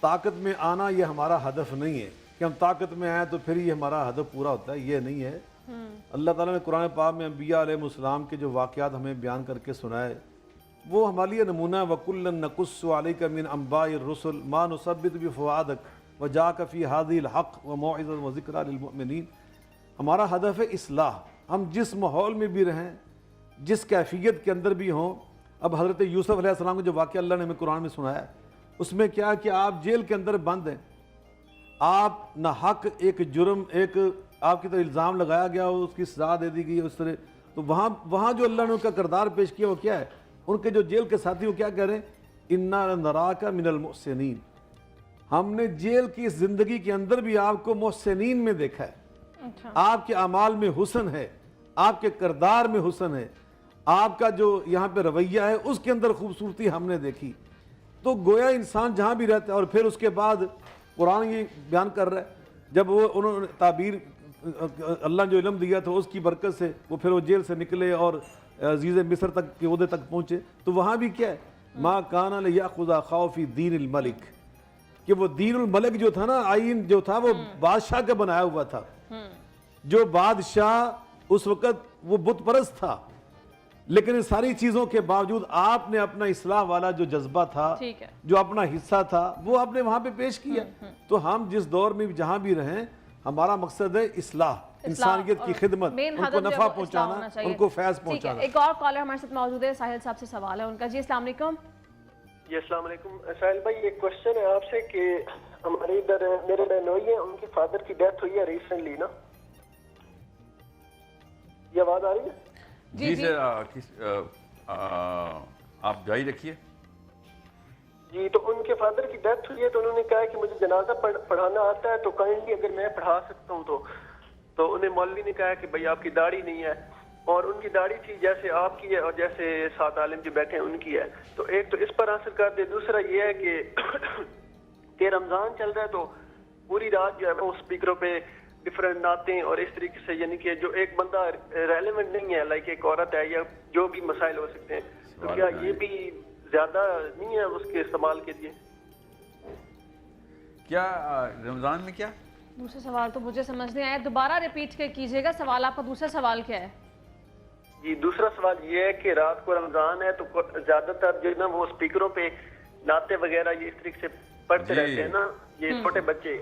طاقت میں آنا یہ ہمارا ہدف نہیں ہے کہ ہم طاقت میں آئیں تو پھر یہ ہمارا ہدف پورا ہوتا ہے, یہ نہیں ہے. اللہ تعالیٰ نے قرآن پاک میں انبیاء علیہ السلام کے جو واقعات ہمیں بیان کر کے سنائے وہ ہمارے لیے نمونہ ہے. وَكُلًّا نَقُصُّ عَلَيْكَ مِنْ أَنْبَاءِ الرُّسُلِ مَا نُثَبِّتُ بِفُؤَادِكَ وَجَاءَكَ فِي هَذِهِ الْحَقُّ وَمَوْعِظَةٌ وَذِكْرَىٰ لِلْمُؤْمِنِينَ. ہمارا ہدف ہے اصلاح. ہم جس ماحول میں بھی رہیں, جس کیفیت کے اندر بھی ہوں. اب حضرت یوسف علیہ السلام کو جو واقعہ اللہ نے ہمیں قرآن میں سنایا اس میں کیا کہ آپ جیل کے اندر بند ہیں, آپ نہ حق ایک جرم, ایک آپ کی طرح الزام لگایا گیا, اس کی سزا دے دی گئی اس طرح. تو وہاں جو اللہ نے ان کا کردار پیش کیا وہ کیا ہے, ان کے جو جیل کے ساتھی وہ کیا کہہ رہے ہیں, اِنَّا نَرَاكَ مِنَ الْمُحْسِنِينَ. ہم نے جیل کی زندگی کے اندر بھی آپ کو محسنین میں دیکھا ہے. آپ کے اعمال میں حسن ہے, آپ کے کردار میں حسن ہے, آپ کا جو یہاں پہ رویہ ہے اس کے اندر خوبصورتی ہم نے دیکھی. تو گویا انسان جہاں بھی رہتا ہے, اور پھر اس کے بعد قرآن یہ بیان کر رہا ہے جب وہ انہوں نے تعبیر اللہ جو علم دیا تھا اس کی برکت سے وہ پھر وہ جیل سے نکلے اور عزیز مصر تک کے عہدے تک پہنچے. تو وہاں بھی کیا ہے, ما کان لیأخذ اخاہ فی دین الملک, کہ وہ دین الملک جو تھا نا, آئین جو تھا وہ بادشاہ کا بنایا ہوا تھا. جو بادشاہ اس وقت وہ بت پرست تھا, لیکن ان ساری چیزوں کے باوجود آپ نے اپنا اصلاح والا جو جذبہ تھا, جو اپنا حصہ تھا, وہ آپ نے وہاں پہ پیش کیا. تو ہم جس دور میں جہاں بھی رہیں ہمارا مقصد ہے اصلاح, انسانیت کی خدمت, ان کو نفع پہنچانا, ان کو فیض پہنچانا. ایک اور کالر ہمارے ساتھ موجود ہے, ساحل صاحب سے سوال ہے ان کا. جی السلام علیکم. جی السلام علیکم. ساحل بھائی ایک کوشچن ہے آپ سے کہ ہمارے ادھر میرے بہنوئی ہیں, ان کے فادر کی ڈیتھ ہوئی ہے ریسنٹلی نا, یہ آواز آ رہی ہے؟ جی سر آپ جاری رکھیے. جی تو ان کے فادر کی ڈیتھ ہوئی ہے تو انہوں نے کہا کہ مجھے جنازہ پڑھانا آتا ہے تو کائنڈلی اگر میں پڑھا سکتا ہوں تو انہیں مولوی نے کہا کہ بھائی آپ کی داڑھی نہیں ہے, اور ان کی داڑھی تھی جیسے آپ کی ہے اور جیسے 7 عالم جو بیٹھے ہیں ان کی ہے. تو ایک تو اس پر آنسر کر دے, دوسرا یہ ہے کہ رمضان چل رہا ہے تو پوری رات جو ہے وہ اسپیکروں پہ ڈفرینٹ نعتیں اور اس طریقے سے, یعنی کہ جو ایک بندہ ریلیونٹ نہیں ہے, لائک ایک عورت ہے یا جو بھی مسائل ہو سکتے ہیں, تو کیا یہ بھی زیادہ نہیں ہے اس کے استعمال کے لیے؟ کیا رمضان میں کیا دوسرا سوال تو مجھے سمجھ نہیں آیا, دوبارہ ریپیٹ کیجئے گا سوال. آپ کا دوسرا سوال کیا ہے؟ جی دوسرا سوال یہ ہے کہ رات کو رمضان ہے تو زیادہ تر جو نا وہ اسپیکروں پہ نعتیں وغیرہ یہ اس طریقے سے پڑھتے رہتے ہیں نا یہ چھوٹے بچے,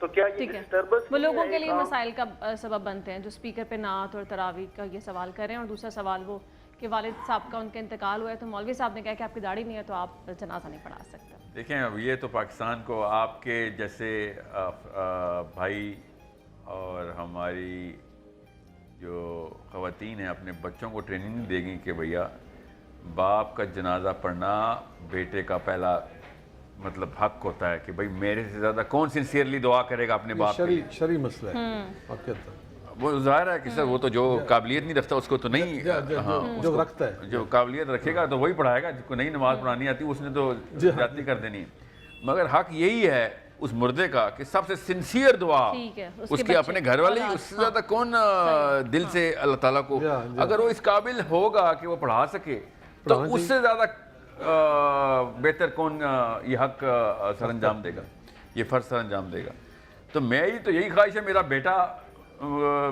تو کیا یہ ڈسٹربنس وہ لوگوں کے لیے مسائل کا سبب بنتے ہیں جو اسپیکر پہ نعت اور تراویح کا یہ سوال کر رہے ہیں. اور دوسرا سوال وہ کہ والد صاحب کا ان کا انتقال ہوا ہے تو مولوی صاحب نے کہا کہ آپ کی داڑھی نہیں ہے تو آپ جنازہ نہیں پڑھا سکتے. دیکھیں اب یہ تو پاکستان کو آپ کے جیسے بھائی اور ہماری جو خواتین ہیں اپنے بچوں کو ٹریننگ دے گی کہ بھیا باپ کا جنازہ پڑھنا بیٹے کا پہلا مطلب حق ہوتا ہے کہ بھائی میرے سے زیادہ کون سنسیئرلی دعا کرے گا اپنے باپ کے لیے. شرعی مسئلہ ہے, وہ ظاہر ہے کہ سر وہ تو جو قابلیت نہیں رکھتا اس کو تو نہیں, جو رکھتا ہے جو قابلیت رکھے گا تو وہی پڑھائے گا. جس کو نہیں نماز پڑھانی آتی اس نے تو زیادتی کر دینی. مگر حق یہی ہے اس مردے کا کہ سب سے سنسیئر دعا اس کے اپنے گھر والے, اس سے زیادہ کون دل سے اللہ تعالیٰ کو, اگر وہ اس قابل ہوگا کہ وہ پڑھا سکے تو اس سے زیادہ بہتر کون یہ حق سر انجام دے گا, یہ فرض سر انجام دے گا. تو میری تو یہی خواہش ہے میرا بیٹا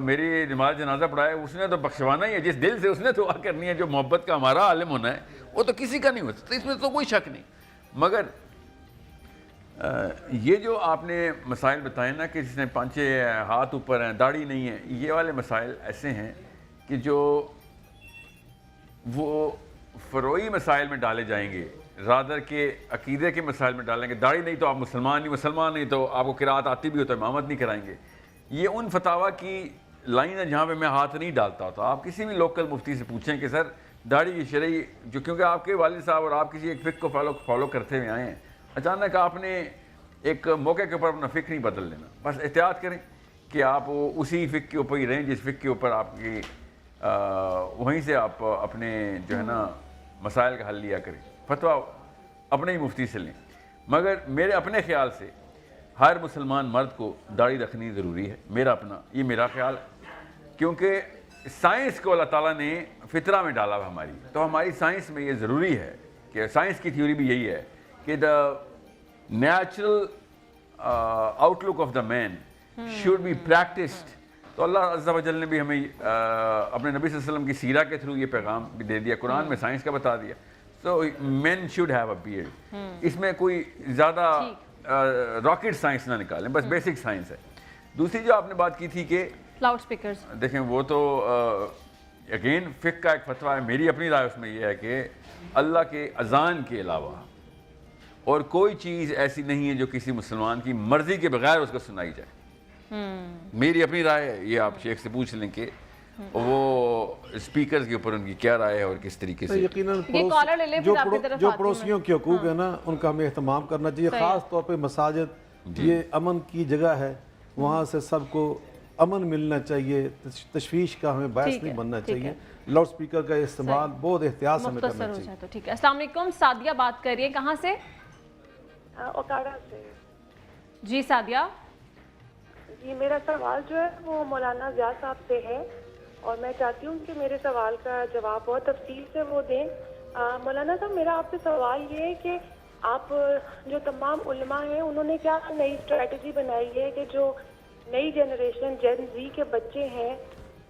میری نماز جنازہ پڑھائے, اس نے تو بخشوانا ہی ہے, جس دل سے اس نے دعا کرنی ہے, جو محبت کا ہمارا عالم ہونا ہے وہ تو کسی کا نہیں ہو سکتا, اس میں تو کوئی شک نہیں. مگر یہ جو آپ نے مسائل بتائے نا کہ جس نے 5 ہاتھ اوپر ہیں, داڑھی نہیں ہے, یہ والے مسائل ایسے ہیں کہ جو وہ فروعی مسائل میں ڈالے جائیں گے رادر کے عقیدے کے مسائل میں ڈالیں گے. داڑھی نہیں تو آپ مسلمان نہیں، مسلمان نہیں تو آپ کو قرات آتی بھی ہو تو امامت نہیں کرائیں گے. یہ ان فتاوا کی لائن ہے جہاں پہ میں ہاتھ نہیں ڈالتا ہوتا. آپ کسی بھی لوکل مفتی سے پوچھیں کہ سر داڑھی کی شرعی جو، کیونکہ آپ کے والد صاحب اور آپ کسی ایک فقہ کو فالو کرتے ہوئے آئے ہیں، اچانک آپ نے ایک موقع کے اوپر اپنا فکر نہیں بدل لینا. بس احتیاط کریں کہ آپ اسی فقہ کے اوپر ہی رہیں جس فقہ کے اوپر آپ کی وہیں سے آپ اپنے جو ہے نا مسائل کا حل لیا کریں. فتویٰ اپنے ہی مفتی سے لیں. مگر میرے اپنے خیال سے ہر مسلمان مرد کو داڑھی رکھنی ضروری ہے. میرا خیال ہے کیونکہ سائنس کو اللہ تعالیٰ نے فطرہ میں ڈالا ہوا ہماری، تو ہماری سائنس میں یہ ضروری ہے کہ سائنس کی تھیوری بھی یہی ہے کہ the natural outlook of the man should be practised. تو اللہ عز و جل نے بھی ہمیں اپنے نبی صلی اللہ علیہ وسلم کی سیرہ کے تھرو یہ پیغام بھی دے دیا، قرآن میں سائنس کا بتا دیا. سو مین شوڈ ہیو اے بیئرڈ. اس میں کوئی زیادہ راکٹ سائنس نہ نکالیں، بس بیسک سائنس ہے. دوسری جو آپ نے بات کی تھی کہ لاؤڈ سپیکرز، دیکھیں وہ تو اگین فقہ کا ایک فتویٰ ہے. میری اپنی رائے اس میں یہ ہے کہ اللہ کے اذان کے علاوہ اور کوئی چیز ایسی نہیں ہے جو کسی مسلمان کی مرضی کے بغیر اس کو سنائی جائے. میری اپنی رائے ہے. یہ آپ شیخ سے پوچھ لیں کہ وہ اسپیکرز کے اوپر ان کی کیا رائے ہے اور کس طریقے سے. یقیناً کالر لے لیں پھر آپ کی طرف جو آتی ہوں پڑوسیوں کے حقوق ہیں نا ان کا ہمیں اہتمام کرنا چاہیے. خاص طور پہ مساجد یہ امن کی جگہ ہے، وہاں سے سب کو امن ملنا چاہیے. تشویش کا ہمیں باعث نہیں بننا چاہیے. لاؤڈ سپیکر کا استعمال بہت احتیاط سے ہمیں کرنا مختصر ہو چاہیے. جائے تو ٹھیک ہے. السلام علیکم، سعدیہ بات کر رہی ہے، کہاں سے؟ اوکاڑا سے. جی سعدیہ. جی میرا سوال جو ہے وہ مولانا ضیاء صاحب سے ہے اور میں چاہتی ہوں کہ میرے سوال کا جواب بہت تفصیل سے وہ دیں. مولانا صاحب میرا آپ سے سوال یہ ہے کہ آپ جو تمام علماء ہیں انہوں نے کیا نئی اسٹریٹجی بنائی ہے کہ جو نئی جنریشن جین زی کے بچے ہیں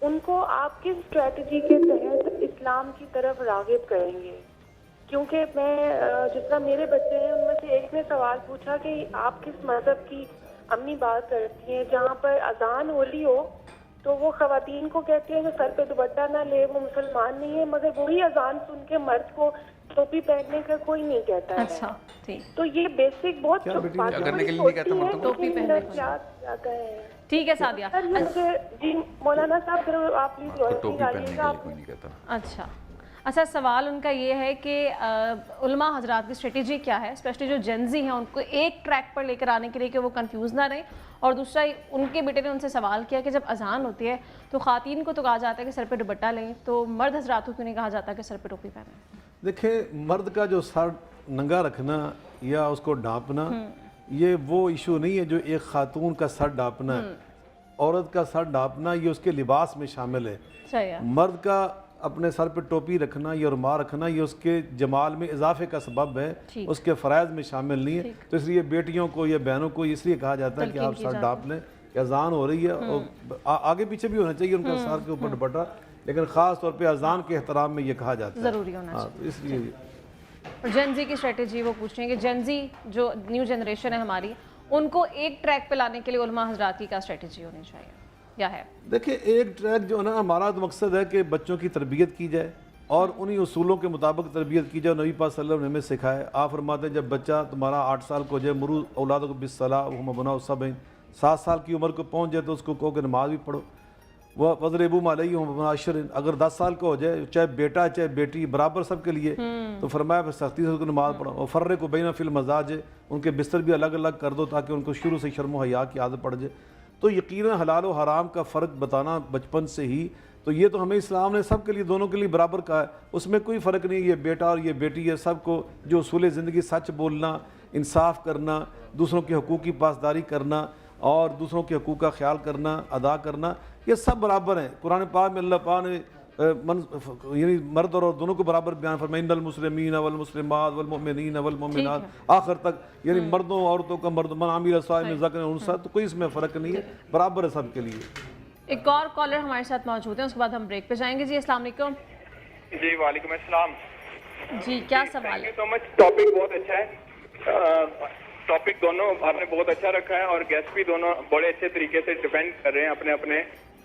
ان کو آپ کس اسٹریٹجی کے تحت اسلام کی طرف راغب کریں گے؟ کیونکہ میں جس طرح میرے بچے ہیں ان میں سے ایک نے سوال پوچھا کہ آپ کس مذہب کی امی بات کرتی ہیں، جہاں پر اذان ہو رہی ہو تو وہ خواتین کو کہتے ہیں جو سر پہ دوپٹہ نہ لے وہ مسلمان نہیں ہے، مگر وہی اذان سن کے مرد کو ٹوپی پہننے کا کوئی نہیں کہتا ہے. اچھا ٹھیک. تو یہ بیسک بہت کرنے کے لیے نہیں کہتا مرد کو ٹوپی پہننے کو کیا جاتا ہے. ٹھیک ہے سعدیہ. جی مولانا صاحب پھر آپ پلیز ٹوپی روشنی پہننے ڈالیے کے گا. لیے کوئی نہیں کہتا. اچھا سوال ان کا یہ ہے کہ علماء حضرات کی اسٹریٹجی کیا ہے، اسپیشلی جو جنزی ہیں ان کو ایک ٹریک پر لے کر آنے کے لیے کہ وہ کنفیوز نہ رہیں. اور دوسرا ان کے بیٹے نے ان سے سوال کیا کہ جب اذان ہوتی ہے تو خواتین کو تو کہا جاتا ہے کہ سر پہ دوپٹہ لیں، تو مرد حضرات کو کیوں نہیں کہا جاتا کہ سر پہ ٹوپی پہنیں؟ دیکھیں مرد کا جو سر ننگا رکھنا یا اس کو ڈانپنا یہ وہ ایشو نہیں ہے جو ایک خاتون کا سر ڈانپنا ہے. عورت کا سر ڈانپنا یہ اس کے لباس میں شامل ہے. صحیح ہے. مرد کا اپنے سر پہ ٹوپی رکھنا یا رومال رکھنا یہ اس کے جمال میں اضافے کا سبب ہے، اس کے فرائض میں شامل نہیں ہے. تو اس لیے بیٹیوں کو یا بہنوں کو اس لیے کہا جاتا ہے کہ آپ سر ڈانپ لیں کہ اذان ہو رہی ہے. اور آگے پیچھے بھی ہونا چاہیے ان کا سر کے اوپر دوپٹہ، لیکن خاص طور پہ اذان کے احترام میں یہ کہا جاتا ہے ضروری ہونا چاہیے. اس لیے اور جنزی کی اسٹریٹجی وہ پوچھ رہے ہیں کہ جنزی جو نیو جنریشن ہے ہماری ان کو ایک ٹریک پہ لانے کے لیے علماء حضرات کی کیا اسٹریٹجی ہونی چاہیے یا ہے؟ دیکھیں ایک ٹریک جو ہے نا ہمارا تو مقصد ہے کہ بچوں کی تربیت کی جائے اور انہی اصولوں کے مطابق تربیت کی جائے. نبی پاک صلی اللہ علیہ وسلم نے ہمیں سکھایا. آپ فرماتے ہیں جب بچہ تمہارا 8 سال کو ہو جائے مرو اولادکم بالصلاۃ وہم ابناء السبع، 7 سال کی عمر کو پہنچ جائے تو اس کو کہو کہ نماز بھی پڑھو. وہ وضربوہم علیہم ابناء 10، اگر 10 سال کا ہو جائے چاہے بیٹا چاہے بیٹی برابر سب کے لیے، تو فرمایا پھر سختی سے اس کو نماز پڑھو. اور فرقوا بین فی المضاجع، ان کے بستر بھی الگ الگ کر دو تاکہ ان کو شروع سے شرم و حیا کی عادت پڑ جائے. تو یقیناً حلال و حرام کا فرق بتانا بچپن سے ہی، تو یہ تو ہمیں اسلام نے سب کے لیے دونوں کے لیے برابر کہا ہے. اس میں کوئی فرق نہیں، یہ بیٹا اور یہ بیٹی ہے. سب کو جو اصول زندگی سچ بولنا، انصاف کرنا، دوسروں کے حقوق کی پاسداری کرنا اور دوسروں کے حقوق کا خیال کرنا ادا کرنا، یہ سب برابر ہیں. قرآن پاک میں اللہ پاک نے یعنی مرد اور دونوں کو برابر بیان فرمایا، ان المسلمین والمسلمات والمؤمنین والمؤمنات آخر تک، یعنی مردوں عورتوں کا مرد من عمل صالحا من ذکر او انثی، تو کوئی اس میں فرق نہیں ہے، برابر ہے سب کے لیے. ایک اور کالر ہمارے ساتھ موجود ہیں، اس کے بعد ہم بریک پہ جائیں گے. جی السلام علیکم. جی وعلیکم السلام. جی کیا سوال ہے؟ سو مچ. ٹاپک بہت اچھا ہے، ٹاپک دونوں آپ نے بہت اچھا رکھا ہے اور گیسٹ بھی دونوں بڑے اچھے طریقے سے ڈیفینڈ کر رہے ہیں اپنے اپنے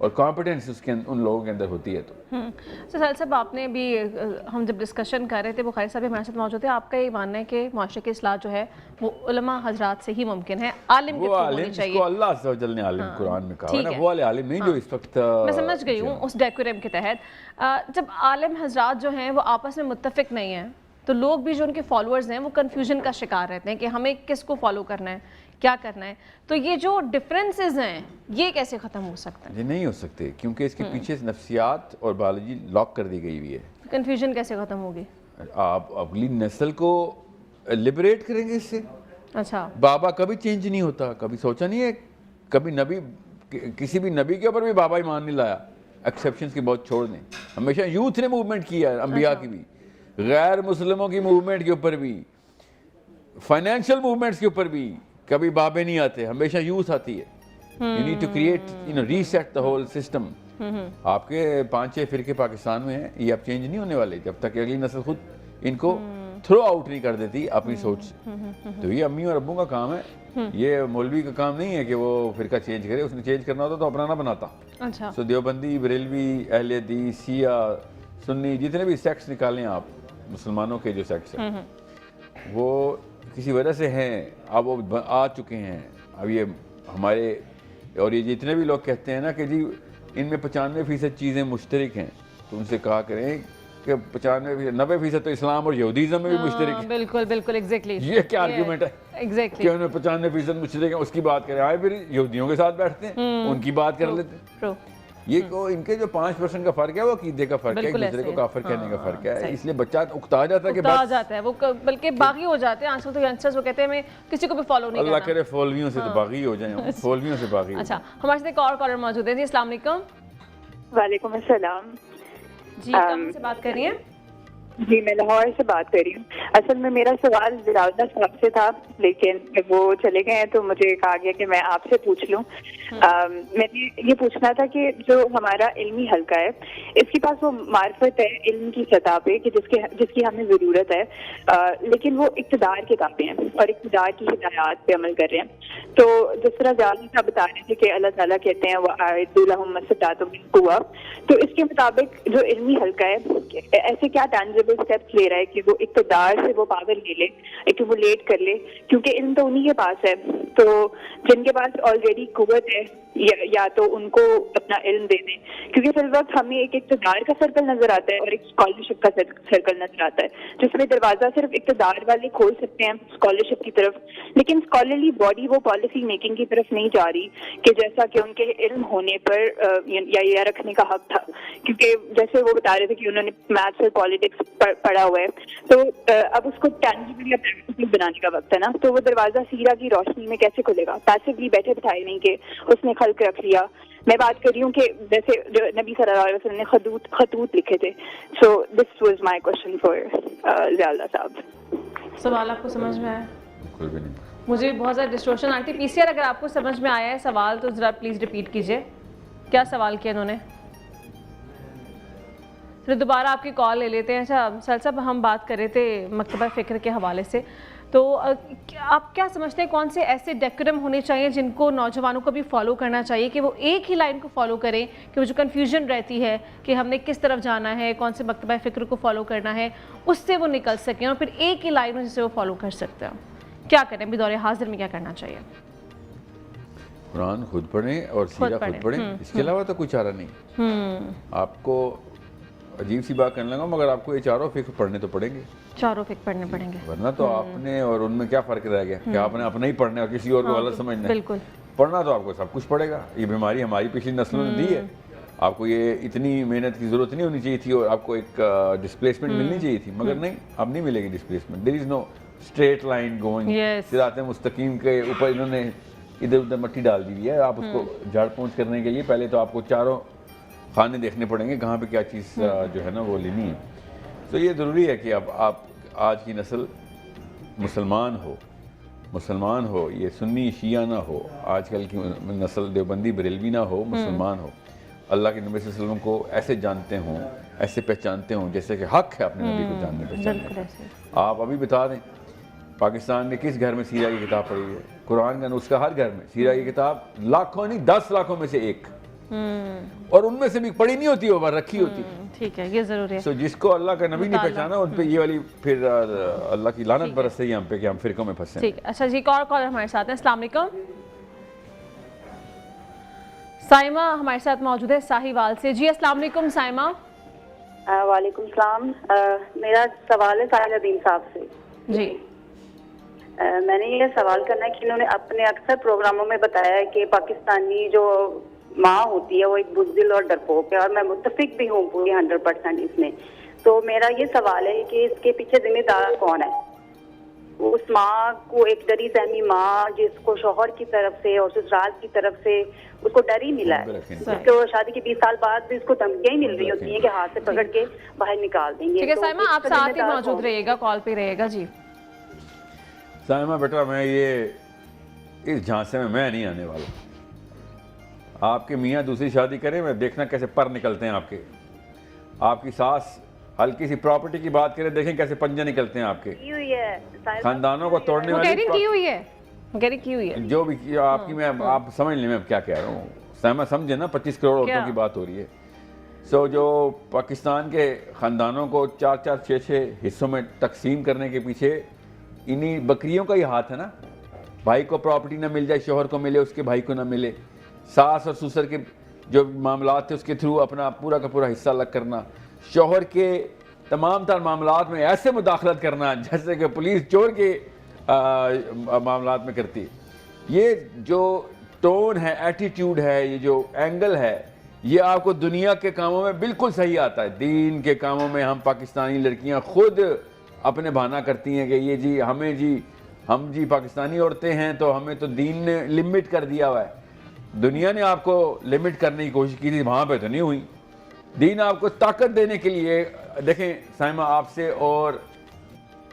اور کانفیڈنس اس کے ان لوگوں کے اندر ہوتی ہے. تو سہیل صاحب آپ نے بھی ہم جب ڈسکشن کر رہے تھے بخاری صاحب ہمارے ساتھ موجود تھے, آپ کا یہ ماننا ہے کہ معاشرے کی اصلاح جو ہے وہ علماء حضرات سے ہی ممکن ہے, عالم کے تھرو ہونی چاہیے. جس کو اللہ عز و جل نے عالم قرآن میں کہا ہے نا, وہ والے عالم نہیں جو اس وقت میں سمجھ گئی ہوں اس ڈیکورم کے تحت. جب عالم حضرات جو ہیں وہ آپس میں متفق نہیں ہیں تو لوگ بھی جو ان کے فالوورز ہیں وہ کنفیوژن کا شکار رہتے ہیں کہ ہمیں کس کو فالو کرنا ہے, کیا کرنا ہے. تو یہ جو ڈفرینسز ہیں یہ کیسے ختم ہو سکتے ہیں؟ یہ نہیں ہو سکتے کیونکہ اس کے پیچھے نفسیات اور بایولوجی لاک کر دی گئی ہوئی ہے. کنفیوژن کیسے ختم ہوگی؟ آپ اگلی نسل کو لبریٹ کریں گے اس سے. اچھا, بابا کبھی چینج نہیں ہوتا, کبھی سوچا نہیں ہے کبھی نبی, کسی بھی نبی کے اوپر بھی بابا ایمان نہیں لایا, ایکسیپشنز کی بہت چھوڑ دیں. ہمیشہ یوتھ نے موومنٹ کیا ہے, انبیاء کی بھی, غیر مسلموں کی موومنٹ کے اوپر بھی, فائنینشیل موومنٹس کے اوپر بھی کبھی بابے نہیں آتے, ہمیشہ یوتھ آتی ہے. You need to create reset the whole system. آپ کے 5-6 فرقے پاکستان میں ہیں, یہ اب چینج نہیں ہونے والے جب تک کہ اگلی نسل خود ان کو تھرو آؤٹ نہیں کر دیتی اپنی سوچ سے. تو یہ امی اور ابوں کا کام ہے, یہ مولوی کا کام نہیں ہے کہ وہ فرقہ چینج کرے. اس نے چینج کرنا ہوتا تو اپنا نہ بناتا. اچھا, سو دیوبندی, بریلوی, اہل حدیث, شیعہ, سنی, جتنے بھی سیکٹس نکالیں آپ, مسلمانوں کے جو سیکٹس ہیں وہ کسی وجہ سے ہیں, اب وہ آ چکے ہیں. اب یہ ہمارے, اور یہ جتنے بھی لوگ کہتے ہیں نا کہ جی ان میں 95% چیزیں مشترک ہیں, تو ان سے کہا کریں کہ 90% تو اسلام اور یہودیزم میں بھی مشترک ہے. بالکل بالکل, ایگزیکٹلی. یہ کیا آرگیومنٹ ہے ایگزیکٹلی کہ ان میں 95% مشترک ہیں, اس کی بات کریں. آئے پھر یہودیوں کے ساتھ بیٹھتے ہیں, ان کی بات کر لیتے ہیں. یہ کو ان کے جو 5% کا فرق ہے وہ عقیدے کا فرق ہے, ایک دوسرے کو کافر کہنے کا فرق ہے. اس لیے بچہ اکتا جاتا ہے کہ اکتا جاتا ہے وہ, بلکہ باغی ہو جاتے ہیں. آج کل تو ینگسٹرز وہ کہتے ہیں میں کسی کو بھی فالو نہیں کرنا. اللہ کرے فولویوں سے تو باغی ہو جائیں, فولویوں سے باغی. اچھا, ہمارے ساتھ ایک اور کالر موجود ہے. جی السلام علیکم. وعلیکم السلام. جی کہاں سے بات کر رہی ہیں؟ جی میں لاہور سے بات کر رہی ہوں. اصل میں میرا سوال جلالدہ صاحب سے تھا لیکن وہ چلے گئے ہیں تو مجھے کہا گیا کہ میں آپ سے پوچھ لوں. میں نے یہ پوچھنا تھا کہ جو ہمارا علمی حلقہ ہے اس کے پاس وہ معرفت ہے علم کی سطح پہ کہ جس کی ہمیں ضرورت ہے, لیکن وہ اقتدار کے تابع ہیں اور اقتدار کی ہدایات پہ عمل کر رہے ہیں. تو جس طرح جلالدہ صاحب بتا رہے تھے کہ اللہ تعالیٰ کہتے ہیں وَأَعِدُّوا لَهُم مَّا اسْتَطَعْتُم مِّن قُوَّةٍ, تو اس کے مطابق جو علمی حلقہ ہے ایسے کیا ٹینجیبل اسٹیپس لے رہا ہے کہ وہ اقتدار سے وہ پاور لے لے, کہ وہ لیٹ کر لے, کیونکہ علم تو انہی کے پاس ہے. تو جن کے پاس آلریڈی قوت ہے یا تو ان کو اپنا علم دے دیں, کیونکہ فی الوقت ہمیں ایک اقتدار کا سرکل نظر آتا ہے اور ایک اسکالرشپ کا سرکل نظر آتا ہے جس میں دروازہ صرف اقتدار والے کھول سکتے ہیں اسکالرشپ کی طرف, لیکن اسکالرلی باڈی وہ پالیسی میکنگ کی طرف نہیں جا رہی کہ جیسا کہ ان کے علم ہونے پر یا رکھنے کا حق تھا. کیونکہ جیسے وہ بتا رہے تھے کہ انہوں نے میتھس اور پالیٹکس پڑھا ہوا ہے, تو اب اس کو ٹینجیبل یا پریکٹیکل بنانے کا وقت ہے نا, تو وہ دروازہ سیرا کی روشنی میں کیسے کھلے گا؟ پیسively بیٹھے بٹھائے نہیں کہ اس نے خلق رکھ لیا. میں بات کر رہی ہوں کہ جیسے جو نبی صلی اللہ علیہ وسلم نے خطوط لکھے تھے. So this was my question for زیالدہ صاحب. سوال آپ کو سمجھ میں آیا؟ بالکل بھی نہیں. مجھے بہت زیادہ ڈسٹورشن آتی ہے. پی سی آر اگر آپ کو سمجھ میں آیا ہے سوال تو ذرا پلیز ریپیٹ کیجیے, کیا سوال کیا انہوں نے؟ پھر دوبارہ آپ کی کال لے لیتے ہیں. اچھا سہیل صاحب, ہم بات کر رہے تھے مکتبہ فکر کے حوالے سے, تو آپ کیا سمجھتے ہیں کون سے ایسے ڈیکورم ہونے چاہیے جن کو نوجوانوں کو بھی فالو کرنا چاہیے کہ وہ ایک ہی لائن کو فالو کریں, کہ وہ جو کنفیوژن رہتی ہے کہ ہم نے کس طرف جانا ہے, کون سے مکتبہ فکر کو فالو کرنا ہے, اس سے وہ نکل سکیں اور پھر ایک ہی لائن جسے وہ فالو کر سکتے ہیں؟ کیا کریں ابھی دور حاضر میں, کیا کرنا چاہیے؟ قرآن خود پڑھیں اور سیرہ خود پڑھیں, اس کے علاوہ تو کوئی چارہ نہیں. آپ کو عجیب سی بات کرنے لگا مگر آپ کو یہ چاروں فقہ پڑھنے تو پڑیں گے, چاروں فقہ پڑھنے پڑیں گے, ورنہ تو آپ نے اور ان میں کیا فرق رہ گیا کہ آپ نے اپنا ہی پڑھنا ہے اور کسی اور کو غلط سمجھنا ہے. بالکل پڑھنا تو آپ کو سب کچھ پڑے گا. یہ بیماری ہماری پچھلی نسلوں نے دی ہے. آپ کو یہ اتنی محنت کی ضرورت نہیں ہونی چاہیے تھی اور آپ کو ایک ڈسپلیسمنٹ ملنی چاہیے تھی, مگر نہیں, اب نہیں ملے گی ڈسپلیسمنٹ. دیر از نو اسٹریٹ لائن گوئنگ. صراط مستقیم کے اوپر انہوں نے ادھر ادھر مٹی ڈال دی ہے. آپ اس کو جھاڑ پونچھ کرنے کے لیے پہلے تو آپ کو چاروں خانے دیکھنے پڑیں گے کہاں پہ کیا چیز جو ہے نا وہ لینی ہے. تو یہ ضروری ہے کہ اب آپ آج کی نسل مسلمان ہو, یہ سنی شیعہ نہ ہو, آج کل کی نسل دیوبندی بریلوی نہ ہو, مسلمان ہو, اللہ کے نبی صلی اللہ علیہ وسلم کو ایسے جانتے ہوں, ایسے پہچانتے ہوں جیسے کہ حق ہے اپنے نبی کو جاننے پہچاننے. آپ ابھی بتا دیں پاکستان میں کس گھر میں سیرہ کی کتاب پڑھی ہے؟ قرآن کا نسخہ ہر گھر میں, سیرہ کی کتاب لاکھوں نہیں 10 لاکھوں میں سے ایک. اور ان میں سے بھی پڑی نہیں ہوتی وہ رکھی ہوتی. ٹھیک ہے, یہ ضروری ہے. سو جس کو اللہ کا نبی نہیں پہچانا ان پہ یہ والی پھر اللہ کی لعنت برس رہی ہے ہم پہ کہ ہم فرقوں میں پھنسے. ٹھیک ہے. اچھا جی, ایک اور کالر ہمارے ساتھ ہیں. السلام علیکم. سائمہ ہمارے ساتھ موجود ہے ساہیوال سے. جی السلام علیکم سائمہ. وعلیکم السلام. میرا سوال ہے ساحل الدین صاحب سے. جی میں نے یہ سوال کرنا ہے کہ انہوں نے اپنے اکثر پروگراموں میں بتایا ہے کہ پاکستانی جو ماں ہوتی ہے وہ ایک بزدل اور ڈرپوک ہے, اور میں متفق بھی ہوں پوری 100% اس میں. تو میرا یہ سوال ہے کہ اس کے پیچھے ذمہ دار کون ہے؟ اس ماں کو, ایک ڈری سہمی ماں جس کو شوہر کی طرف سے اور سسرال کی طرف سے اس کو ڈر ہی ملا ہے, اس کو شادی کے 20 سال بعد بھی اس کو دھمکیاں ہی مل رہی ہوتی ہیں کہ ہاتھ سے پکڑ کے باہر نکال دیں گے. ٹھیک ہے سائمہ, آپ ساتھ ہی موجود رہیے گا, کال پہ رہیے گا. جی سائمہ بیٹا, میں یہ اس جھانسے میں نہیں آنے والا. آپ کے میاں دوسری شادی کریں, میں دیکھنا کیسے پر نکلتے ہیں آپ کے. آپ کی ساس ہلکی سی پراپرٹی کی بات کریں, دیکھیں کیسے پنجے نکلتے ہیں آپ کے. خاندانوں کو توڑنے والی کی ہوئی ہے جو بھی آپ کی, میں آپ سمجھ لیں میں کیا کہہ رہا ہوں. سائمہ سمجھے نا, 25 کروڑ عورتوں کی بات ہو رہی ہے. سو جو پاکستان کے خاندانوں کو 4-4, 6-6 حصوں میں تقسیم کرنے کے پیچھے انہی بکریوں کا ہی ہاتھ ہے نا. بھائی کو پراپرٹی نہ مل جائے, شوہر کو ملے, اس کے بھائی کو نہ ملے. ساس اور سسر کے جو معاملات تھے اس کے تھرو اپنا پورا کا پورا حصہ الگ کرنا. شوہر کے تمام تر معاملات میں ایسے مداخلت کرنا جیسے کہ پولیس چور کے معاملات میں کرتی. یہ جو ٹون ہے, ایٹیٹیوڈ ہے, یہ جو اینگل ہے, یہ آپ کو دنیا کے کاموں میں بالکل صحیح آتا ہے. دین کے کاموں میں ہم پاکستانی لڑکیاں خود اپنے بہانہ کرتی ہیں کہ یہ جی ہم پاکستانی عورتیں ہیں تو ہمیں تو دین نے لمٹ کر دیا ہوا ہے. دنیا نے آپ کو لمٹ کرنے کی کوشش کی تھی, وہاں پہ تو نہیں ہوئی. دین آپ کو طاقت دینے کے لیے. دیکھیں سائمہ, آپ سے اور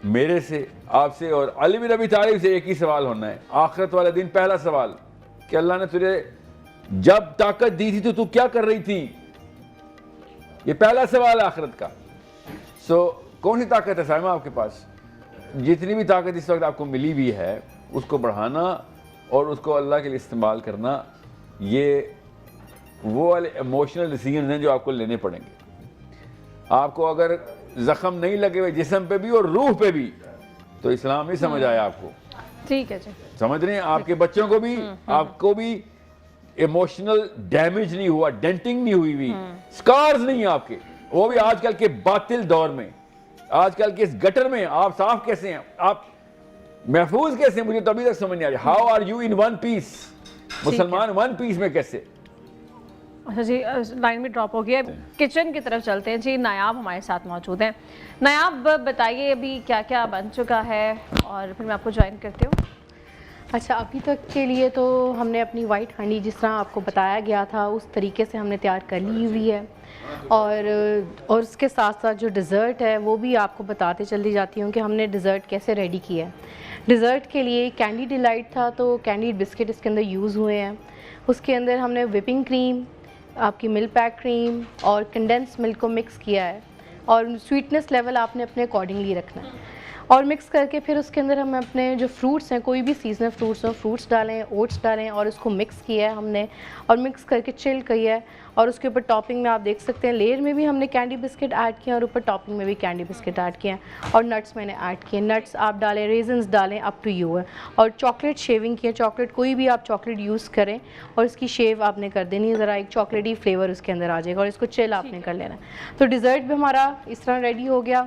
میرے سے, آپ سے اور علی بن ابی طالب سے ایک ہی سوال ہونا ہے آخرت والے دن. پہلا سوال کہ اللہ نے تجھے جب طاقت دی تھی تو کیا کر رہی تھی؟ یہ پہلا سوال ہے آخرت کا. سو کون سی طاقت ہے سائمہ آپ کے پاس؟ جتنی بھی طاقت اس وقت آپ کو ملی ہوئی ہے اس کو بڑھانا اور اس کو اللہ کے لیے استعمال کرنا, یہ وہ والے ایموشنل ڈیسیژنز ہیں جو آپ کو لینے پڑیں گے. آپ کو اگر زخم نہیں لگے ہوئے جسم پہ بھی اور روح پہ بھی تو اسلام نہیں سمجھ آیا آپ کو. ٹھیک ہے جی, سمجھ رہے ہیں؟ آپ کے بچوں کو بھی, آپ کو بھی ایموشنل ڈیمیج نہیں ہوا, ڈینٹنگ نہیں ہوئی, سکارز نہیں ہیں آپ کے. وہ بھی آج کل کے باطل دور میں, آج کل کے اس گٹر میں آپ صاف کیسے ہیں, آپ محفوظ کیسے ہیں؟ مجھے تو ابھی تک سمجھ نہیں آ رہی. How are you in one piece? مسلمان ون پیس میں کیسے؟ اچھا جی, لائن میں ڈراپ ہو گیا. کچن کی طرف چلتے ہیں. جی نایاب ہمارے ساتھ موجود ہیں. نایاب بتائیے ابھی کیا کیا بن چکا ہے اور پھر میں آپ کو جوائن کرتی ہوں. اچھا, ابھی تک کے لیے تو ہم نے اپنی وائٹ ہنی جس طرح آپ کو بتایا گیا تھا اس طریقے سے ہم نے تیار کر لی ہوئی ہے, اور اس کے ساتھ ساتھ جو ڈیزرٹ ہے وہ بھی آپ کو بتاتے چلی جاتی ہوں کہ ہم نے ڈیزرٹ کیسے ریڈی کیا ہے. ڈیزرٹ کے لیے کینڈی ڈیلائٹ تھا تو کینڈی بسکٹ اس کے اندر یوز ہوئے ہیں. اس کے اندر ہم نے وپنگ کریم, آپ کی ملک پیک کریم اور کنڈینس ملک کو مکس کیا ہے, اور سویٹنس لیول آپ نے اپنے اکارڈنگلی رکھنا ہے. اور مکس کر کے پھر اس کے اندر ہم اپنے جو فروٹس ہیں, کوئی بھی سیزنل فروٹس ہوں, فروٹس ڈالیں, اوٹس ڈالیں, اور اس کو مکس کیا ہے ہم نے, اور مکس کر کے چل کیا ہے. اور اس کے اوپر ٹاپنگ میں آپ دیکھ سکتے ہیں لیئر میں بھی ہم نے کینڈی بسکٹ ایڈ کیا اور اوپر ٹاپنگ میں بھی کینڈی بسکٹ ایڈ کیا ہیں, اور نٹس میں نے ایڈ کیے. نٹس آپ ڈالیں, ریزنس ڈالیں, اپ ٹو یو ہے. اور چاکلیٹ شیونگ کی ہے, چاکلیٹ کوئی بھی آپ چاکلیٹ یوز کریں اور اس کی شیو آپ نے کر دینی ہے, ذرا ایک چاکلیٹی فلیور اس کے اندر آ جائے گا, اور اس کو چل آپ نے کر لینا ہے. تو ڈیزرٹ بھی ہمارا اس طرح ریڈی ہو گیا.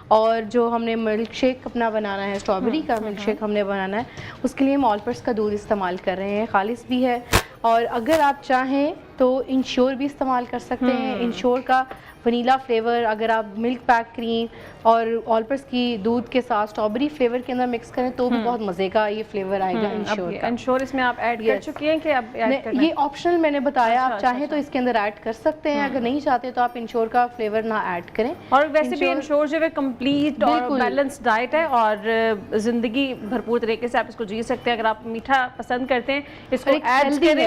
اور جو ہم نے ملک شیک اپنا بنانا ہے, اسٹرابیری کا ملک شیک ہم نے بنانا ہے, اس کے لیے ہم آل پرس کا دودھ استعمال کر رہے ہیں, خالص بھی ہے. اور اگر آپ چاہیں تو انشور بھی استعمال کر سکتے ہیں. انشور کا ونیلا فلیور اگر آپ ملک پیک کریم اور آل پرس کی دودھ کے ساتھ اسٹرابیری فلیور کے اندر مکس کریں تو بھی بہت مزے کا یہ فلیور آئے گا انشور کا. انشور اس میں آپ ایڈ کر چکی ہیں کہ اب ایڈ کرنا ہے؟ یہ آپشنل میں نے بتایا, آپ چاہیں تو اس کے اندر ایڈ کر سکتے ہیں, اگر نہیں چاہتے تو آپ انشور کا فلیور نہ ایڈ کریں. اور ویسے بھی انشور جو ہے کمپلیٹ اور بیلنس ڈائٹ ہے, اور زندگی بھرپور طریقے سے آپ اس کو جی سکتے ہیں. اگر آپ میٹھا پسند کرتے ہیں اس کو ایڈ کریں,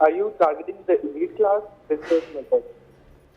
are you targeting the elite class? This is my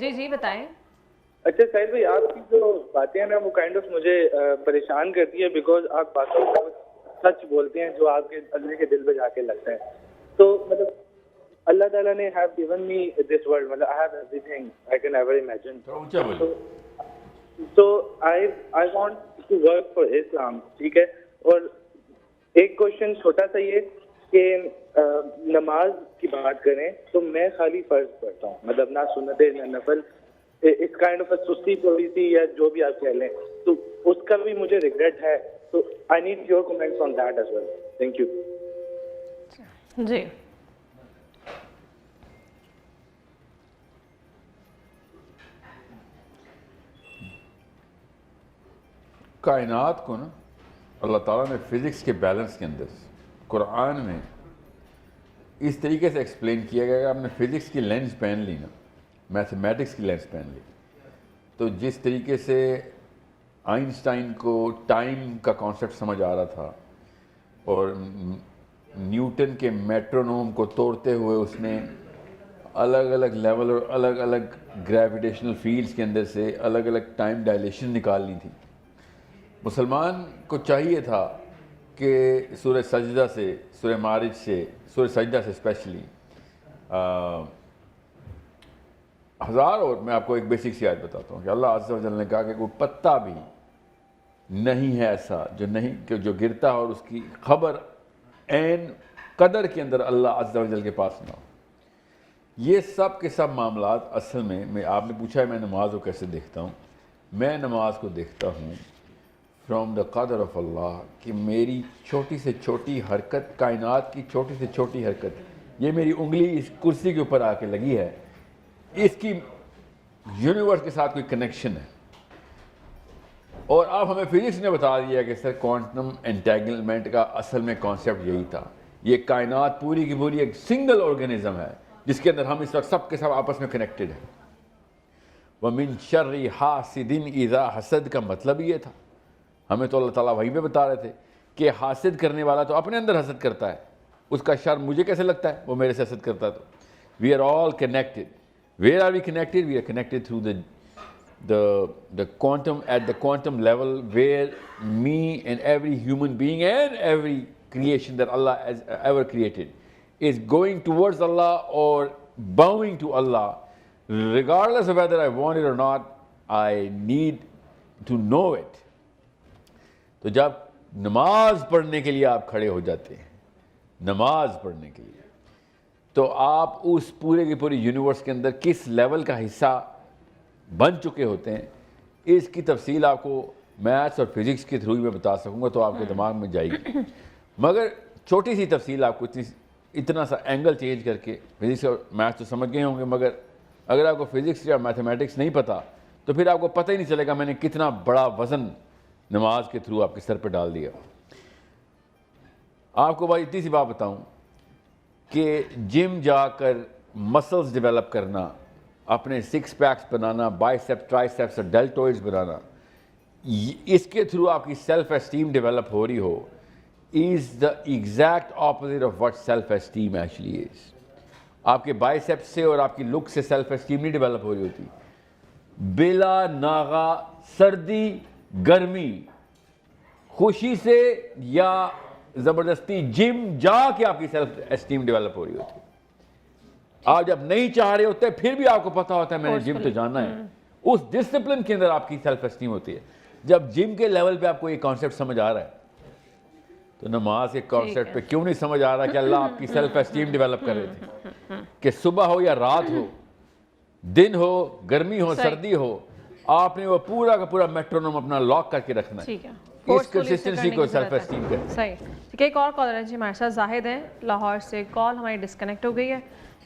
جی جی بتائیں. اچھا ساحل بھائی، آپ کی جو باتیں ہیں نا وہ کائنڈ آف مجھے پریشان کرتی ہے، بیکاز آپ باتوں میں سچ بولتے ہیں جو آپ کے اللہ کے دل پہ جا کے لگتا ہے. تو مطلب اللہ تعالیٰ نے have given me this world, مطلب I have everything I can ever imagine. تو I want to work for Islam. ٹھیک ہے. اور ایک کوشچن چھوٹا سا یہ کہ نماز کی بات کریں تو میں خالی فرض پڑھتا ہوں، مطلب نہ سنتیں نہ نفل. اس کائنڈ آف سستی تھوڑی سی یا جو بھی آپ کہہ لیں، تو اس کا بھی مجھے ریگریٹ ہے. تو I need your comments on that as well. Thank you. جی کائنات کو نا اللہ تعالیٰ نے فزکس کے بیلنس کے اندر قرآن میں اس طریقے سے ایکسپلین کیا گیا کہ آپ نے فزکس کی لینس پہن لی نا، میتھمیٹکس کی لینس پہن لی، تو جس طریقے سے آئنسٹائن کو ٹائم کا کانسیپٹ سمجھ آ رہا تھا اور نیوٹن کے میٹرونوم کو توڑتے ہوئے اس نے الگ الگ لیول اور الگ الگ گریویٹیشنل فیلڈز کے اندر سے الگ الگ ٹائم ڈائلیشن نکال لی تھی. مسلمان کو چاہیے تھا کہ سورہ سجدہ سے، سورہ معارج سے، سورہ سجدہ سے اسپیشلی ہزار، اور میں آپ کو ایک بیسک سی آیت بتاتا ہوں کہ اللہ عز و جل نے کہا کہ کوئی پتا بھی نہیں ہے ایسا جو گرتا اور اس کی خبر عین قدر کے اندر اللہ عز و جل کے پاس نہ ہو. یہ سب کے سب معاملات اصل میں آپ نے پوچھا ہے میں نماز کو کیسے دیکھتا ہوں. میں نماز کو دیکھتا ہوں فرام دا قدر آف اللہ، کہ میری چھوٹی سے چھوٹی حرکت، کائنات کی چھوٹی سے چھوٹی حرکت، یہ میری انگلی اس کرسی کے اوپر آ کے لگی ہے، اس کی یونیورس کے ساتھ کوئی کنیکشن ہے. اور اب ہمیں فزکس نے بتا دیا کہ سر کوانٹم انٹینگلمنٹ کا اصل میں کانسیپٹ یہی تھا. یہ کائنات پوری کی پوری ایک سنگل آرگنزم ہے جس کے اندر ہم اس وقت سب کے سب آپس میں کنیکٹڈ ہیں. وَمِن شَرِّ حَاسِدٍ إِذَا حسد کا مطلب یہ تھا. ہمیں تو اللہ تعالیٰ وہیں پہ بتا رہے تھے کہ حاسد کرنے والا تو اپنے اندر حسد کرتا ہے، اس کا شر مجھے کیسے لگتا ہے، وہ میرے سے حسد کرتا ہے. تو we are all connected. Where are we connected? We are connected through the quantum, at the quantum level where me and every human being and every creation that Allah has ever created is going towards Allah or bowing to Allah, regardless of whether I want it or not. I need to know it. تو جب نماز پڑھنے کے لیے آپ کھڑے ہو جاتے ہیں، نماز پڑھنے کے لیے، تو آپ اس پورے کی پوری یونیورس کے اندر کس لیول کا حصہ بن چکے ہوتے ہیں، اس کی تفصیل آپ کو میتھس اور فزکس کے تھرو ہی میں بتا سکوں گا تو آپ کے دماغ میں جائے گی. مگر چھوٹی سی تفصیل آپ کو اتنا سا اینگل چینج کر کے، فزکس اور میتھس تو سمجھ گئے ہوں گے، مگر اگر آپ کو فزکس یا میتھمیٹکس نہیں پتہ تو پھر آپ کو پتہ ہی نہیں چلے گا میں نے کتنا بڑا وزن نماز کے تھرو آپ کے سر پہ ڈال دیا. آپ کو بھائی اتنی سی بات بتاؤں کہ جم جا کر مسلز ڈیولپ کرنا، اپنے سکس پیکس بنانا، بائیسیپس، ٹرائیسیپس اور ڈیلٹوئڈز بنانا، اس کے تھرو آپ کی سیلف اسٹیم ڈیولپ ہو رہی ہو، is the exact opposite of what self esteem actually is. آپ کے بائیسیپس سے اور آپ کی لک سے سیلف اسٹیم نہیں ڈیولپ ہو رہی ہوتی. بلا ناغا سردی گرمی، خوشی سے یا زبردستی جم جا کے آپ کی سیلف اسٹیم ڈیولپ ہو رہی ہوتی. آپ جب نہیں چاہ رہے ہوتے پھر بھی آپ کو پتا ہوتا ہے میں نے جم تو جانا ہے، اس ڈسپلن کے اندر آپ کی سیلف اسٹیم ہوتی ہے. جب جم کے لیول پہ آپ کو یہ کانسیپٹ سمجھ آ رہا ہے تو نماز کے کانسیپٹ پہ کیوں نہیں سمجھ آ رہا کہ اللہ آپ کی سیلف اسٹیم ڈیولپ کر رہے تھے، کہ صبح ہو یا رات ہو، دن ہو، گرمی ہو، سردی ہو، آپ نے وہ پورا کا پورا میٹرونوم اپنا لاک کر کے رکھنا ہے. اس کنسسٹنسی کو سیلف اسٹیم کرنا. صحیح. ٹھیک ہے، ایک اور کالر ہے جی ہمارے ساتھ، زاہد ہیں لاہور سے. کال ہماری ڈسکنیکٹ ہو گئی ہے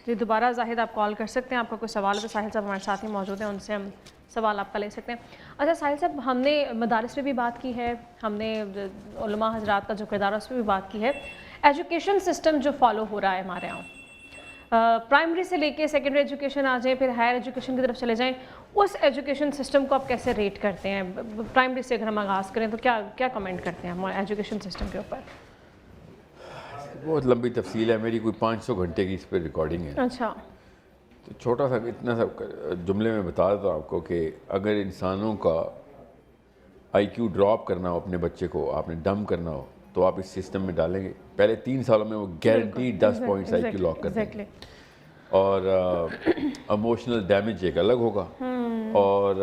جی. دوبارہ زاہد آپ کال کر سکتے ہیں، آپ کا کوئی سوال ہے تو ساحل صاحب ہمارے ساتھ ہی موجود ہیں، ان سے ہم سوال آپ کا لے سکتے ہیں. اچھا ساحل صاحب، ہم نے مدارس پہ بھی بات کی ہے، ہم نے علماء حضرات کا جو کردار ہے اس پہ بھی بات کی ہے. ایجوکیشن سسٹم جو فالو ہو رہا ہے ہمارے یہاں، پرائمری سے لے کے سیکنڈری ایجوکیشن آ جائیں، پھر ہائر ایجوکیشن کی طرف چلے جائیں، اس ایجوکیشن سسٹم کو آپ کیسے ریٹ کرتے ہیں؟ پرائمری سے اگر ہم آغاز کریں تو کیا کمنٹ کرتے ہیں ہمارے ایجوکیشن سسٹم کے اوپر؟ بہت لمبی تفصیل ہے، میری کوئی 500 گھنٹے کی اس پہ ریکارڈنگ ہے. اچھا. تو چھوٹا سا اتنا سا جملے میں بتا دیتا ہوں آپ کو کہ اگر انسانوں کا آئی کیو ڈراپ کرنا ہو اپنے بچے کو، آپ نے ڈم کرنا ہو، تو آپ اس سسٹم میں ڈالیں گے، پہلے 3 سالوں میں وہ گارنٹی 10 پوائنٹس آئی کیو لاک کر دیں گے، اور ایموشنل ڈیمیج ایک الگ ہوگا، اور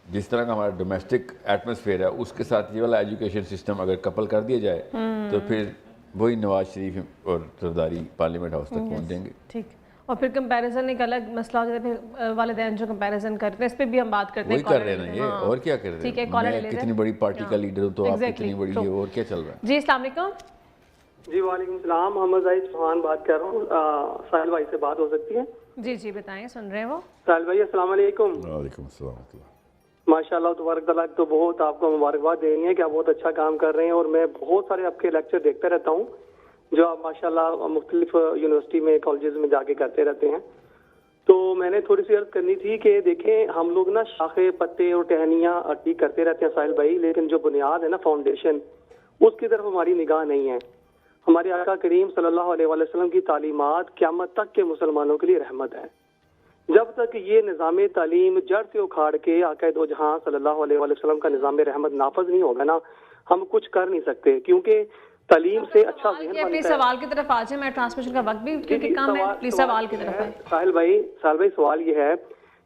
جس طرح کا ہمارا ڈومیسٹک ایٹماسفیئر ہے اس کے ساتھ یہ والا ایجوکیشن سسٹم اگر کپل کر دیا جائے تو پھر وہی نواز شریف اور زرداری پارلیمنٹ ہاؤس تک پہنچ جائیں گے. ٹھیک. اور پھر کمپیریزن ایک الگ مسئلہ ہو جاتا ہے، پھر والدین جو کمپیریزن کرتے ہیں اس پہ بھی ہم بات کرتے ہیں. وہی کر رہے ہیں یہ، اور کیا کر رہے ہیں، میں کتنی بڑی پارٹی کا لیڈر ہوں تو آپ کتنی بڑی یہ، اور کیا چل رہا ہے. جی السلام علیکم. جی وعلیکم السلام، محمد زاہد چوہان بات کر رہا ہوں. ساحل بھائی سے بات ہو سکتی ہے؟ جی جی بتائیں، سن رہے ہیں وہ. ساحل بھائی السلام علیکم. وعلیکم السلام. ماشاء اللہ تبارک تعالیٰ، تو بہت آپ کو مبارکباد دینی ہے کہ آپ بہت اچھا کام کر رہے ہیں، اور میں بہت سارے آپ کے لیکچر دیکھتا رہتا ہوں جو آپ ماشاء اللہ مختلف یونیورسٹی میں کالجز میں جا کے کرتے رہتے ہیں. تو میں نے تھوڑی سی عرض کرنی تھی کہ دیکھیں ہم لوگ نا شاخے پتے اور ٹہنیاں ٹھیک کرتے رہتے ہیں ساحل بھائی، لیکن جو بنیاد ہے نا فاؤنڈیشن، اس کی طرف ہماری نگاہ نہیں ہے. ہمارے آقا کریم صلی اللہ علیہ وسلم کی تعلیمات قیامت تک کے مسلمانوں کے لیے رحمت ہے. جب تک یہ نظام تعلیم جڑ سے اکھاڑ کے آقا دو جہاں صلی اللہ علیہ وسلم کا نظام رحمت نافذ نہیں ہوگا نا، ہم کچھ کر نہیں سکتے. کیونکہ تعلیم سے اچھا ذہن بنتا ہے. اپنے سوال کی طرف آ جائیں، میں ٹرانسمیشن کا وقت بھی کیونکہ کم ہے، پلیز سوال کی طرف ہے. ساحل بھائی سوال یہ ہے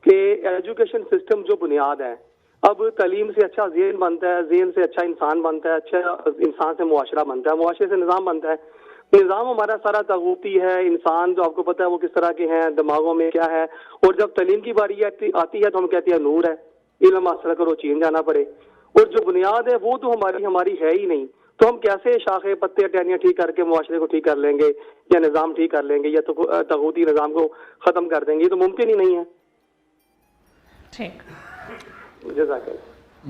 کہ ایجوکیشن سسٹم جو بنیاد ہے، اب تعلیم سے اچھا ذہن بنتا ہے، ذہن سے اچھا انسان بنتا ہے، اچھا انسان سے معاشرہ بنتا ہے، معاشرے سے نظام بنتا ہے. نظام ہمارا سارا طاغوتی ہے. انسان جو آپ کو پتا ہے وہ کس طرح کے ہیں، دماغوں میں کیا ہے. اور جب تعلیم کی باری آتی ہے تو ہم کہتے ہیں نور ہے، علم حاصل کرو چین جانا پڑے. اور جو بنیاد ہے وہ تو ہماری ہے ہی نہیں. تو ہم کیسے شاخے پتے ٹہنیاں ٹھیک کر کے معاشرے کو ٹھیک کر لیں گے، یا نظام ٹھیک کر لیں گے، یا تو طاغوتی نظام کو ختم کر دیں گے؟ یہ تو ممکن ہی نہیں ہے. ٹھیک، جزاک اللہ.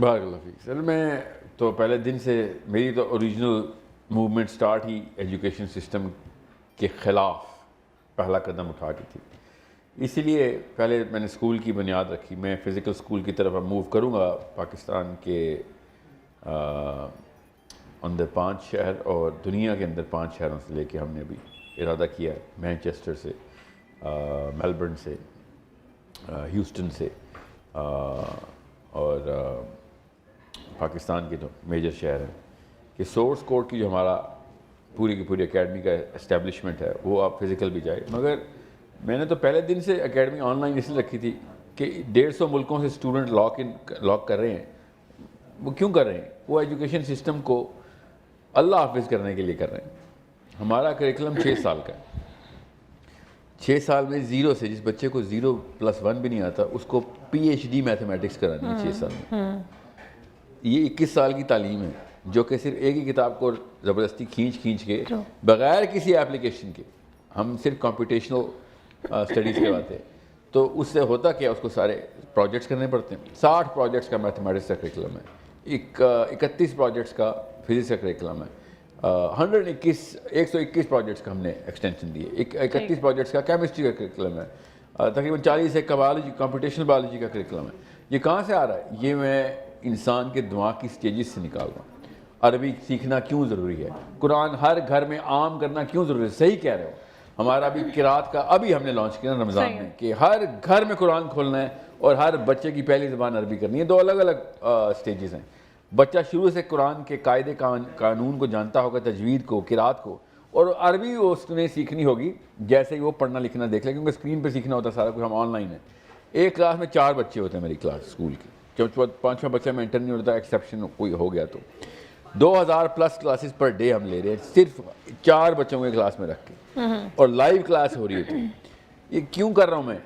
بارک اللہ فیک. سر میں تو پہلے دن سے میری تو اوریجنل موومنٹ سٹارٹ ہی ایجوکیشن سسٹم کے خلاف پہلا قدم اٹھا کی تھی. اسی لیے پہلے میں نے اسکول کی بنیاد رکھی. میں فزیکل اسکول کی طرف موو کروں گا. پاکستان کے اندر 5 شہر اور دنیا کے اندر 5 شہروں سے لے کے ہم نے ابھی ارادہ کیا ہے. مینچسٹر سے، میلبرن سے، ہیوسٹن سے، اور پاکستان کے جو میجر شہر ہیں، کہ سورس کوڈ کی جو ہمارا پوری کی پوری اکیڈمی کا اسٹیبلشمنٹ ہے وہ آپ فزیکل بھی جائے. مگر میں نے تو پہلے دن سے اکیڈمی آن لائن اس لیے رکھی تھی کہ 150 ملکوں سے اسٹوڈنٹ لاک کر رہے ہیں. وہ کیوں کر رہے ہیں؟ وہ ایجوکیشن سسٹم کو اللہ حافظ کرنے کے لیے کر رہے ہیں. ہمارا کریکلم 6 سال کا ہے. 6 سال میں زیرو سے، جس بچے کو 0+1 بھی نہیں آتا اس کو PhD میتھمیٹکس کرانی ہے 6 سال میں. یہ 21 سال کی تعلیم ہے جو کہ صرف ایک ہی کتاب کو زبردستی کھینچ کے بغیر کسی ایپلیکیشن کے ہم صرف کمپیوٹیشنل اسٹڈیز کرواتے ہیں. تو اس سے ہوتا کیا، اس کو سارے پروجیکٹس کرنے پڑتے ہیں. 60 پروجیکٹس کا میتھمیٹکس کا کریکلم ہے، 31 پروجیکٹس کا فزکس کا کریکلم ہے، 121 پروجیکٹس کا ہم نے ایکسٹینشن دیے. 31 پروجیکٹس کا کیمسٹری کا کریکلم ہے، تقریباً 40 کا بایولوجی، کمپیوٹیشنل بایولوجی کا کریکلم ہے. یہ کہاں سے آ رہا ہے؟ یہ میں انسان کے دماغ کی سٹیجز سے نکال رہا ہوں. عربی سیکھنا کیوں ضروری ہے، قرآن ہر گھر میں عام کرنا کیوں ضروری ہے. صحیح کہہ رہے ہو. ہمارا بھی قرات کا ابھی ہم نے لانچ کیا رمضان میں کہ ہر گھر میں قرآن کھولنا ہے اور ہر بچے کی پہلی زبان عربی کرنی ہے. 2 الگ الگ سٹیجز ہیں. بچہ شروع سے قرآن کے قاعدے قانون کو جانتا ہوگا، تجوید کو، قرات کو، اور عربی اس نے سیکھنی ہوگی جیسے ہی وہ پڑھنا لکھنا دیکھ لے، کیونکہ اسکرین پہ سیکھنا ہوتا ہے سارا کچھ. ہم آن لائن ہیں. ایک کلاس میں 4 بچے ہوتے ہیں میری کلاس اسکول کی. جب 5واں بچہ میں انٹر نہیں ہوتا، ایکسیپشن کوئی ہو گیا تو 2000+ کلاسز پر ڈے ہم لے رہے ہیں صرف 4 بچوں کو کلاس میں رکھ کے، اور لائیو کلاس ہو رہی ہوتی ہے. یہ کیوں کر رہا ہوں میں؟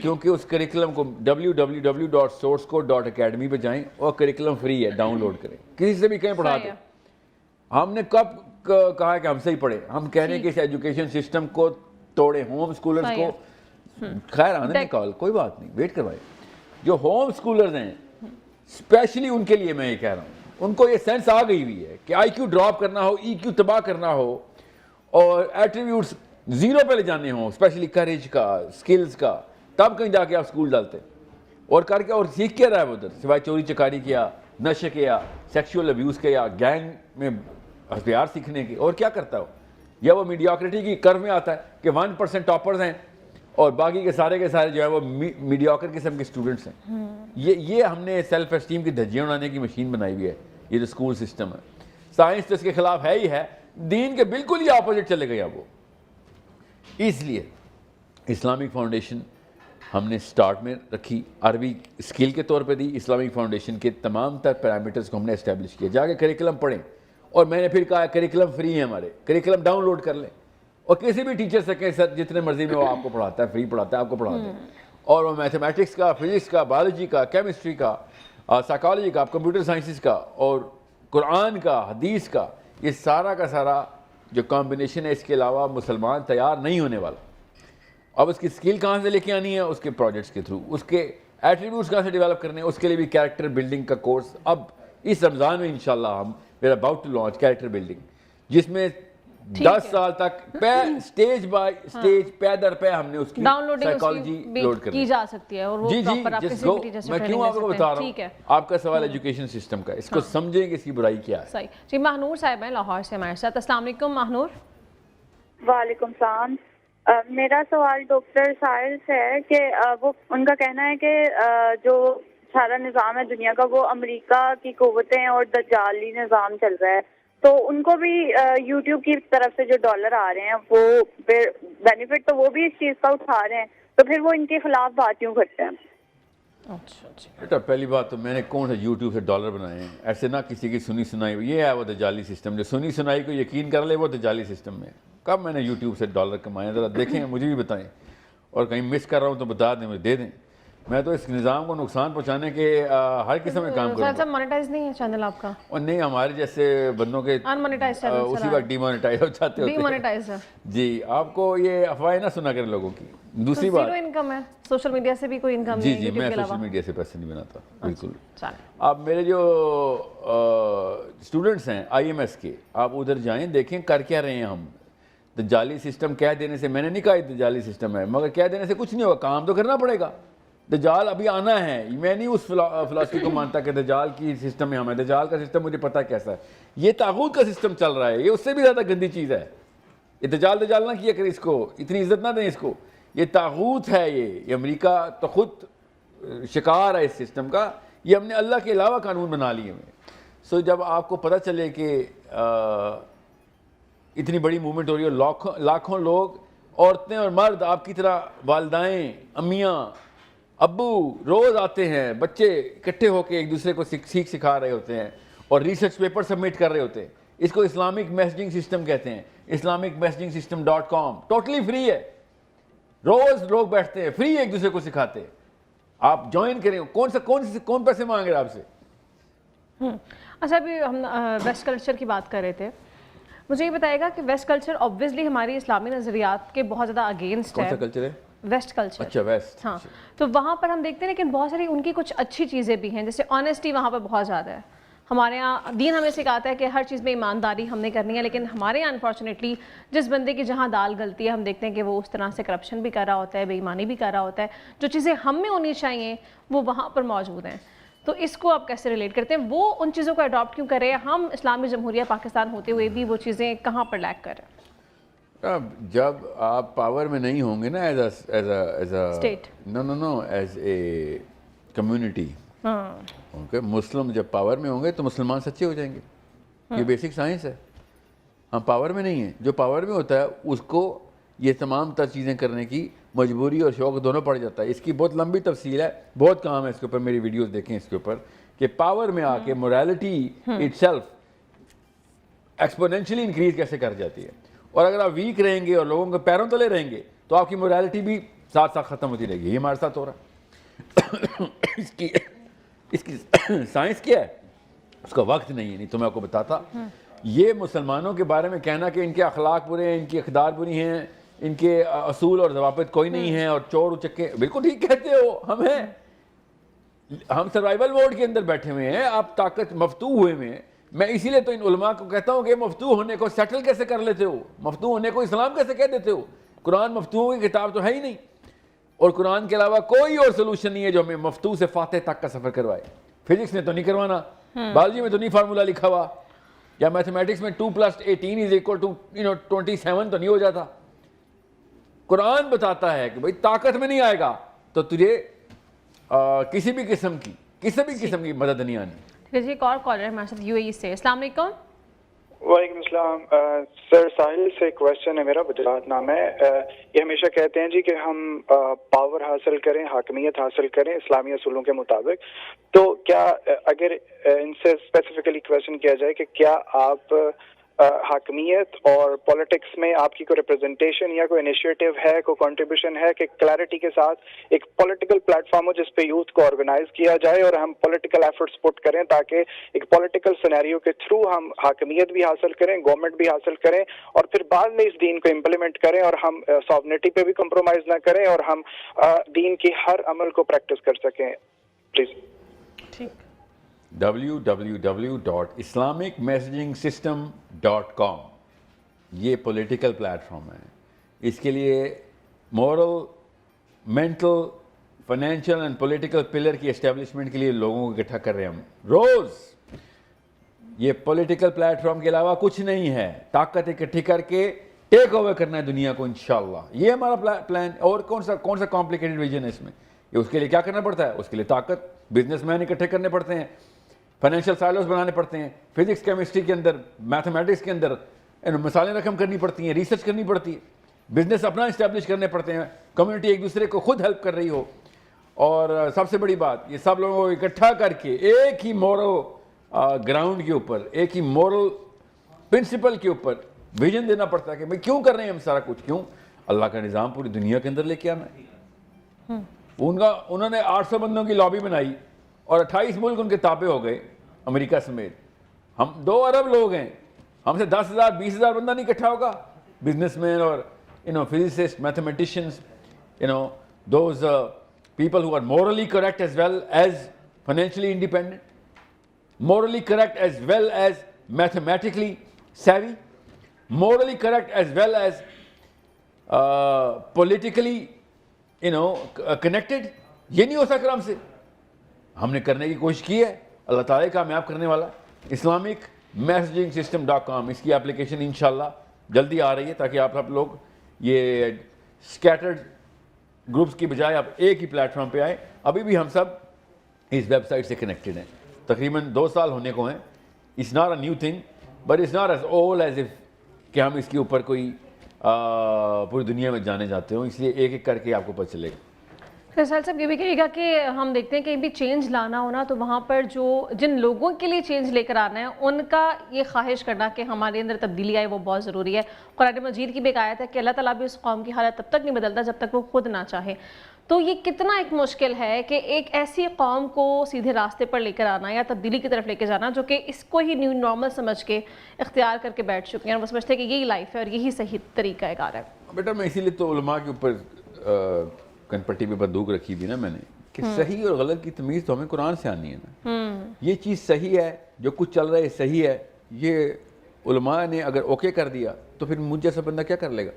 کیونکہ اس کریکلم کو www.sourcecode.academy پہ جائیں اور کریکلم فری ہے، ڈاؤن لوڈ کریں. کسی سے بھی کہیں پڑھا دیں. ہم نے کب کہا کہ ہم سے ہی پڑھیں؟ ہم کہہ رہے ہیں کہ اس ایجوکیشن سسٹم کو توڑیں. ہوم اسکولرز کو خیر آنے میں کال کوئی بات نہیں، ویٹ کروائے. جو ہوم اسکولرز ہیں اسپیشلی ان کے لیے میں یہ کہہ رہا ہوں، ان کو یہ سینس آ گئی ہوئی ہے کہ آئی کیو ڈراپ کرنا ہو، ای کیو تباہ کرنا ہو، اور ایٹریبیوٹس 0 پہ لے جانے ہوں، اسپیشلی کریج کا، اسکلز کا، تب کہیں جا کے آپ اسکول ڈالتے. اور کر کے اور سیکھ کیا رہا ہے وہ ادھر، سوائے چوری چکاری کیا، نشے کیا، سیکشول ابیوز کیا، گینگ میں ہتھیار سیکھنے کے، اور کیا کرتا ہو. یا وہ میڈیاکریٹی کی کرو میں آتا ہے کہ 1% ٹاپرز ہیں اور باقی کے سارے جو ہے وہ میڈیوکر قسم کے اسٹوڈنٹس ہیں. یہ ہم نے سیلف اسٹیم کی دھجیاں اڑانے کی مشین بنائی ہوئی ہے, یہ جو اسکول سسٹم ہے. سائنس تو اس کے خلاف ہے ہی ہے, دین کے بالکل ہی اپوزٹ چلے گئے وہ. اس لیے اسلامک فاؤنڈیشن ہم نے سٹارٹ میں رکھی, عربی اسکل کے طور پہ دی. اسلامک فاؤنڈیشن کے تمام تر پیرامیٹرز کو ہم نے اسٹیبلش کیا. جا کے کریکلم پڑھیں, اور میں نے پھر کہا کریکلم فری ہے ہمارے, کریکلم ڈاؤن لوڈ کر لیں اور کسی بھی ٹیچر سے کہیں سر جتنے مرضی میں وہ آپ کو پڑھاتا ہے, فری پڑھاتا ہے, آپ کو پڑھاتا ہے. اور وہ میتھمیٹکس کا, فزکس کا, بایولوجی کا, کیمسٹری کا, سائیکالوجی کا, کمپیوٹر سائنسز کا, اور قرآن کا, حدیث کا, یہ سارا کا سارا جو کمبینیشن ہے, اس کے علاوہ مسلمان تیار نہیں ہونے والا. اب اس کی اسکل کہاں سے لے کے آنی ہے, اس کے پروجیکٹس کے تھرو. اس کے ایٹریبیوٹس کہاں سے ڈیولپ کرنے ہیں, اس کے لیے بھی کیریکٹر بلڈنگ کا کورس اب اس رمضان میں انشاءاللہ ہم we are about to launch character building, جس میں 10 سال تک سٹیج بائی سٹیج پے در پے ہم نے اس کی سائیکالوجی لوڈ کرنی کی جا سکتی ہے. اور وہ پراپر آپ کسی بھی ٹیچر سے میں کیوں آپ کو بتا رہا ہوں, آپ کا سوال ایجوکیشن سسٹم کا, اس کو سمجھیں کہ اس کی برائی کیا ہے. صحیح. جی ماہنور صاحب ہیں لاہور سے ہمارے ساتھ. السلام علیکم ماہنور. وعلیکم السلام. میرا سوال ڈاکٹر ساحل سے ہے کہ وہ ان کا کہنا ہے کہ جو سارا نظام ہے دنیا کا وہ امریکہ کی قوتیں اور دجالی نظام چل رہا ہے, تو ان کو بھی یوٹیوب کی طرف سے جو ڈالر آ رہے ہیں وہ بینیفٹ تو وہ بھی اس چیز کا اٹھا رہے ہیں, تو پھر وہ ان کے خلاف بات کیوں کرتے ہیں؟ بیٹا پہلی بات تو میں نے کون سا یوٹیوب سے ڈالر بنائے ہیں, ایسے نہ کسی کی سنی سنائی. یہ ہے وہ دجالی سسٹم, جو سنی سنائی کو یقین کر لے وہ دجالی سسٹم میں. کب میں نے یوٹیوب سے ڈالر کمائے, ذرا دیکھیں, مجھے بھی بتائیں, اور کہیں مس کر رہا ہوں تو بتا دیں, مجھے دے دیں. میں تو اس نظام کو نقصان پہنچانے کے ہر قسم میں کام کروں گا. مانیٹائز نہیں ہے چینل آپ کا؟ اور نہیں, ہمارے جیسے بندوں کے اسی وقت ڈی مانیٹائز ہو جاتے ہوتے ہیں. جی, آپ کو یہ افواہیں نہ سنا کریں لوگوں کی. دوسری بات, زیرو انکم ہے, سوشل میڈیا سے بھی کوئی انکم نہیں ہے. جی میں سوشل میڈیا سے پیسے نہیں بناتا بالکل. آپ میرے جو اسٹوڈنٹس ہیں آئی ایم ایس کے, آپ ادھر جائیں دیکھیں کر کیا رہے ہیں ہم. دجالی سسٹم کہہ دینے سے, میں نے نہیں کہا دجالی سسٹم ہے, مگر کہہ دینے سے کچھ نہیں ہوگا, کام تو کرنا پڑے گا. دجال ابھی آنا ہے, میں نہیں اس فلاسفی کو مانتا کہ دجال کی سسٹم میں ہم ہے. دجال کا سسٹم مجھے پتا کیسا ہے, یہ طاغوت کا سسٹم چل رہا ہے, یہ اس سے بھی زیادہ گندی چیز ہے. یہ دجال نہ کیا کریں, اس کو اتنی عزت نہ دیں اس کو. یہ طاغوت ہے, یہ امریکہ تو خود شکار ہے اس سسٹم کا. یہ ہم نے اللہ کے علاوہ قانون بنا لیے ہیں. سو جب آپ کو پتہ چلے کہ اتنی بڑی موومنٹ ہو رہی ہے, لاکھوں لوگ, عورتیں اور مرد آپ کی طرح, والدائیں, امیاں, ابو روز آتے ہیں, بچے اکٹھے ہو کے ایک دوسرے کو سیکھ سکھا رہے ہوتے ہیں اور ریسرچ پیپر سبمٹ کر رہے ہوتے ہیں. اس کو اسلامک میسیجنگ سسٹم کہتے ہیں. islamicmessagingsystem.com ٹوٹلی فری ہے. روز لوگ بیٹھتے ہیں, فری ایک دوسرے کو سکھاتے ہیں. آپ جوائن کریں. کون پیسے مانگ رہے آپ سے؟ اچھا, ابھی ہم ویسٹ کلچر کی بات کر رہے تھے. مجھے یہ بتائے گا کہ ویسٹ کلچر اوبویسلی ہماری اسلامی نظریات کے بہت زیادہ اگینسٹ ہے. کون سا کلچر ہے؟ West culture. اچھا, ویسٹ. ہاں, تو وہاں پر ہم دیکھتے ہیں لیکن بہت ساری ان کی کچھ اچھی چیزیں بھی ہیں, جیسے آنیسٹی وہاں پہ بہت زیادہ ہے. ہمارے یہاں دین ہمیں سکھاتا ہے کہ ہر چیز میں ایمانداری ہم نے کرنی ہے, لیکن ہمارے یہاں انفارچونیٹلی جس بندے کی جہاں دال گلتی ہے ہم دیکھتے ہیں کہ وہ اس طرح سے کرپشن بھی کر رہا ہوتا ہے, بے ایمانی بھی کر رہا ہوتا ہے. جو چیزیں ہم میں ہونی چاہیے وہ وہاں پر موجود ہیں. تو اس کو آپ کیسے ریلیٹ کرتے ہیں؟ وہ ان چیزوں کو اڈاپٹ کیوں کر رہے ہیں, ہم اسلامی جمہوریہ پاکستان ہوتے ہوئے بھی وہ چیزیں کہاں پر لیک کر رہے ہیں؟ جب آپ پاور میں نہیں ہوں گے نا ایز اے کمیونٹی, مسلم جب پاور میں ہوں گے تو مسلمان سچے ہو جائیں گے. یہ بیسک سائنس ہے. ہم پاور میں نہیں ہیں. جو پاور میں ہوتا ہے اس کو یہ تمام تر چیزیں کرنے کی مجبوری اور شوق دونوں پڑ جاتا ہے. اس کی بہت لمبی تفصیل ہے, بہت کام ہے اس کے اوپر, میری ویڈیوز دیکھیں اس کے اوپر, کہ پاور میں آ کے morality it self exponentially increase کیسے کر جاتی ہے. اور اگر آپ ویک رہیں گے اور لوگوں کے پیروں تلے رہیں گے تو آپ کی موریلٹی بھی ساتھ ساتھ ختم ہوتی رہے گی. یہ ہمارے ساتھ ہو رہا ہے. اس کی سائنس کیا ہے, اس کا وقت نہیں ہے, نہیں تو میں آپ کو بتاتا. یہ مسلمانوں کے بارے میں کہنا کہ ان کے اخلاق برے ہیں, ان کی اقدار بری ہیں, ان کے اصول اور ضوابط کوئی نہیں ہیں, اور چور اچکے, بالکل ٹھیک کہتے ہو. ہم سروائیول موڈ کے اندر بیٹھے ہوئے ہیں, آپ طاقت مفتوح ہوئے ہیں. میں اسی لیے تو ان علماء کو کہتا ہوں کہ مفتوح ہونے کو سیٹل کیسے کر لیتے ہو, مفتوح ہونے کو اسلام کیسے کہہ دیتے ہو. قرآن مفتوح کی کتاب تو ہے ہی نہیں, اور قرآن کے علاوہ کوئی اور سلوشن نہیں ہے جو ہمیں مفتوح سے فاتح تک کا سفر کروائے. فزکس میں تو نہیں کروانا, بایولوجی میں تو نہیں فارمولا لکھا ہوا, یا میتھمیٹکس میں 2+18 = 27 تو نہیں ہو جاتا. قرآن بتاتا ہے کہ بھئی طاقت میں نہیں آئے گا تو تجھے کسی بھی قسم کی مدد نہیں آنی. جی ایک اور کالر ہے ہمارے ساتھ UAE سے. السلام علیکم. وعلیکم السلام. سر ساحل سے کویسچن ہے میرا, وجرات نام ہے. یہ ہمیشہ کہتے ہیں جی کہ ہم پاور حاصل کریں, حاکمیت حاصل کریں اسلامی اصولوں کے مطابق, تو کیا اگر ان سے اسپیسیفکلی کویسچن کیا جائے کہ کیا آپ حاکمیت اور پولیٹکس میں آپ کی کوئی ریپرزنٹیشن یا کوئی انیشیٹو ہے, کوئی کنٹریبیوشن ہے کہ کلیئرٹی کے ساتھ ایک پولیٹیکل پلیٹ فارم ہو جس پہ یوتھ کو آرگنائز کیا جائے اور ہم پولیٹیکل ایفرٹس پٹ کریں تاکہ ایک پولیٹیکل سینیریو کے تھرو ہم حاکمیت بھی حاصل کریں, گورنمنٹ بھی حاصل کریں, اور پھر بعد میں اس دین کو امپلیمنٹ کریں اور ہم ساورنٹی پہ بھی کمپرومائز نہ کریں اور ہم دین کی ہر عمل کو پریکٹس کر سکیں پلیز. ٹھیک. www.islamicmessagingsystem.com یہ پولیٹیکل پلیٹ فارم ہے. اس کے لیے moral, mental, financial and political pillar کی اسٹیبلشمنٹ کے لیے لوگوں کو اکٹھا کر رہے ہیں ہم روز. یہ پولیٹیکل پلیٹ فارم کے علاوہ کچھ نہیں ہے. طاقت اکٹھی کر کے ٹیک اوور کرنا ہے دنیا کو انشاءاللہ. یہ ہمارا پلان. اور کون سا کمپلیکیٹڈ ویژن ہے اس میں؟ یہ اس کے لیے کیا کرنا پڑتا ہے؟ اس کے لیے طاقت, بزنس مین اکٹھے کرنے پڑتے ہیں, فائنینشیل سائلوز بنانے پڑتے ہیں, فزکس کیمسٹری کے اندر, میتھمیٹکس کے اندر مثالیں رقم کرنی پڑتی ہیں, ریسرچ کرنی پڑتی ہے, بزنس اپنا اسٹیبلش کرنے پڑتے ہیں, کمیونٹی ایک دوسرے کو خود ہیلپ کر رہی ہو. اور سب سے بڑی بات, یہ سب لوگوں کو اکٹھا کر کے ایک ہی مورل گراؤنڈ کے اوپر, ایک ہی مورل پرنسپل کے اوپر ویژن دینا پڑتا ہے کہ بھئی کیوں کر رہے ہیں ہم سارا کچھ, کیوں اللہ کا نظام پوری دنیا کے اندر لے کے آنا ہے. انہوں نے 800 بندوں کی لابی بنائی اور 28 ملک ان کے تابع ہو گئے, امریکہ سمیت. ہم 2 ارب لوگ ہیں, ہم سے 10,000 20,000 بندہ نہیں اکٹھا ہوگا. بزنس مین اور physicists, mathematicians, those people who are morally correct as well as financially independent, morally correct as well as mathematically savvy, morally correct as well as politically connected. یہ نہیں ہو سکتا ہم سے. ہم نے کرنے کی کوشش کی ہے, اللہ تعالیٰ کامیاب کرنے والا. islamicmessagingsystem.com اس کی اپلیکیشن انشاءاللہ جلدی آ رہی ہے تاکہ آپ سب لوگ یہ اسکیٹرڈ گروپس کی بجائے آپ ایک ہی پلیٹ فارم پہ آئیں. ابھی بھی ہم سب اس ویب سائٹ سے کنیکٹڈ ہیں, تقریباً 2 سال ہونے کو ہیں. It's not a new thing but it's not as old as if کہ ہم اس کے اوپر کوئی پوری دنیا میں جانے جاتے ہوں. اس لیے ایک ایک کر کے آپ کو پتہ چلے گا. فیصل صاحب یہ بھی کہیے گا کہ ہم دیکھتے ہیں کہ بھی چینج لانا ہونا تو وہاں پر جن لوگوں کے لیے چینج لے کر آنا ہے ان کا یہ خواہش کرنا کہ ہمارے اندر تبدیلی آئے وہ بہت ضروری ہے. قرآن مجید کی بھی ایک آیت ہے کہ اللہ تعالیٰ بھی اس قوم کی حالت تب تک نہیں بدلتا جب تک وہ خود نہ چاہے. تو یہ کتنا ایک مشکل ہے کہ ایک ایسی قوم کو سیدھے راستے پر لے کر آنا یا تبدیلی کی طرف لے کے جانا جو کہ اس کو ہی نیو نارمل سمجھ کے اختیار کر کے بیٹھ چکے ہیں اور وہ سمجھتے ہیں کہ یہی لائف ہے اور یہی صحیح طریقہ کار ہے. بیٹا میں اسی لیے تو علماء کے اوپر کن پٹی پہ بندوق رکھی بھی نا میں نے کہ صحیح اور غلط کی تمیز تو ہمیں قرآن سے آنی ہے نا. یہ چیز صحیح ہے, جو کچھ چل رہا ہے صحیح ہے, یہ علماء نے اگر اوکے کر دیا تو پھر مجھ جیسا بندہ کیا کر لے گا؟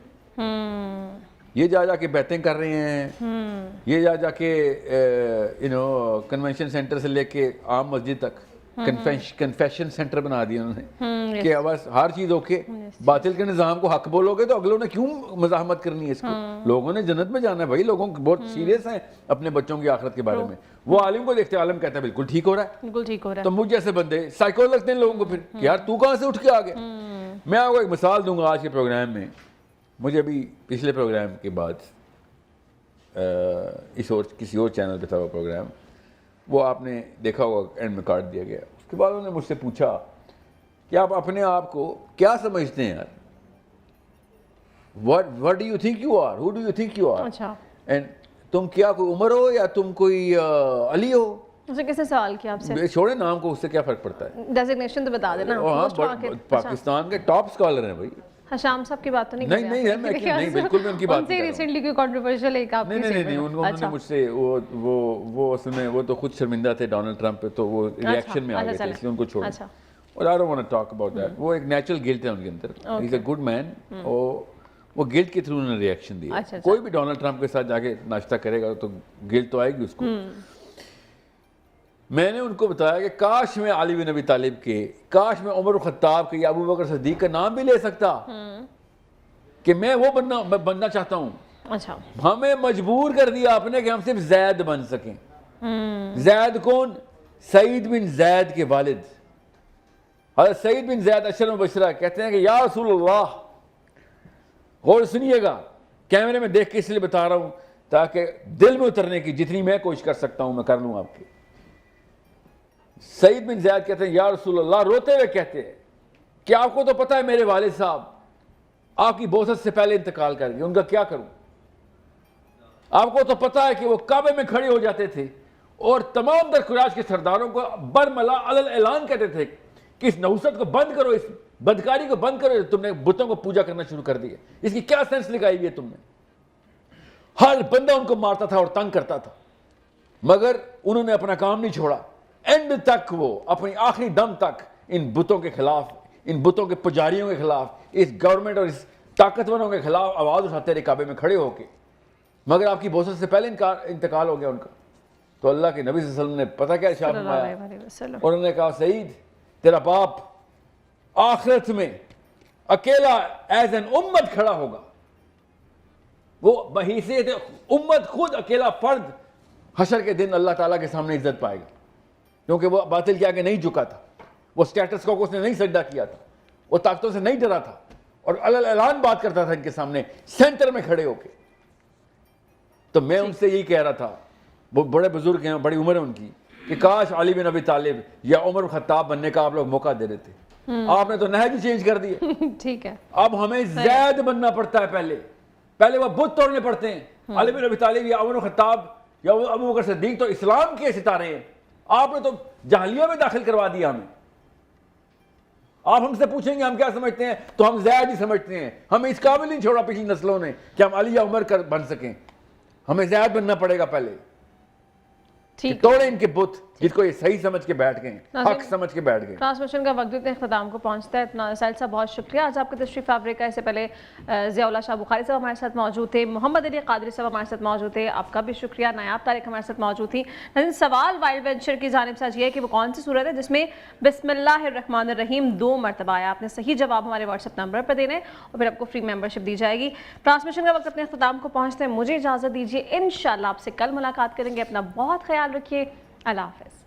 یہ جا کے بیعتیں کر رہے ہیں, یہ جا کے کنونشن سینٹر سے لے کے عام مسجد تک کنفیشن سینٹر بنا دیا انہوں نے کہ بس ہر چیز اوکے. باطل کے نظام کو حق بولو گے تو اگلوں نے کیوں مزاحمت کرنی ہے اس کو؟ لوگوں نے جنت میں جانا ہے بھائی. لوگوں بہت سیریس ہیں اپنے بچوں کی آخرت کے بارے میں. وہ عالم کو دیکھتے عالم کہتا ہے بالکل ٹھیک ہو رہا ہے, بالکل ٹھیک ہو رہا ہے. تو مجھ جیسے بندے سائیکو لگتے ہیں لوگوں کو پھر کہ یار تو کہاں سے اٹھ کے آ گیا. میں آپ کو ایک مثال دوں گا آج کے پروگرام میں. مجھے ابھی پچھلے پروگرام کے بعد کسی اور چینل پہ تھا وہ پروگرام, وہ آپ نے دیکھا ہوگا اینڈ میں کاٹ دیا گیا. اس کے بعد انہوں نے مجھ سے پوچھا کہ آپ اپنے آپ کو کیا سمجھتے ہیں یار, what do you think you are, who do you think you are, and تم کیا کوئی عمر ہو یا تم کوئی علی ہو؟ اسے کس نے سوال کیا آپ سے؟ چھوڑے نام کو, اس سے کیا فرق پڑتا ہے؟ ڈیزگنیشن تو بتا دینا. پاکستان کے ٹاپ اسکالر ہیں بھائی. حشام صاحب کی بات تو نہیں نہیں بالکل میں ان کی بات نہیں. ریسنٹلی کوئی کنٹروورشل ایک آپ نہیں انہوں نے مجھ سے وہ اصل میں وہ تو خود شرمندہ تھے ڈونلڈ ٹرمپ پہ, تو وہ ریئیکشن میں آ گئے تھے اس لیے ان کو چھوڑا. اور I don't want to talk about that. وہ ایک نیچرل گلٹ ہے ان کے اندر. ہی از اے گڈ مین. وہ گلٹ کے تھرو انہوں نے ریئیکشن دیا. کوئی بھی ڈونلڈ ٹرمپ کے ساتھ جا کے ناشتہ کرے گا تو گلٹ تو آئے گی اس کو. میں نے ان کو بتایا کہ کاش میں علی بن ابی طالب کے, کاش میں عمر الخطاب کے یا ابو بکر صدیق کا نام بھی لے سکتا کہ میں وہ بننا چاہتا ہوں اچھا ہمیں مجبور کر دیا آپ نے کہ ہم صرف زید بن سکیں. زید کون؟ سعید بن زید کے والد حضرت سعید بن زید اشر مبشرہ کہتے ہیں کہ یا رسول اللہ، غور سنیے گا، کیمرے میں دیکھ کے اس لیے بتا رہا ہوں تاکہ دل میں اترنے کی جتنی میں کوشش کر سکتا ہوں میں کر لوں آپ کی. سعید بن زید کہتے ہیں یا رسول اللہ، روتے ہوئے کہتے ہیں کہ آپ کو تو پتہ ہے میرے والد صاحب آپ کی بعثت سے پہلے انتقال کر گئے، ان کا کیا کروں؟ آپ کو تو پتہ ہے کہ وہ کعبے میں کھڑے ہو جاتے تھے اور تمام در قریش کے سرداروں کو برملا علل اعلان کہتے تھے کہ اس نحوست کو بند کرو، اس بدکاری کو بند کرو، تم نے بتوں کو پوجا کرنا شروع کر دیا، اس کی کیا سینس لگائی ہوئی ہے تم نے؟ ہر بندہ ان کو مارتا تھا اور تنگ کرتا تھا، مگر انہوں نے اپنا کام نہیں چھوڑا. اینڈ تک وہ اپنی آخری دم تک ان بتوں کے خلاف، ان بتوں کے پجاریوں کے خلاف، اس گورنمنٹ اور اس طاقتوروں کے خلاف آواز اٹھاتے رہے کعبے میں کھڑے ہو کے. مگر آپ کی بعثت سے پہلے انتقال ہو گیا ان کا. تو اللہ کے نبی صلی اللہ علیہ وسلم نے پتہ کیا ارشاد فرمایا؟ انہوں نے کہا سعید تیرا باپ آخرت میں اکیلا ایز این امت کھڑا ہوگا، وہ بحیثیت امت خود اکیلا فرد حشر کے دن اللہ تعالیٰ کے سامنے عزت پائے گا، کیونکہ وہ باطل کے آگے نہیں جھکا تھا، وہ سٹیٹس کو اس نے نہیں سجدہ کیا تھا، وہ طاقتوں سے نہیں ڈرا تھا اور علل اعلان بات کرتا تھا ان کے سامنے سینٹر میں کھڑے ہو کے. تو میں ان سے یہی کہہ رہا تھا، وہ بڑے بزرگ ہیں، بڑی عمر ہے ان کی، کہ کاش علی بن ابی طالب یا عمر خطاب بننے کا آپ لوگ موقع دے دیتے. آپ نے تو نہج ہی چینج کر دی. ٹھیک ہے، اب ہمیں زید بننا پڑتا ہے. پہلے وہ بت توڑنے پڑتے ہیں. علی بن ابی طالب یا عمر خطاب یا ابو بکر صدیق تو اسلام کے ستارے ہیں، آپ نے تو جاہلیہ میں داخل کروا دیا ہمیں. آپ ہم سے پوچھیں گے ہم کیا سمجھتے ہیں تو ہم زید ہی سمجھتے ہیں. ہمیں اس قابل نہیں چھوڑا پچھلی نسلوں نے کہ ہم علی یا عمر کر بن سکیں. ہمیں زید بننا پڑے گا پہلے. توڑے ان کے بت جس کو یہ صحیح سمجھ کے بیٹھ گئے، حق سمجھ کے بیٹھ گئے. ٹرانسمیشن کا وقت اختتام کو پہنچتا ہے. اتنا سائل صاحب بہت شکریہ آج آپ کے تشریف آوری کا. اس سے پہلے ضیاء اللہ شاہ بخاری صاحب ہمارے ساتھ موجود تھے، محمد علی قادری صاحب ہمارے ساتھ موجود تھے، آپ کا بھی شکریہ. نایاب طارق ہمارے ساتھ موجود تھی. سوال وائلڈ وینچر کی جانب سے یہ ہے کہ وہ کون سی صورت ہے جس میں بسم اللہ الرحمن الرحیم 2 مرتبہ آیا؟ آپ نے صحیح جواب ہمارے واٹس ایپ نمبر پر دینے اور پھر آپ کو فری ممبرشپ دی جائے گی. ٹرانسمیشن کا وقت اپنے اختتام کو پہنچتے ہیں، مجھے اجازت دیجیے. انشاءاللہ آپ سے کل ملاقات کریں گے. اپنا بہت خیال رکھیے. اللہ حافظ.